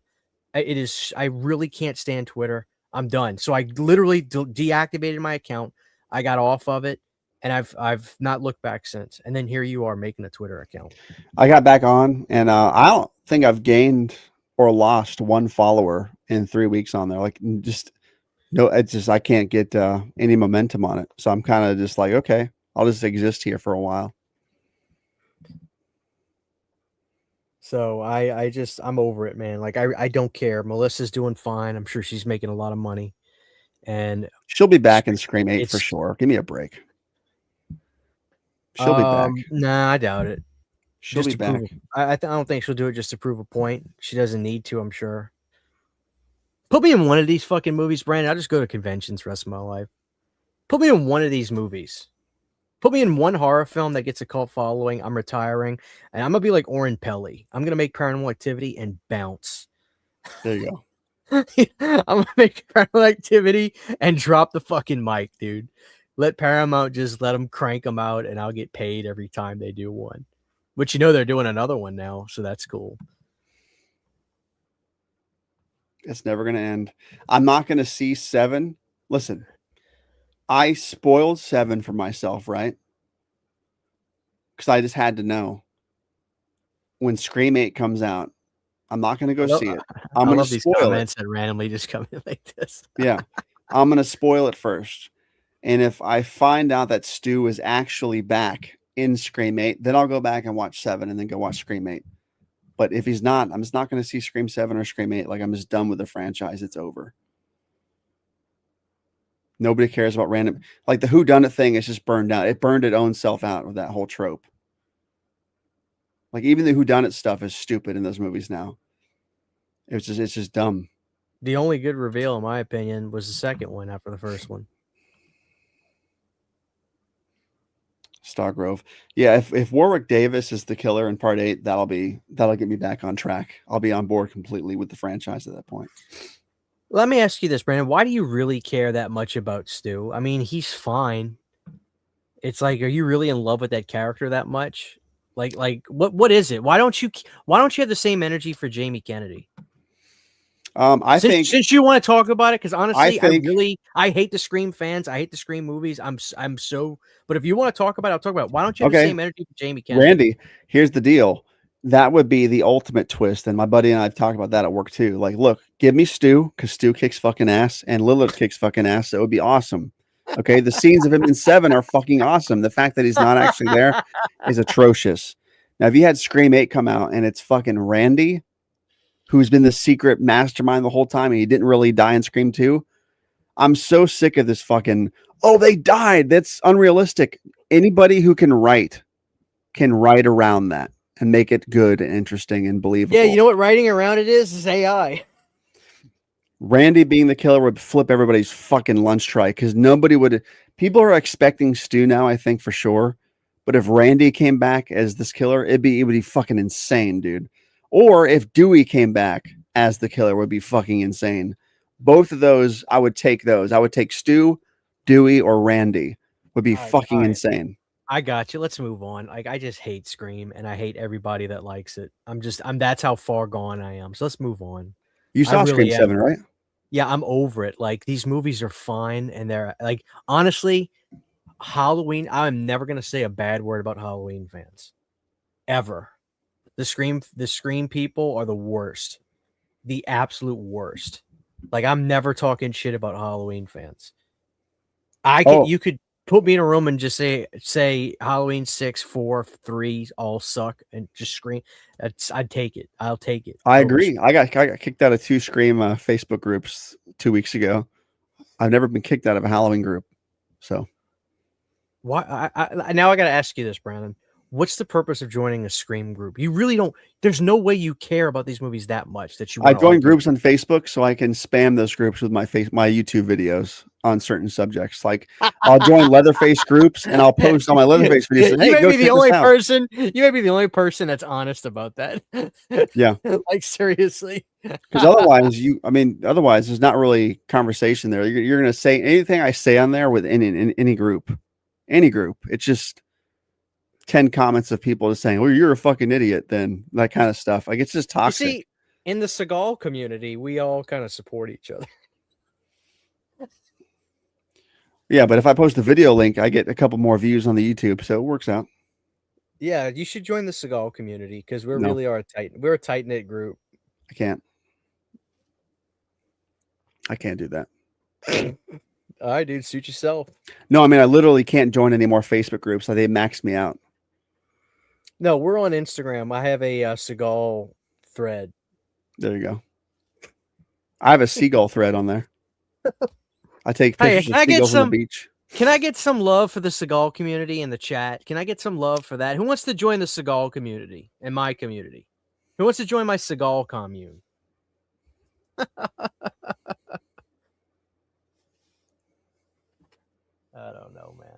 I really can't stand Twitter. I'm done. So I literally deactivated my account. I got off of it, and I've not looked back since. And then here you are making a Twitter account. I got back on, and I don't think I've gained or lost one follower in 3 weeks on there. Like, just no, it's just I can't get any momentum on it. So I'm kind of just like, okay, I'll just exist here for a while. So I'm over it, man. Like, I don't care. Melissa's doing fine. I'm sure she's making a lot of money, and she'll be back in Scream 8 for sure. Give me a break. She'll be back. Nah, I doubt it. She'll be back. I don't think she'll do it just to prove a point. She doesn't need to, I'm sure. Put me in one of these fucking movies, Brandon. I'll just go to conventions the rest of my life. Put me in one of these movies. Put me in one horror film that gets a cult following. I'm retiring, and I'm gonna be like Oren Pelly. I'm gonna make Paranormal Activity and bounce. There you go. I'm gonna make Paranormal Activity and drop the fucking mic, dude. Let Paramount just let them crank them out, and I'll get paid every time they do one. Which, they're doing another one now, so that's cool. It's never going to end. I'm not going to see 7. Listen, I spoiled 7 for myself, right? Because I just had to know. When Scream 8 comes out, I'm not going to go see it. I'm going to spoil comments that randomly just come in like this. Yeah. I'm going to spoil it first. And if I find out that Stu is actually back in Scream 8, then I'll go back and watch 7 and then go watch Scream 8. But if he's not, I'm just not going to see Scream 7 or Scream 8. Like, I'm just done with the franchise. It's over. Nobody cares about random. Like, the whodunit thing is just burned out. It burned its own self out with that whole trope. Like, even the whodunit stuff is stupid in those movies now. It's just dumb. The only good reveal, in my opinion, was the second one after the first one. Stargrove. Yeah, if Warwick Davis is the killer in part 8, that'll get me back on track. I'll be on board completely with the franchise at that point. Let me ask you this, Brandon. Why do you really care that much about Stu? I mean, he's fine. It's like, are you really in love with that character that much? Like what is it? Why don't you have the same energy for Jamie Kennedy? I think Since you want to talk about it, because honestly, think- I hate the Scream fans. I hate the Scream movies. I'm so. But if you want to talk about it, I'll talk about it. Why don't you have the Okay. same energy for Jamie Kennedy? Randy, here's the deal. That would be the ultimate twist. And my buddy and I have talked about that at work too. Like, look, give me Stu because Stu kicks fucking ass and Lilith kicks fucking ass. So it would be awesome. Okay. The scenes of him in 7 are fucking awesome. The fact that he's not actually there is atrocious. Now, if you had Scream 8 come out and it's fucking Randy, who's been the secret mastermind the whole time and he didn't really die in Scream 2, I'm so sick of this fucking, oh, they died. That's unrealistic. Anybody who can write around that and make it good and interesting and believable. Yeah, you know what writing around it is AI. Randy being the killer would flip everybody's fucking lunch tray because nobody would. People are expecting Stu now, I think for sure. But if Randy came back as this killer, it would be fucking insane, dude. Or if Dewey came back as the killer, would be fucking insane. Both of those, I would take those. I would take Stu, Dewey, or Randy. Would be fucking insane. I got you. Let's move on. Like, I just hate Scream and I hate everybody that likes it. I'm that's how far gone I am. So let's move on. You saw Scream 7, right? Yeah, I'm over it. Like, these movies are fine and they're like, honestly, Halloween, I'm never gonna say a bad word about Halloween fans. Ever. The Scream people are the worst. The absolute worst. Like, I'm never talking shit about Halloween fans. You could put me in a room and just say Halloween 6, 4, 3 all suck and just Scream. I'd take it. I'll take it. I agree. I got kicked out of 2 Scream Facebook groups 2 weeks ago. I've never been kicked out of a Halloween group. So why? Now I got to ask you this, Brandon. What's the purpose of joining a Scream group? You really don't. There's no way you care about these movies that much that you. I join groups on Facebook so I can spam those groups with my YouTube videos on certain subjects. Like I'll join Leatherface groups and I'll post on my Leatherface videos. Saying, hey, you may be the only person. You may be the only person that's honest about that. Yeah, like seriously. Because otherwise, there's not really conversation there. You're going to say anything I say on there with any group, It's just 10 comments of people just saying, well, you're a fucking idiot, then that kind of stuff. Like, it's just toxic. You see, in the Seagal community, we all kind of support each other. Yeah, but if I post a video link, I get a couple more views on the YouTube, so it works out. Yeah, you should join the Seagal community because we're a tight-knit group. I can't do that. All right, dude, suit yourself. No, I mean, I literally can't join any more Facebook groups. So they maxed me out. No, we're on Instagram. I have a Seagal thread. There you go. I have a seagull thread on there. I take pictures of seagulls on the beach. Can I get some love for the Seagal community in the chat? Can I get some love for that? Who wants to join the Seagal community and my community? Who wants to join my Seagal commune? I don't know, man.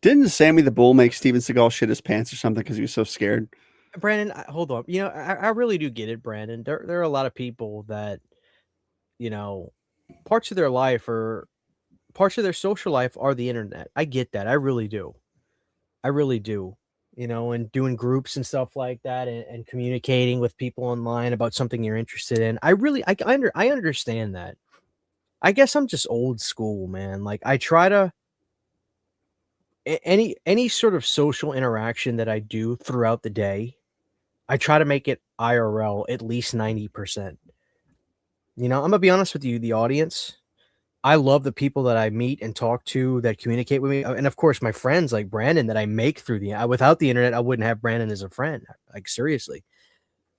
Didn't Sammy the Bull make Steven Seagal shit his pants or something because he was so scared? Brandon, hold on. You know, I really do get it, Brandon. There are a lot of people that, you know, parts of their social life are the internet. I get that. I really do. You know, and doing groups and stuff like that and communicating with people online about something you're interested in. I understand that. I guess I'm just old school, man. Like I try to any sort of social interaction that I do throughout the day, I try to make it IRL at least 90%. You know, I'm gonna be honest with you, the audience. I love the people that I meet and talk to that communicate with me. And of course, my friends like Brandon that I make through without the internet, I wouldn't have Brandon as a friend. Like seriously.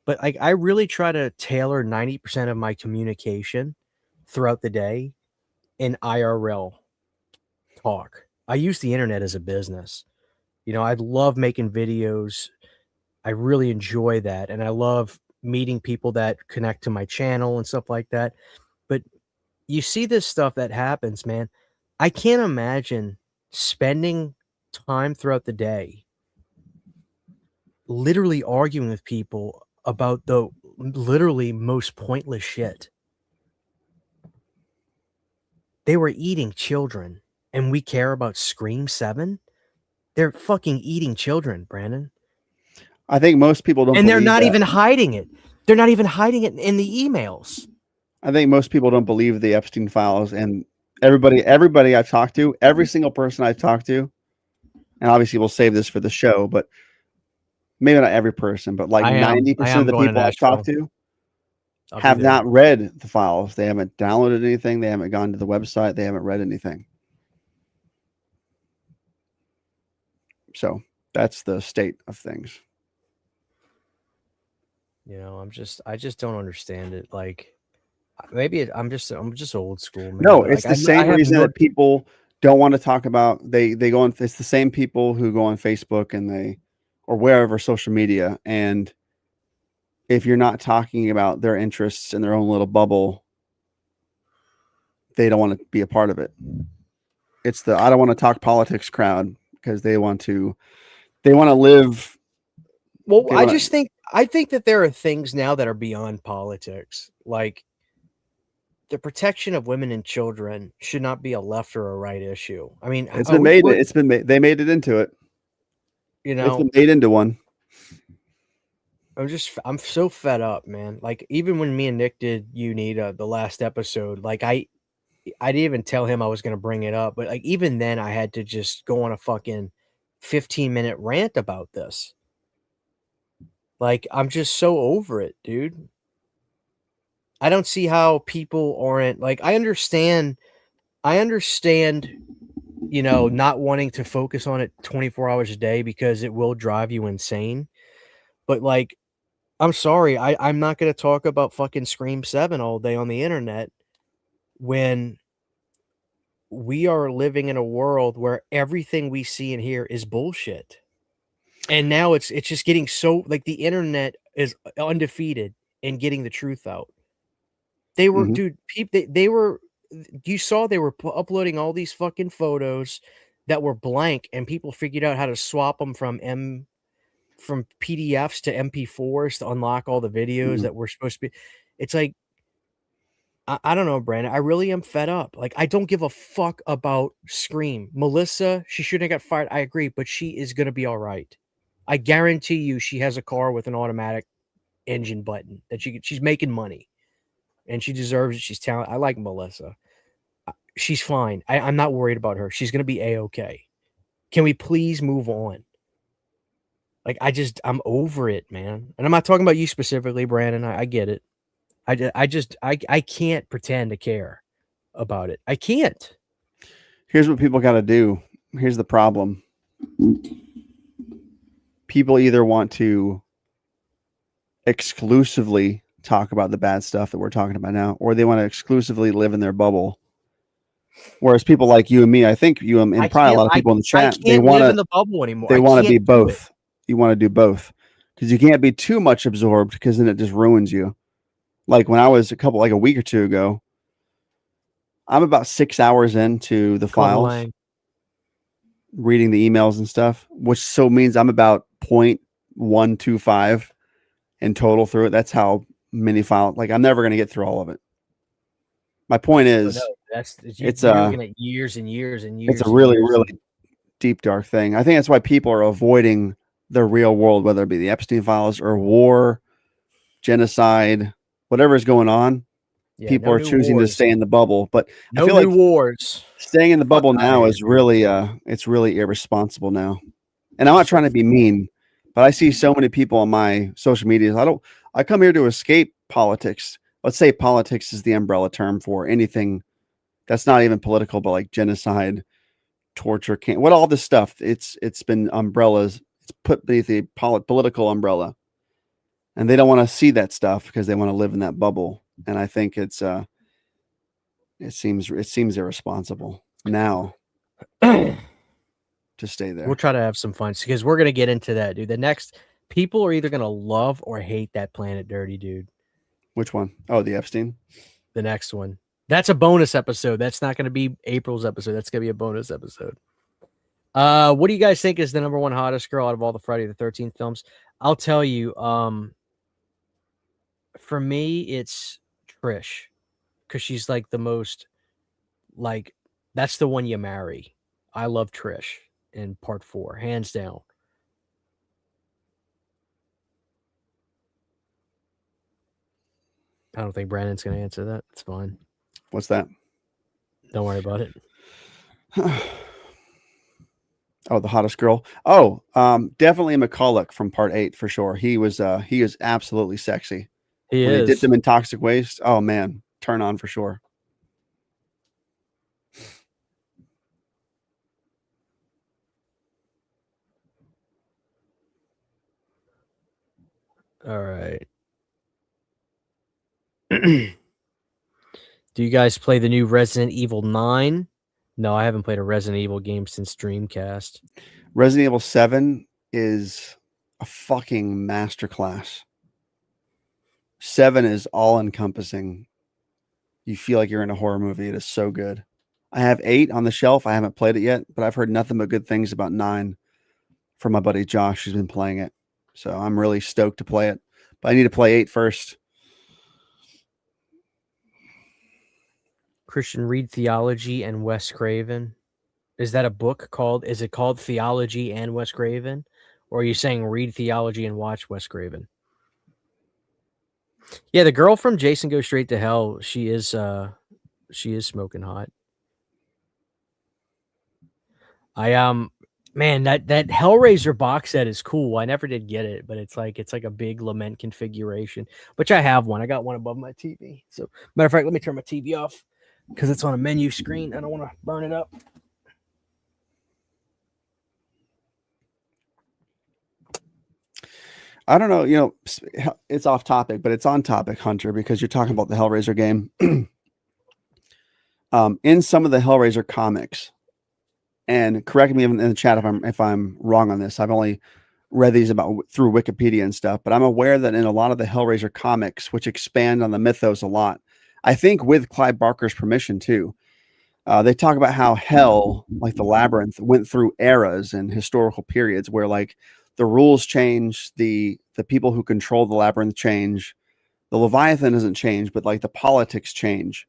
But I really try to tailor 90% of my communication throughout the day in IRL talk. I use the internet as a business. You know, I love making videos. I really enjoy that. And I love meeting people that connect to my channel and stuff like that. But you see this stuff that happens, man. I can't imagine spending time throughout the day literally arguing with people about the literally most pointless shit. they were eating children, and we care about Scream 7? They're fucking eating children, Brandon. I think most people don't And they're believe not that. even hiding it. They're not even hiding it in the emails. I think most people don't believe the Epstein files, and everybody I've talked to, every single person I've talked to, and obviously we'll save this for the show, but maybe not every person, but like 90% of the people I've talked to have not read the files. They haven't downloaded anything. They haven't gone to the website. They haven't read anything. So that's the state of things. You know, I just don't understand it. Like, maybe I'm just old school, man. No, but, it's like, the same reason that people don't want to talk about. They go on. It's the same people who go on Facebook and or wherever social media. And if you're not talking about their interests in their own little bubble, they don't want to be a part of it. It's the I don't want to talk politics crowd because they want to live. Well, I think that there are things now that are beyond politics. Like, the protection of women and children should not be a left or a right issue. I mean, it's been made. It's been made. They made it into it. You know, it's been made into one. I'm so fed up, man. Like, even when me and Nick did the last episode, like I didn't even tell him I was going to bring it up, but like even then I had to just go on a fucking 15-minute rant about this. Like, I'm just so over it, dude. I don't see how people aren't like, I understand, you know, not wanting to focus on it 24 hours a day because it will drive you insane. But like, I'm sorry, I'm not going to talk about fucking Scream 7 all day on the internet when we are living in a world where everything we see and hear is bullshit. And now it's just getting so, like, the internet is undefeated in getting the truth out. They were, dude, they were, you saw they were uploading all these fucking photos that were blank, and people figured out how to swap them from PDFs to MP4s to unlock all the videos that were supposed to be. It's like, I don't know, Brandon. I really am fed up. Like, I don't give a fuck about Scream. Melissa, she shouldn't have got fired. I agree, but she is going to be all right. I guarantee you she has a car with an automatic engine button that she's making money, and she deserves it. She's talented. I like Melissa. She's fine. I'm not worried about her. She's going to be A-okay. Can we please move on? Like, I'm over it, man. And I'm not talking about you specifically, Brandon. I get it. I can't pretend to care about it. I can't. Here's what people got to do. Here's the problem. People either want to exclusively talk about the bad stuff that we're talking about now, or they want to exclusively live in their bubble. Whereas people like you and me, I think you and probably a lot of people in the chat, they want to live in the bubble anymore. They want to be both. You want to do both because you can't be too much absorbed because then it just ruins you. Like when I was a week or two ago, I'm about 6 hours into the files, reading the emails and stuff, which so means I'm about 0.125 in total through it. That's how many files. Like, I'm never going to get through all of it. My point is, you're looking at years and years and years. It's a really, really deep, dark thing. I think that's why people are avoiding the real world, whether it be the Epstein files or war, genocide, whatever is going on. Yeah, people are choosing to stay in the bubble, but I feel like wars. Staying in the bubble now is really, it's really irresponsible now. And I'm not trying to be mean, but I see so many people on my social medias. I come here to escape politics. Let's say politics is the umbrella term for anything that's not even political, but like genocide, torture, what all this stuff. It's been umbrellas. It's put beneath the political umbrella, and they don't want to see that stuff because they want to live in that bubble. And I think it seems irresponsible now to stay there. We'll try to have some fun because we're gonna get into that, dude. The next people are either gonna love or hate that Planet Dirty, dude. Which one? Oh, the Epstein. The next one. That's a bonus episode. That's not going to be April's episode. That's going to be a bonus episode. What do you guys think is the number one hottest girl out of all the Friday the 13th films? I'll tell you. For me, it's Trish, because she's like the most like that's the one you marry. I love Trish in part 4, hands down. I don't think Brandon's going to answer that. It's fine. What's that? Don't worry about it. Oh, the hottest girl. Oh, definitely McCulloch from part 8 for sure. He is absolutely sexy. He When is. they dipped him in toxic waste, oh man, turn on for sure. All right. Do you guys play the new Resident Evil 9? No, I haven't played a Resident Evil game since Dreamcast. Resident Evil 7 is a fucking masterclass. 7 is all encompassing. You feel like you're in a horror movie. It is so good. I have 8 on the shelf. I haven't played it yet, but I've heard nothing but good things about 9 from my buddy Josh, who's been playing it. So I'm really stoked to play it. But I need to play 8 first. Christian, read Theology and Wes Craven. Is that a book called? Is it called Theology and Wes Craven, or are you saying read Theology and watch Wes Craven? Yeah, the girl from Jason Goes Straight to Hell. She is smoking hot. Man, that Hellraiser box set is cool. I never did get it, but it's like a big lament configuration, which I have one. I got one above my TV. So matter of fact, let me turn my TV off because it's on a menu screen. I don't want to burn it up. I don't know, it's off topic, but it's on topic, Hunter, because you're talking about the Hellraiser game. In some of the Hellraiser comics, and correct me in the chat if I'm wrong on this. I've only read these through Wikipedia and stuff, but I'm aware that in a lot of the Hellraiser comics, which expand on the mythos a lot, I think with Clive Barker's permission too, they talk about how hell, like the labyrinth, went through eras and historical periods where like the rules change, the people who control the labyrinth change, the Leviathan doesn't change, but like the politics change.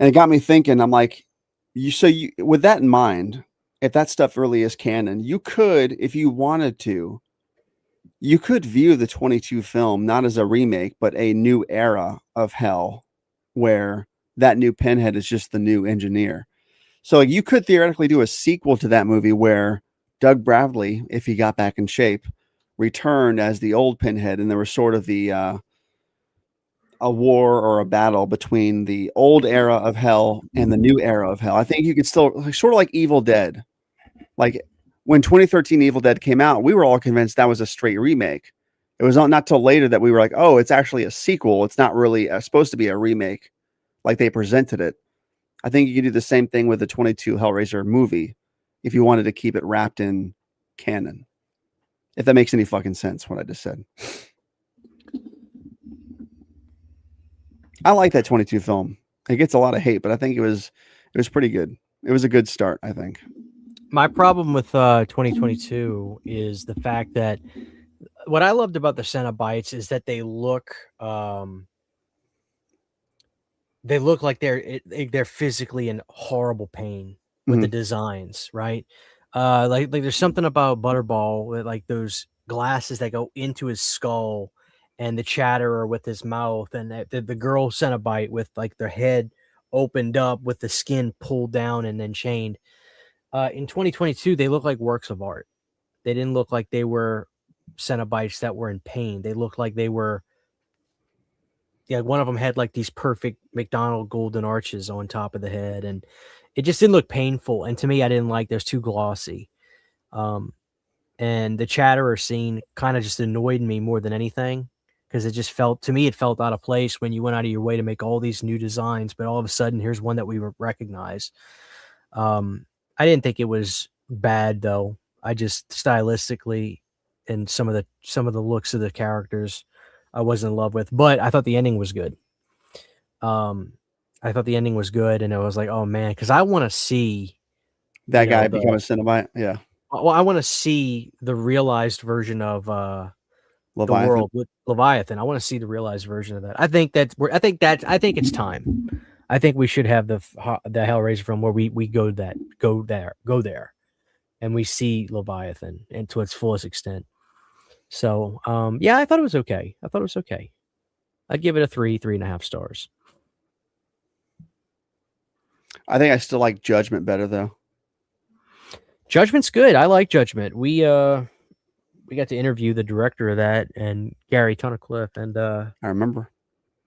And it got me thinking, I'm like, with that in mind, if that stuff really is canon, you could, if you wanted to, you could view the 22 film not as a remake, but a new era of hell where that new Pinhead is just the new engineer. So like, you could theoretically do a sequel to that movie where Doug Bradley, if he got back in shape, returned as the old Pinhead, and there was sort of a war or a battle between the old era of hell and the new era of hell. I think you could still, sort of like Evil Dead. Like when 2013 Evil Dead came out, we were all convinced that was a straight remake. It was not till later that we were like, oh, it's actually a sequel. It's not really supposed to be a remake like they presented it. I think you could do the same thing with the 22 Hellraiser movie if you wanted to keep it wrapped in canon. If that makes any fucking sense, what I just said. I like that 22 film. It gets a lot of hate, but I think it was pretty good. It was a good start, I think. My problem with 2022 is the fact that what I loved about the Cenobites is that they look like they're physically in horrible pain with the designs, right? Like there's something about Butterball with like those glasses that go into his skull, and the Chatterer with his mouth, and the girl Cenobite with like their head opened up with the skin pulled down and then chained. In 2022, they look like works of art. They didn't look like they were Cenobites that were in pain. They looked like they were. Yeah, one of them had like these perfect McDonald golden arches on top of the head, and it just didn't look painful. And to me, I didn't like. There's too glossy. And the Chatterer scene kind of just annoyed me more than anything, because it just felt out of place when you went out of your way to make all these new designs, but all of a sudden here's one that we recognize. I didn't think it was bad though. I just stylistically and some of the looks of the characters I wasn't in love with, but I thought the ending was good. And I was like, oh man, because I want to see that guy become a Cenobite. Yeah. Well, I want to see the realized version of the Leviathan. world with Leviathan. I want to see the realized version of that. I think it's time. I think we should have the Hellraiser film where we go there, and we see Leviathan and to its fullest extent. So, yeah, I thought it was okay. I'd give it a 3.5 stars. I think I still like Judgment better though. Judgment's good. I like Judgment. We got to interview the director of that and Gary Tunnicliffe, and I remember.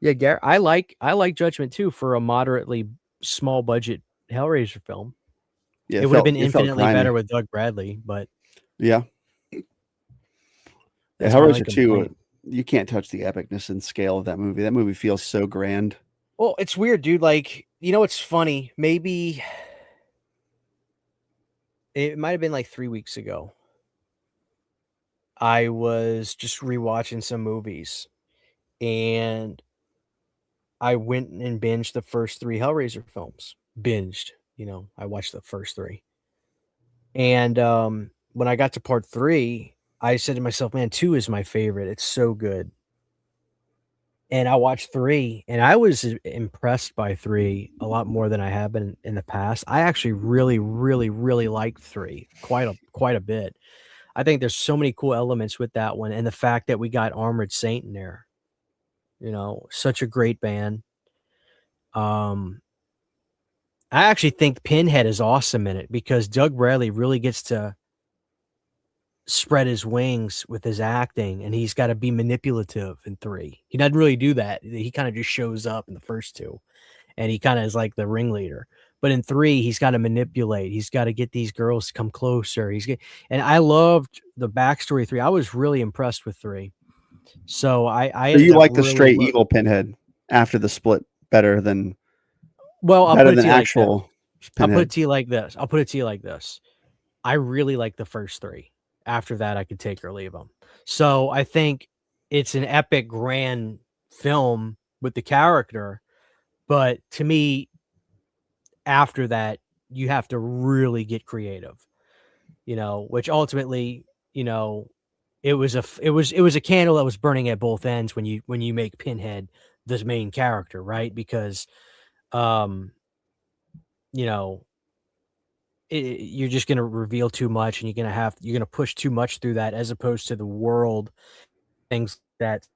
yeah, Gary. I like Judgment too for a moderately small budget Hellraiser film. Yeah, It would have been it felt infinitely grimy. better with Doug Bradley, but Yeah. that's my only Hellraiser 2, complaint. you can't touch the epicness and scale of that movie. That movie feels so grand. Well, it's weird, dude. Like, you know, it's funny. Maybe it might have been like 3 weeks ago. I was just rewatching some movies, and I went and binged the first 3 Hellraiser films. Binged, I watched the first 3. And when I got to part 3, I said to myself, man, 2 is my favorite. It's so good. And I watched 3, and I was impressed by 3 a lot more than I have been in the past. I actually really, really, really liked 3 quite a bit. I think there's so many cool elements with that one, and the fact that we got Armored Saint in there, such a great band. I actually think Pinhead is awesome in it because Doug Bradley really gets to spread his wings with his acting, and he's got to be manipulative in 3. He doesn't really do that. He kind of just shows up in the first 2, and he kind of is like the ringleader. But in 3, he's got to manipulate. He's got to get these girls to come closer. And I loved the backstory of 3. I was really impressed with 3. So I So you like the really straight evil Pinhead after the split better than I'll put it to you actual like that. I'll put Pinhead. it to you like this. I really like the first 3. After that, I could take or leave them. So I think it's an epic, grand film with the character. But to me, after that, you have to really get creative, which ultimately, it was a candle that was burning at both ends when you make Pinhead the main character, right? Because, you're just going to reveal too much, and you're going to push too much through that, as opposed to the world things that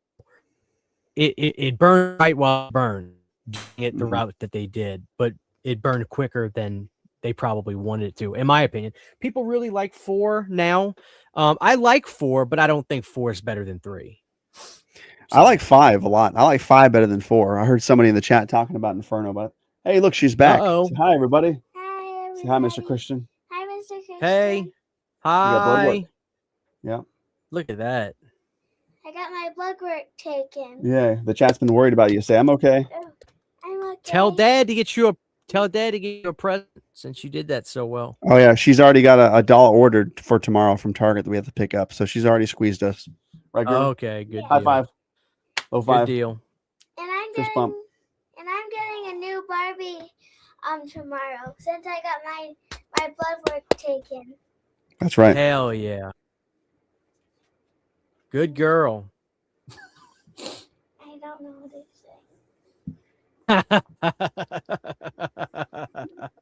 it burned right while it burned, doing it the route that they did, but it burned quicker than they probably wanted it to, in my opinion. People really like 4 now. I like 4, but I don't think 4 is better than 3. I like 5 a lot. I like 5 better than 4. I heard somebody in the chat talking about Inferno, but hey, look, she's back. Uh-oh. Say hi, everybody. Hi, everybody. Say hi, Mr. Christian. Hi, Mr. Christian. Hey, got blood work. hi. Yeah. Look at that. I got my blood work taken. Yeah, the chat's been worried about you. Say, I'm okay. I'm okay. Tell Dad to get you a present, since you did that so well. Oh, yeah, she's already got a doll ordered for tomorrow from Target that we have to pick up. So she's already squeezed us. Right, girl? Okay, good High deal. five. Low Good five. deal. And I'm Fist bump. getting a new Barbie tomorrow, since I got my blood work taken. That's right. Hell yeah. Good girl. I don't know what to say.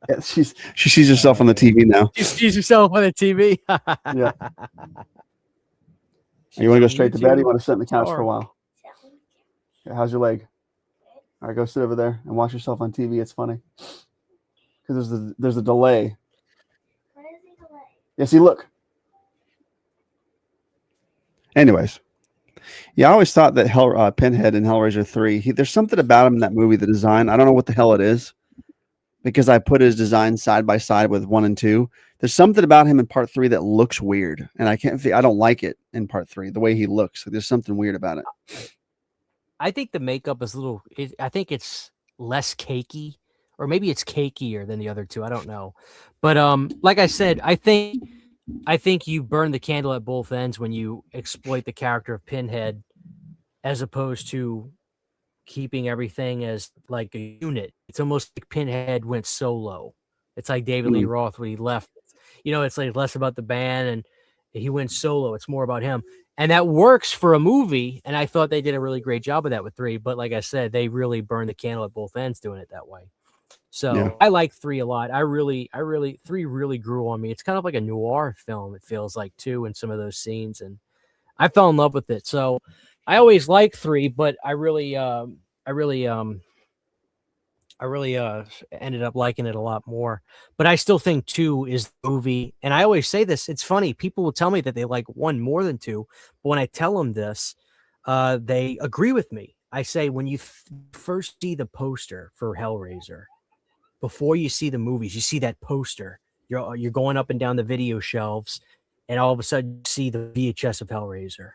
Yeah, she sees herself on the TV now. You see yourself on the TV. Yeah. You want to go straight to bed? Or you want to sit on the couch for a while? Okay, how's your leg? All right, go sit over there and watch yourself on TV. It's funny because there's a delay. What is the delay? Yeah, see, look. Anyways, yeah, I always thought that Pinhead in Hellraiser 3, there's something about him in that movie, the design. I don't know what the hell it is, because I put his design side by side with 1 and 2. There's something about him in part 3 that looks weird, and I don't like it in part 3, the way he looks. There's something weird about it. I think the makeup is I think it's less cakey, or maybe it's cakier than the other 2. I don't know. But like I said, I think you burn the candle at both ends when you exploit the character of Pinhead, as opposed to keeping everything as like a unit. It's almost like Pinhead went solo. It's like David Lee Roth when he left. It's like less about the band, and he went solo. It's more about him. And that works for a movie. And I thought they did a really great job of that with 3. But like I said, they really burned the candle at both ends doing it that way. So Yeah. I like 3 a lot. I really 3 really grew on me. It's kind of like a noir film. It feels like too in some of those scenes, and I fell in love with it. So I always like 3, but I really ended up liking it a lot more. But I still think 2 is the movie. And I always say this. It's funny. People will tell me that they like 1 more than 2. But when I tell them this, they agree with me. I say when you first see the poster for Hellraiser, before you see the movies, you see that poster. You're going up and down the video shelves, and all of a sudden you see the VHS of Hellraiser.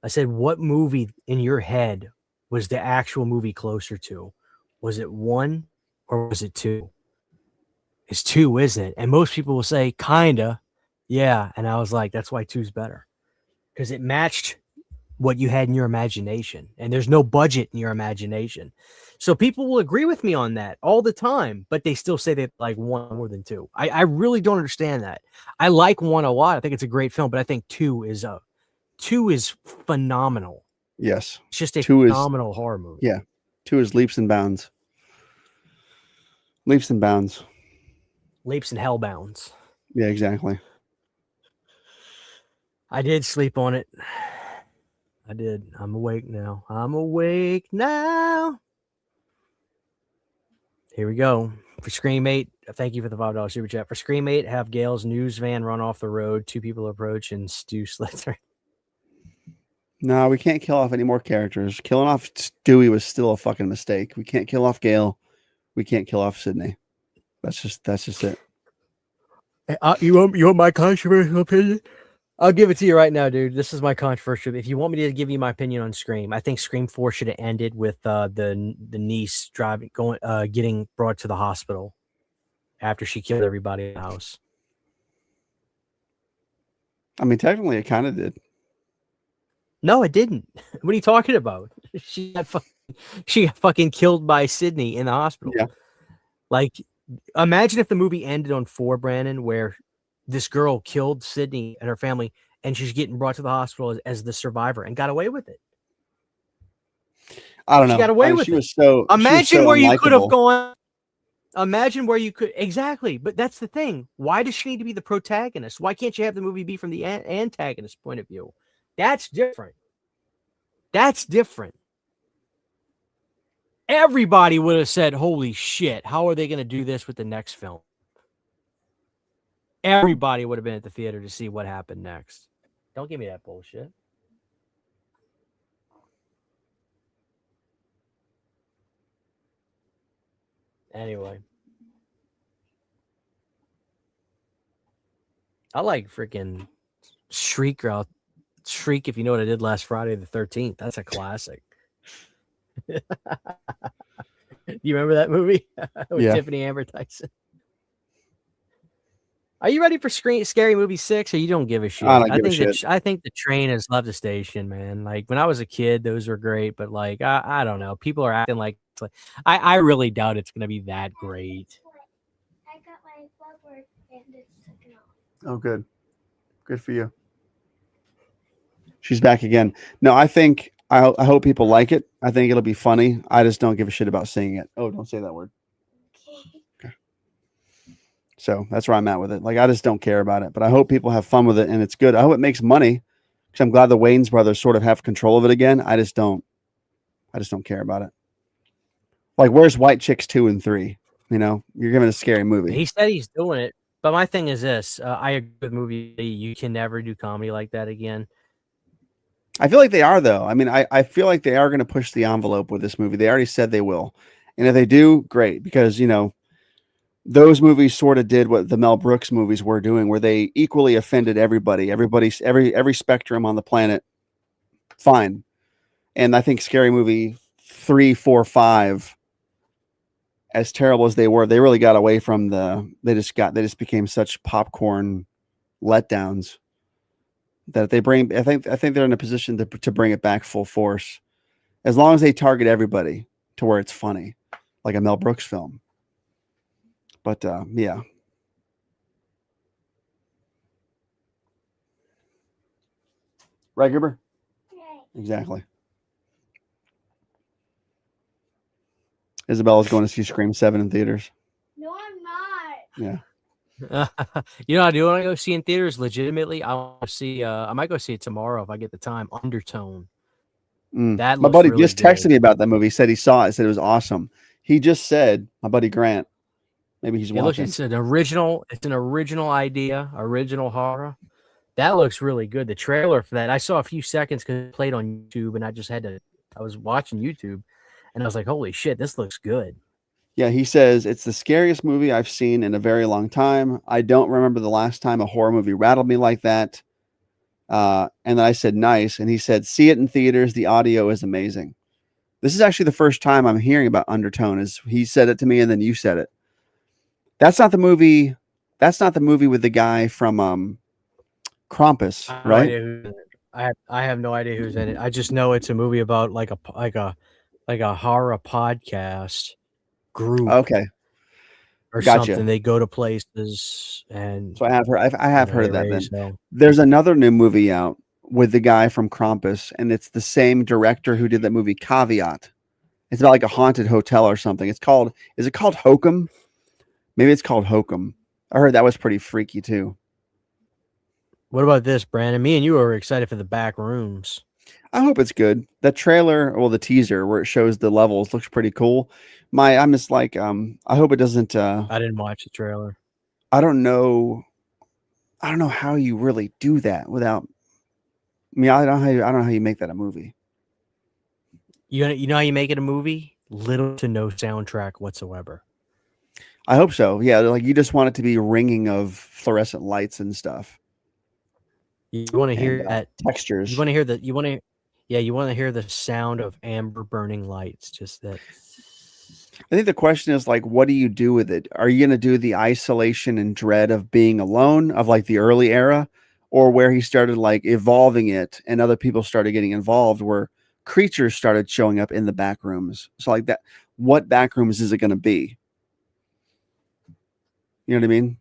I said, what movie in your head was the actual movie closer to? Was it 1 or was it 2? It's 2, isn't it? And most people will say, kinda. Yeah. And I was like, that's why 2's better. Because it matched what you had in your imagination. And there's no budget in your imagination. So people will agree with me on that all the time, but they still say they like 1 more than 2. I really don't understand that. I like 1 a lot. I think it's a great film, but I think 2 is phenomenal. Yes. It's just a 2 phenomenal horror movie. Yeah. 2 is leaps and bounds. Leaps and bounds. Leaps and hellbounds. Yeah, exactly. I did sleep on it. I did. I'm awake now. I'm awake now. Here we go. For Scream 8, thank you for the $5 super chat. For Scream 8, have Gail's news van run off the road. 2 people approach and Stu slits her. No, we can't kill off any more characters. Killing off Stewie was still a fucking mistake. We can't kill off Gail. We can't kill off Sydney. That's just it. You want my controversial opinion? I'll give it to you right now, dude. This is my controversial. If you want me to give you my opinion on Scream, I think Scream 4 should have ended with the niece getting brought to the hospital after she killed everybody in the house. I mean, technically, it kind of did. No, it didn't. What are you talking about? She got fucking killed by Sydney in the hospital. Yeah. Like, imagine if the movie ended on 4, Brandon, where this girl killed Sydney and her family, and she's getting brought to the hospital as the survivor and got away with it. I don't know. She got away with it. Imagine where you could have gone. Imagine where you could. Exactly. But that's the thing. Why does she need to be the protagonist? Why can't you have the movie be from the antagonist point of view? That's different. That's different. Everybody would have said, holy shit, how are they going to do this with the next film? Everybody would have been at the theater to see what happened next. Don't give me that bullshit. Anyway. I like freaking Shriek, if you know what I did last Friday the 13th. That's a classic. Do you remember that movie with Tiffany Amber Tyson? Are you ready for Scary Movie 6, or you don't give a shit? I don't give a shit. I think the train has left the station, man. Like, when I was a kid, those were great, but like, I don't know. People are acting like I really doubt it's going to be that great. I got my blood work and it's taken off. Oh, good. Good for you. She's back again. No, I hope people like it. I think it'll be funny. I just don't give a shit about seeing it. Oh, don't say that word. Okay. So that's where I'm at with it. Like, I just don't care about it, but I hope people have fun with it and it's good. I hope it makes money because I'm glad the Wayans brothers sort of have control of it again. I just don't care about it. Like, where's White Chicks 2 and 3? You know, you're giving a scary movie. He said he's doing it, but my thing is this. I agree with movie. You can never do comedy like that again. I feel like they are, though. I mean, I feel like they are going to push the envelope with this movie. They already said they will. And if they do, great. Because, you know, those movies sort of did what the Mel Brooks movies were doing, where they equally offended everybody. Every spectrum on the planet. Fine. And I think Scary Movie 3, 4, 5, as terrible as they were, they really got away from they just became such popcorn letdowns. That I think they're in a position to bring it back full force, as long as they target everybody to where it's funny, like a Mel Brooks film. But yeah, Right, Goober? Right. Exactly. Isabella's going to see Scream 7 in theaters. No, I'm not. Yeah. You know, I do want to go see in theaters. Legitimately, I want to see. I might go see it tomorrow if I get the time. Undertone. That My looks buddy really just texted good. me about that movie. He said he saw it. Said it was awesome. He just said, my buddy Grant, maybe he's It looks. watching. It's an original. It's an original idea. Original horror. That looks really good. The trailer for that, I saw a few seconds because it played on YouTube, and I just had to. I was watching YouTube, and I was like, "Holy shit, this looks good." Yeah, he says it's the scariest movie I've seen in a very long time. I don't remember the last time a horror movie rattled me like that. And then I said, nice. And he said, see it in theaters. The audio is amazing. This is actually the first time I'm hearing about Undertone. Is he said it to me and then you said it. That's not the movie. That's not the movie with the guy from Krampus, I have no right? idea who's in it. I have no idea who's in it. I just know it's a movie about like a horror podcast group Okay, or gotcha. something. They go to places and So I have heard. I have heard they of that. Then raise hell. there's another new movie out with the guy from Krampus, and it's the same director who did that movie Caveat. It's about like a haunted hotel or something. It's called. Is it called Hokum? Maybe it's called Hokum. I heard that was pretty freaky too. What about this, Brandon? Me and you are excited for the back rooms. I hope it's good. The trailer, well, the teaser where it shows the levels looks pretty cool. I'm just like, I hope it doesn't. I didn't watch the trailer. I don't know how you really do that without. I mean, I don't know how you make that a movie. You know how you make it a movie? Little to no soundtrack whatsoever. I hope so. Yeah, like you just want it to be ringing of fluorescent lights and stuff. You want to hear And, that textures. You want to hear the you want to hear the sound of amber burning lights. Just that. I think the question is like, what do you do with it? Are you going to do the isolation and dread of being alone of like the early era, or where he started like evolving it and other people started getting involved, where creatures started showing up in the back rooms? So like that, what back rooms is it going to be? You know what I mean?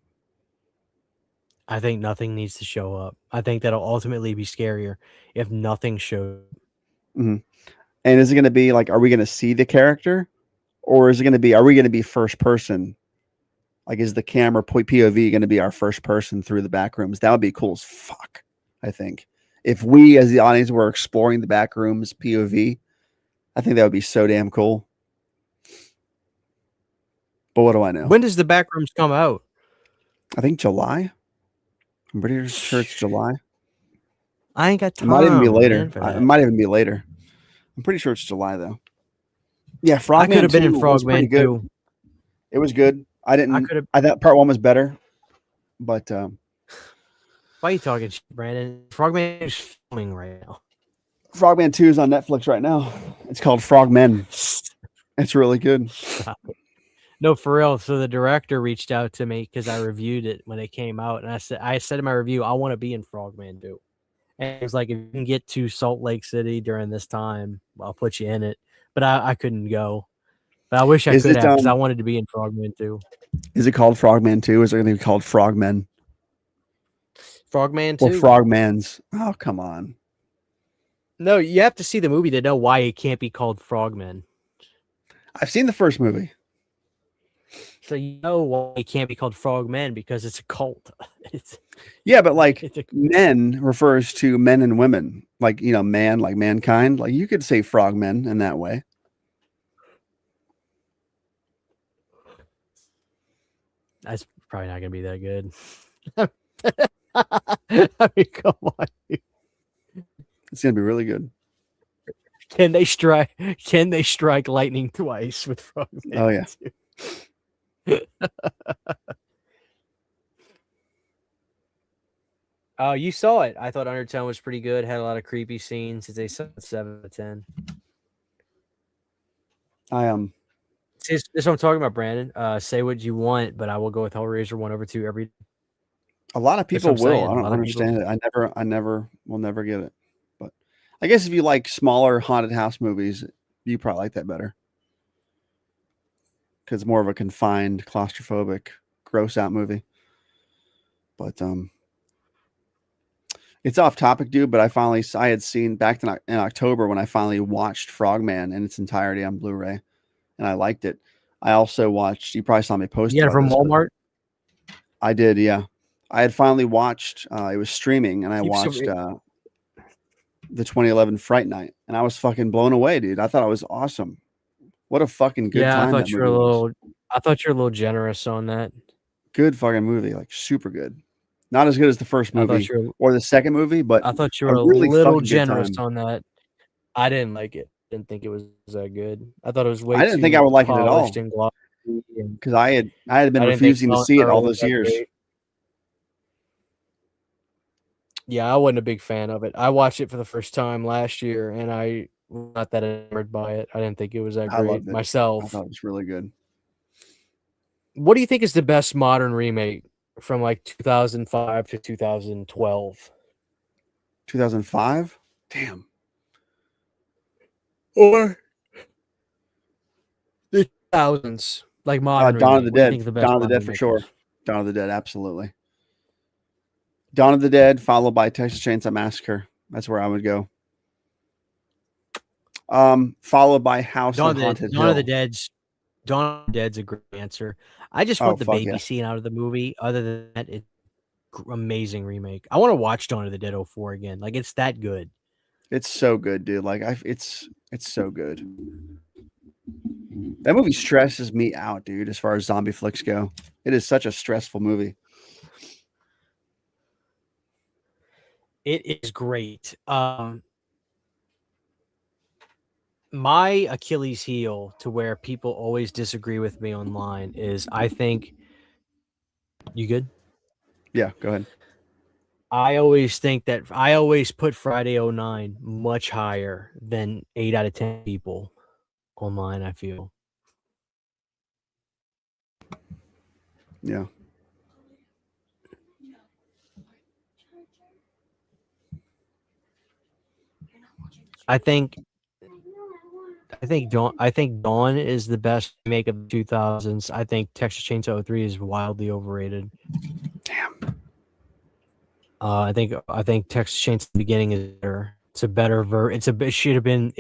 I think nothing needs to show up. I think that'll ultimately be scarier if nothing shows. Mm-hmm. And is it going to be like, are we going to see the character, or is it going to be, are we going to be first person? Like, is the camera POV going to be our first person through the back rooms? That would be cool as fuck, I think. If we, as the audience, were exploring the back rooms POV, I think that would be so damn cool. But what do I know? When does the back rooms come out? I think July. I'm pretty sure it's July. I ain't got It time. might even be later. Man, for that. It might even be later. I'm pretty sure it's July, though. Yeah, I Frogman could have been in 2 was pretty Frogman good. too. It was good. I could've- thought part 1 was better. But Why are you talking shit, Brandon? Frogman is filming right now. Frogman 2 is on Netflix right now. It's called Frogmen. It's really good. No, for real. So the director reached out to me because I reviewed it when it came out, and I said in my review, I want to be in Frogman 2. And it was like, if you can get to Salt Lake City during this time, I'll put you in it. But I couldn't go. But I wish I could have, because I wanted to be in Frogman 2. Is it called Frogman 2? Is it going to be called Frogmen? Frogman 2. Or Frogmans? Oh, come on. No, you have to see the movie to know why it can't be called Frogmen. I've seen the first movie. So you know why it can't be called Frogmen, because it's a cult. Yeah, but like It's a- men refers to men and women. Like, you know, man, like mankind. Like you could say frogmen in that way. That's probably not gonna be that good. I mean, come on. It's going to be really good. Can they strike lightning twice with Frogman? Oh, yeah. Oh, you saw it. I thought Undertone was pretty good. Had a lot of creepy scenes. It's a 7 out of 10. See, this is what I'm talking about, Brandon. Say what you want, but I will go with Hellraiser 1/2 every. A lot of That's people what I'm saying. will. I A don't lot of people- understand it. I never will never get it. But I guess if you like smaller haunted house movies, you probably like that better. Because it's more of a confined, claustrophobic, gross out movie. But It's off topic, dude, but I had seen back in October when I finally watched Frogman in its entirety on Blu-ray, and I liked it. I also watched. You probably saw me post. You got it about from this, but Walmart. I did, yeah. I had finally watched. It was streaming, and I watched the 2011 Fright Night, and I was fucking blown away, dude. I thought it was awesome. What a fucking good Yeah, time that movie was. I thought you were a little generous on that. Good fucking movie, like super good. Not as good as the first I thought movie you or the second movie, but were a a really little fucking good generous time. on that. I didn't like it. Didn't think it was that good. I thought it was way I didn't think I too would like it at polished all and glossy. And because I had been I didn't think refusing to Colin see it all Farrell was those that years. great. Yeah, I wasn't a big fan of it. I watched it for the first time last year, and I was not that enamored by it. I didn't think it was that I great loved it. I myself. thought it was really good. What do you think is the best modern remake from like 2005 to 2012? 2005? Damn. Or the thousands, like modern Dawn of remake. the What do you Dead. think the best Dawn of the modern Dead for remake sure. is? Dawn of the Dead, absolutely. Dawn of the Dead, followed by Texas Chainsaw Massacre. That's where I would go. Followed by House on Haunted Dawn Hill. of the Dead's a great answer. I just want the fuck baby yeah. scene out of the movie. Other than that, it's amazing remake. I want to watch Dawn of the Dead 04 again. Like it's that good. It's so good, dude. Like it's so good. That movie stresses me out, dude, as far as zombie flicks go. It is such a stressful movie. It is great. My Achilles heel to where people always disagree with me online is I think you good? Yeah, go ahead. I always put Friday 09 much higher than 8 out of 10 people online, I feel. Yeah. I think Dawn is the best remake of the 2000s. I think Texas Chainsaw 03 is wildly overrated. Damn. I think Texas Chainsaw Beginning is better. It's a better it should have been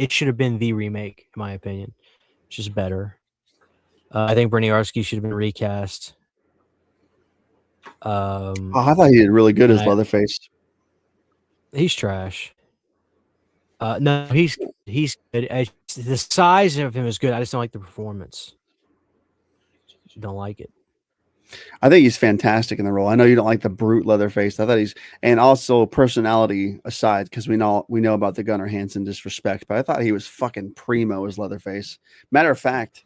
the remake in my opinion. It's just better. I think Berniarski should have been recast. I thought he did really good as Leatherface. He's trash. No, he's good. The size of him is good. I just don't like the performance. Don't like it. I think he's fantastic in the role. I know you don't like the brute Leatherface. I thought and also personality aside, because we know about the Gunnar Hansen disrespect, but I thought he was fucking primo as Leatherface. Matter of fact,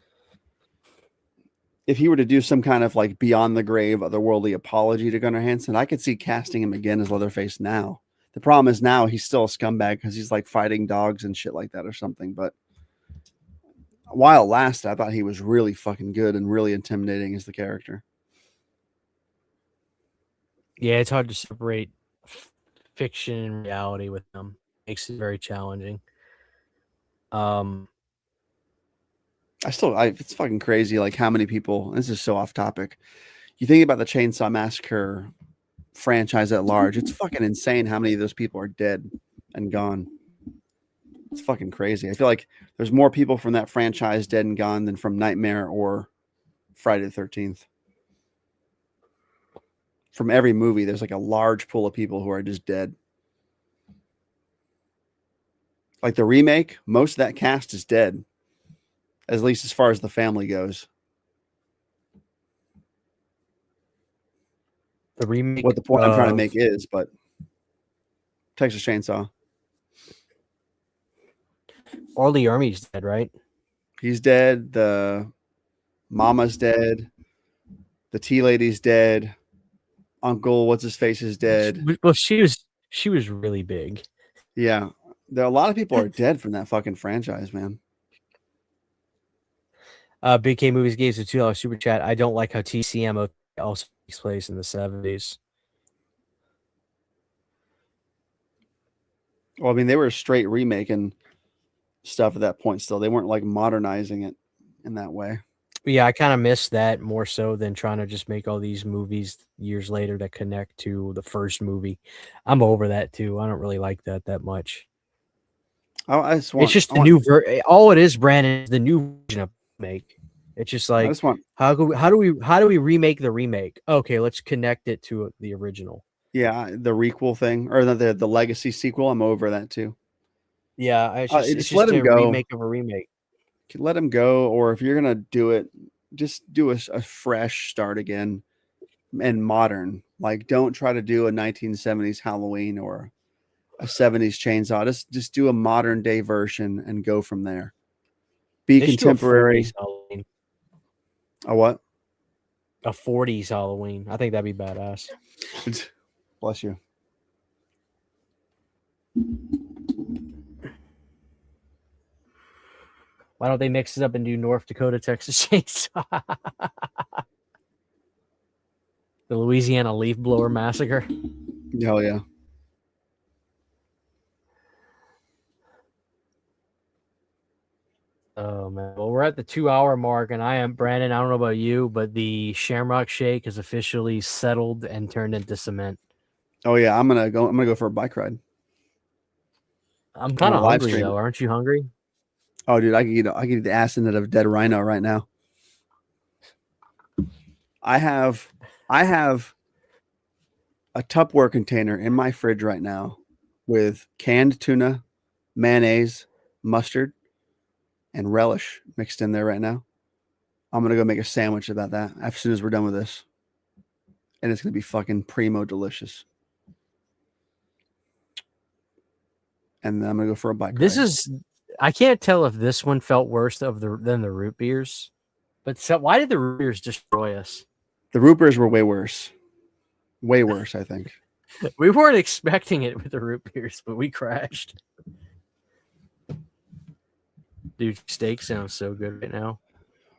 if he were to do some kind of like beyond the grave, otherworldly apology to Gunnar Hansen, I could see casting him again as Leatherface now. The problem is now he's still a scumbag because he's like fighting dogs and shit like that or something. But while it lasted, I thought he was really fucking good and really intimidating as the character. Yeah, it's hard to separate fiction and reality with him. Makes it very challenging. It's fucking crazy. Like how many people, this is so off topic. You think about the Chainsaw Massacre franchise at large. It's fucking insane how many of those people are dead and gone. It's fucking crazy. I feel like there's more people from that franchise dead and gone than from Nightmare or Friday the 13th. From every movie, there's like a large pool of people who are just dead. Like the remake, most of that cast is dead. At least as far as the family goes. The remake. What the point I'm trying to make is, but Texas Chainsaw. Orly Army's dead, right? He's dead. The mama's dead. The tea lady's dead. Uncle, what's his face, is dead. Well, she was really big. Yeah. There are a lot of people are dead from that fucking franchise, man. Big K Movies gave us a $2 super chat. I don't like how TCM also takes place in the 70s. Well, I mean, they were straight remaking stuff at that point still. They weren't like modernizing it in that way. But yeah, I kind of miss that more so than trying to just make all these movies years later that connect to the first movie. I'm over that too. I don't really like that much. I just It's want. just I the want. new all it is, Brandon, is the new version of remake. It's just I like just want. how do we remake the remake? Okay, let's connect it to the original. Yeah, the requel thing or the legacy sequel. I'm over that too. Yeah, it's Just let just him a go. remake of a remake. Let him go. Or if you're gonna do it, just do a fresh start again and modern. Like, don't try to do a 1970s Halloween or a 70s chainsaw. Just do a modern day version and go from there. Be They should do a 40s contemporary. Halloween. A what? A 40s Halloween. I think that'd be badass. Bless you. Why don't they mix it up and do North Dakota, Texas Chainsaw? The Louisiana Leaf Blower Massacre. Hell yeah. Oh man. Well, we're at the 2-hour mark, and I am Brandon. I don't know about you, but the Shamrock Shake is officially settled and turned into cement. Oh yeah. I'm gonna go for a bike ride. I'm I'm kind gonna of live hungry stream though. it. Aren't you hungry? Oh dude, I can eat the ass in it of a dead rhino right now. I have a Tupperware container in my fridge right now with canned tuna, mayonnaise, mustard, and relish mixed in there right now. I'm gonna go make a sandwich about that as soon as we're done with this. And it's gonna be fucking primo delicious. And then I'm gonna go for a bike This ride. is. I can't tell if this one felt worse than the root beers, but why did the root beers destroy us? The root beers were way worse. Way worse, I think. We weren't expecting it with the root beers, but we crashed. Dude, steak sounds so good right now.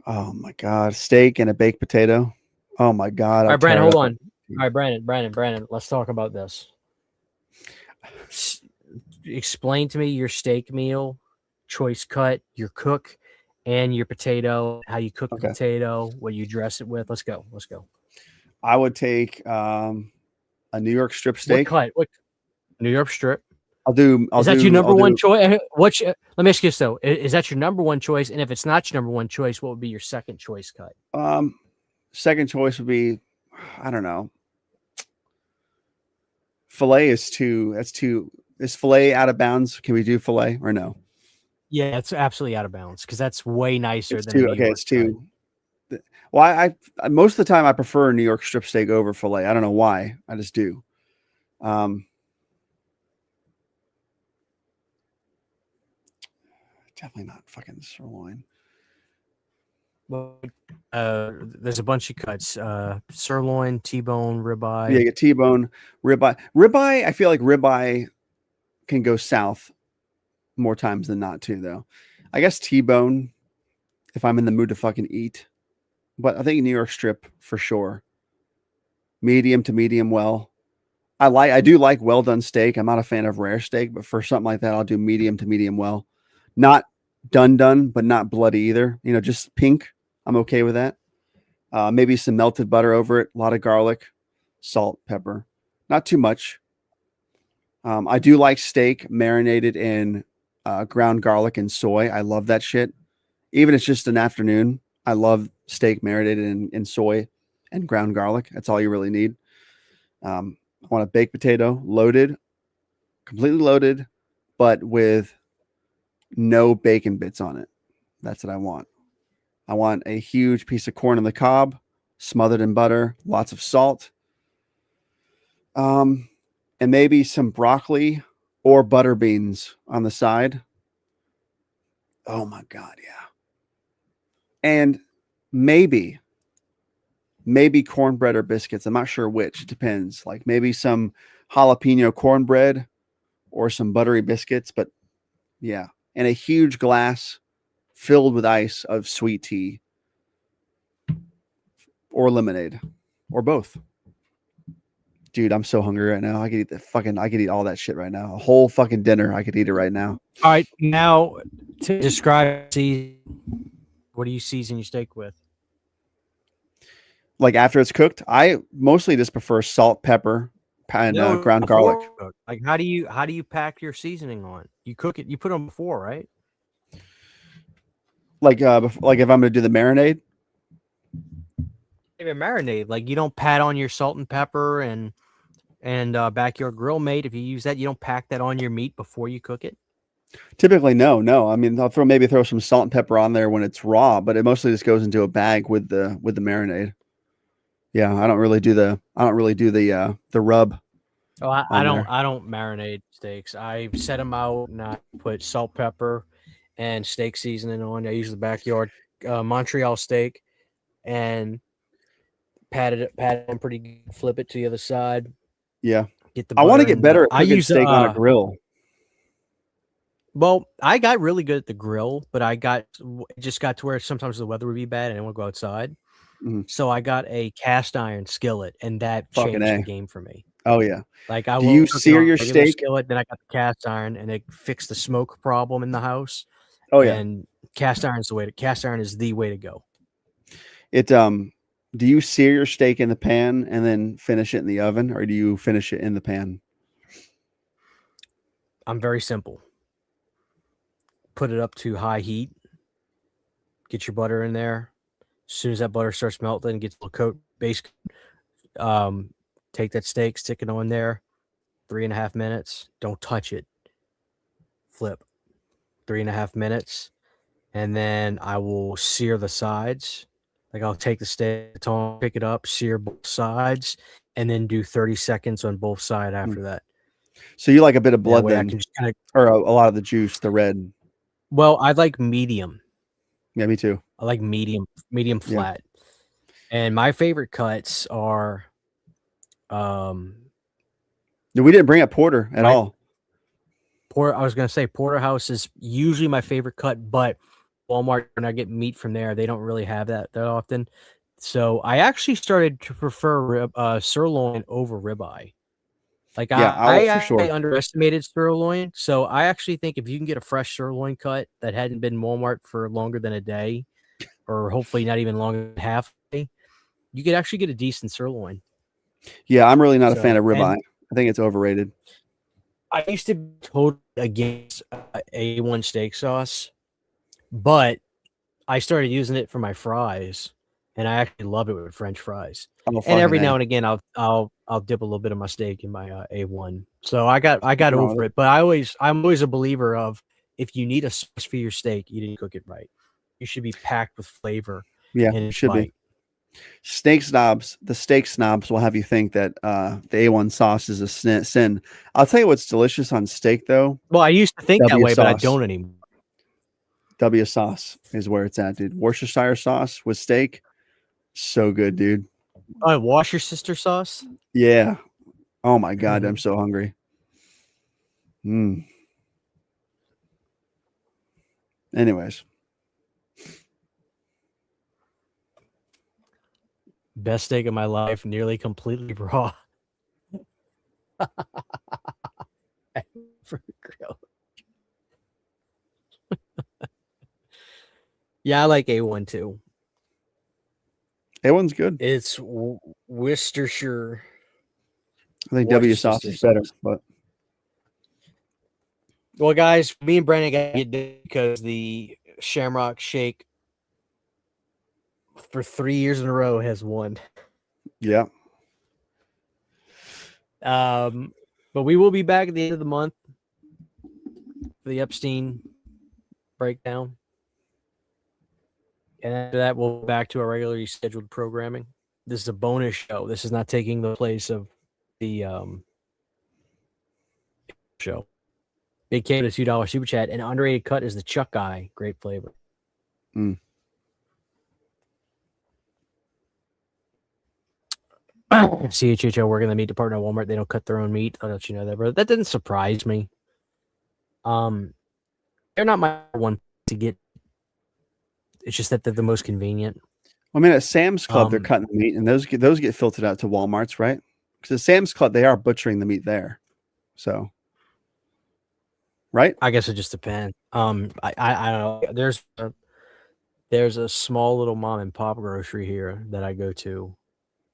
Oh my god, steak and a baked potato. Oh my god. All right, Brandon, hold on. All right, Brandon, let's talk about this. Explain to me your steak meal, choice cut, your cook, and your potato, how you cook the potato, what you dress it with. Let's go. I would take a New York strip steak. What New York strip? Is that your number one choice? Let me ask you this though: is that your number one choice? And if it's not your number one choice, what would be your second choice cut? Second choice would be, I don't know. Filet is too. Is filet out of bounds? Can we do filet or no? Yeah, it's absolutely out of bounds because that's way nicer It's than too. a New Okay, York it's too. Well, I most of the time I prefer a New York strip steak over filet. I don't know why. I just do. Definitely not fucking sirloin. There's a bunch of cuts: sirloin, T-bone, ribeye. Yeah, you get T-bone, ribeye. Ribeye. I feel like ribeye can go south more times than not too, though. I guess T-bone if I'm in the mood to fucking eat, but I think New York strip for sure. Medium to medium well. I do like well done steak. I'm not a fan of rare steak, but for something like that, I'll do medium to medium well. Not done, but not bloody either. You know, just pink. I'm okay with that. Maybe some melted butter over it. A lot of garlic, salt, pepper. Not too much. I do like steak marinated in ground garlic and soy. I love that shit. Even if it's just an afternoon, I love steak marinated in soy and ground garlic. That's all you really need. I want a baked potato, loaded, completely loaded, but with no bacon bits on it. That's what I want. I want a huge piece of corn on the cob, smothered in butter, lots of salt, and maybe some broccoli or butter beans on the side. Oh my God, yeah. And maybe cornbread or biscuits. I'm not sure which. It depends. Like maybe some jalapeno cornbread or some buttery biscuits. But yeah, and a huge glass filled with ice of sweet tea or lemonade or both. Dude, I'm so hungry right now. I could eat all that shit right now. A whole fucking dinner. I could eat it right now. All right, now to describe season, what do you season your steak with? Like after it's cooked, I mostly just prefer salt, pepper, and No, ground garlic. before. Like how do you pack your seasoning on? You cook it. You put them before, right? Like like if I'm gonna do the marinade. Even marinade. Like you don't pat on your salt and pepper and backyard grill mate. If you use that, you don't pack that on your meat before you cook it. Typically, no. I mean, I'll maybe throw some salt and pepper on there when it's raw, but it mostly just goes into a bag with the marinade. Yeah, I don't really do the rub. Oh, I don't marinate steaks. I set them out and I put salt, pepper, and steak seasoning on. I use the backyard Montreal steak and pat it on pretty good. Flip it to the other side. Yeah, Get the. I want to butter get in better the- at cooking steak on a grill. Well, I got really good at the grill, but it just got to where sometimes the weather would be bad and I didn't want to go outside. Mhm. So I got a cast iron skillet, and that Fucking changed A. the game for me. Oh yeah. Like I Do you was cooking sear on your a regular steak? skillet, then I got the cast iron, and it fixed the smoke problem in the house. Oh yeah. And cast iron is the way to go. It Do you sear your steak in the pan and then finish it in the oven, or do you finish it in the pan? I'm very simple. Put it up to high heat. Get your butter in there. As soon as that butter starts melting, gets a little coat base. Take that steak, stick it on there. 3.5 minutes. Don't touch it. Flip. 3.5 minutes. And then I will sear the sides. Like I'll take the steak, pick it up, sear both sides, and then do 30 seconds on both sides after that. So you like a bit of That blood way I then, can just kind of. or a lot of the juice, the red. Well, I like medium. Yeah, me too. I like medium flat. And my favorite cuts are No, we didn't bring up porter at all. I was gonna say porterhouse is usually my favorite cut, but Walmart, when I get meat from there, they don't really have that often. So I actually started to prefer sirloin over ribeye. Like I underestimated sirloin, so I actually think if you can get a fresh sirloin cut that hadn't been Walmart for longer than a day, or hopefully not even longer than half a day, you could actually get a decent sirloin. Yeah, I'm really not a fan of ribeye. I think it's overrated. I used to be totally against A1 steak sauce, but I started using it for my fries, and I actually love it with French fries. And every now and again, I'll dip a little bit of my steak in my A1. So I got over it, but I'm always a believer of if you need a sauce for your steak, you didn't cook it right. You should be packed with flavor. Yeah, it should be. The steak snobs will have you think that the A1 sauce is a sin. I'll tell you what's delicious on steak, though. Well, I used to think that way, but I don't anymore. W sauce is where it's at, dude. Worcestershire sauce with steak, so good, dude. Worcestershire sauce? Yeah. Oh my God, I'm so hungry. Anyways. Best steak of my life, nearly completely raw. Yeah, I like A1 too. A1's good. It's Worcestershire. I think W sauce is better, but well, guys, me and Brandon got to get because the Shamrock Shake for 3 years in a row has won. Yeah. But we will be back at the end of the month for the Epstein breakdown. And after that, we'll go back to our regularly scheduled programming. This is a bonus show. This is not taking the place of the show. Big K to $2 super chat. And underrated cut is the Chuck Eye. Great flavor. CHHO working in the meat department at Walmart. They don't cut their own meat. I'll let you know that, bro. That didn't surprise me. They're not my one to get. It's just that they're the most convenient. I mean, at Sam's Club, they're cutting the meat, and those get filtered out to Walmart's, right? Because at Sam's Club, they are butchering the meat there. So, right? I guess it just depends. I don't know. There's a small little mom and pop grocery here that I go to,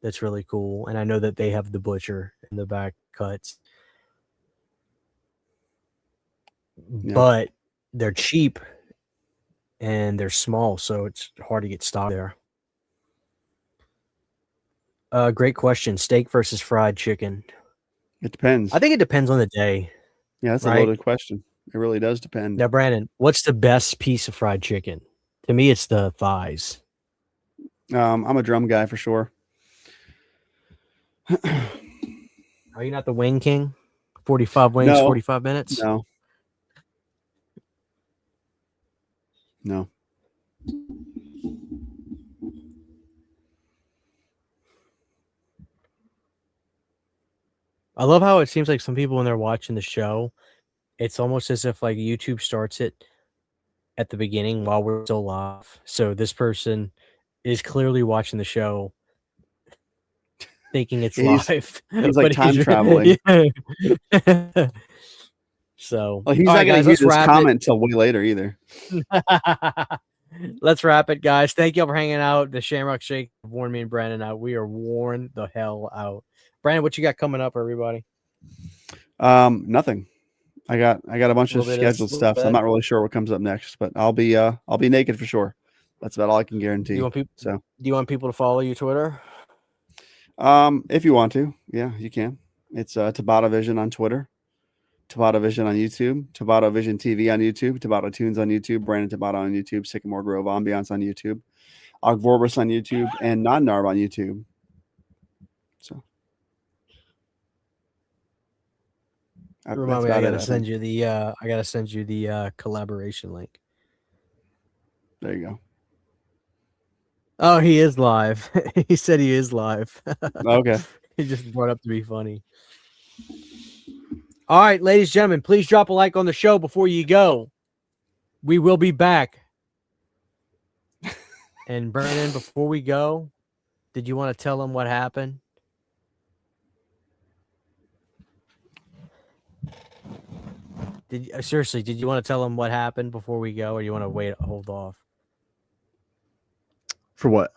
that's really cool. And I know that they have the butcher in the back cuts. Yeah. But they're cheap and they're small, so it's hard to get stock there. Great question. Steak versus fried chicken. It depends. I think it depends on the day. Yeah, that's right? a loaded question. It really does depend. Now, Brandon, what's the best piece of fried chicken? To me, it's the thighs. I'm a drum guy for sure. Are you not the wing king? 45 wings, No. 45 minutes? No. I love how it seems like some people, when they're watching the show, it's almost as if like YouTube starts it at the beginning while we're still live. So this person is clearly watching the show thinking it's live. He's like time traveling. Yeah. So Well, he's all not right, going guys, to use let's this wrap comment until way later either. Let's wrap it, guys. Thank you all for hanging out. The Shamrock Shake worn me and Brandon out. We are worn the hell out. Brandon, what you got coming up, everybody? Nothing. I got a bunch of scheduled stuff. So I'm not really sure what comes up next, but I'll be naked for sure. That's about all I can guarantee. Do you want people to follow you Twitter? If you want to, yeah, you can. It's Tabata Vision on Twitter, Tabata Vision on YouTube, Tabata Vision TV on YouTube, Tabata Tunes on YouTube, Brandon Tabata on YouTube, Sycamore Grove Ambiance on YouTube, Ogvorbus on YouTube, and Non-Narb on YouTube. So remind me, I gotta send you the collaboration link. There you go. Oh, he is live. He said he is live. Okay. He just brought up to be funny. All right, ladies and gentlemen, please drop a like on the show before you go. We will be back. And Brandon, before we go, did you want to tell him what happened? Did you want to tell him what happened before we go, or you want to hold off? For what?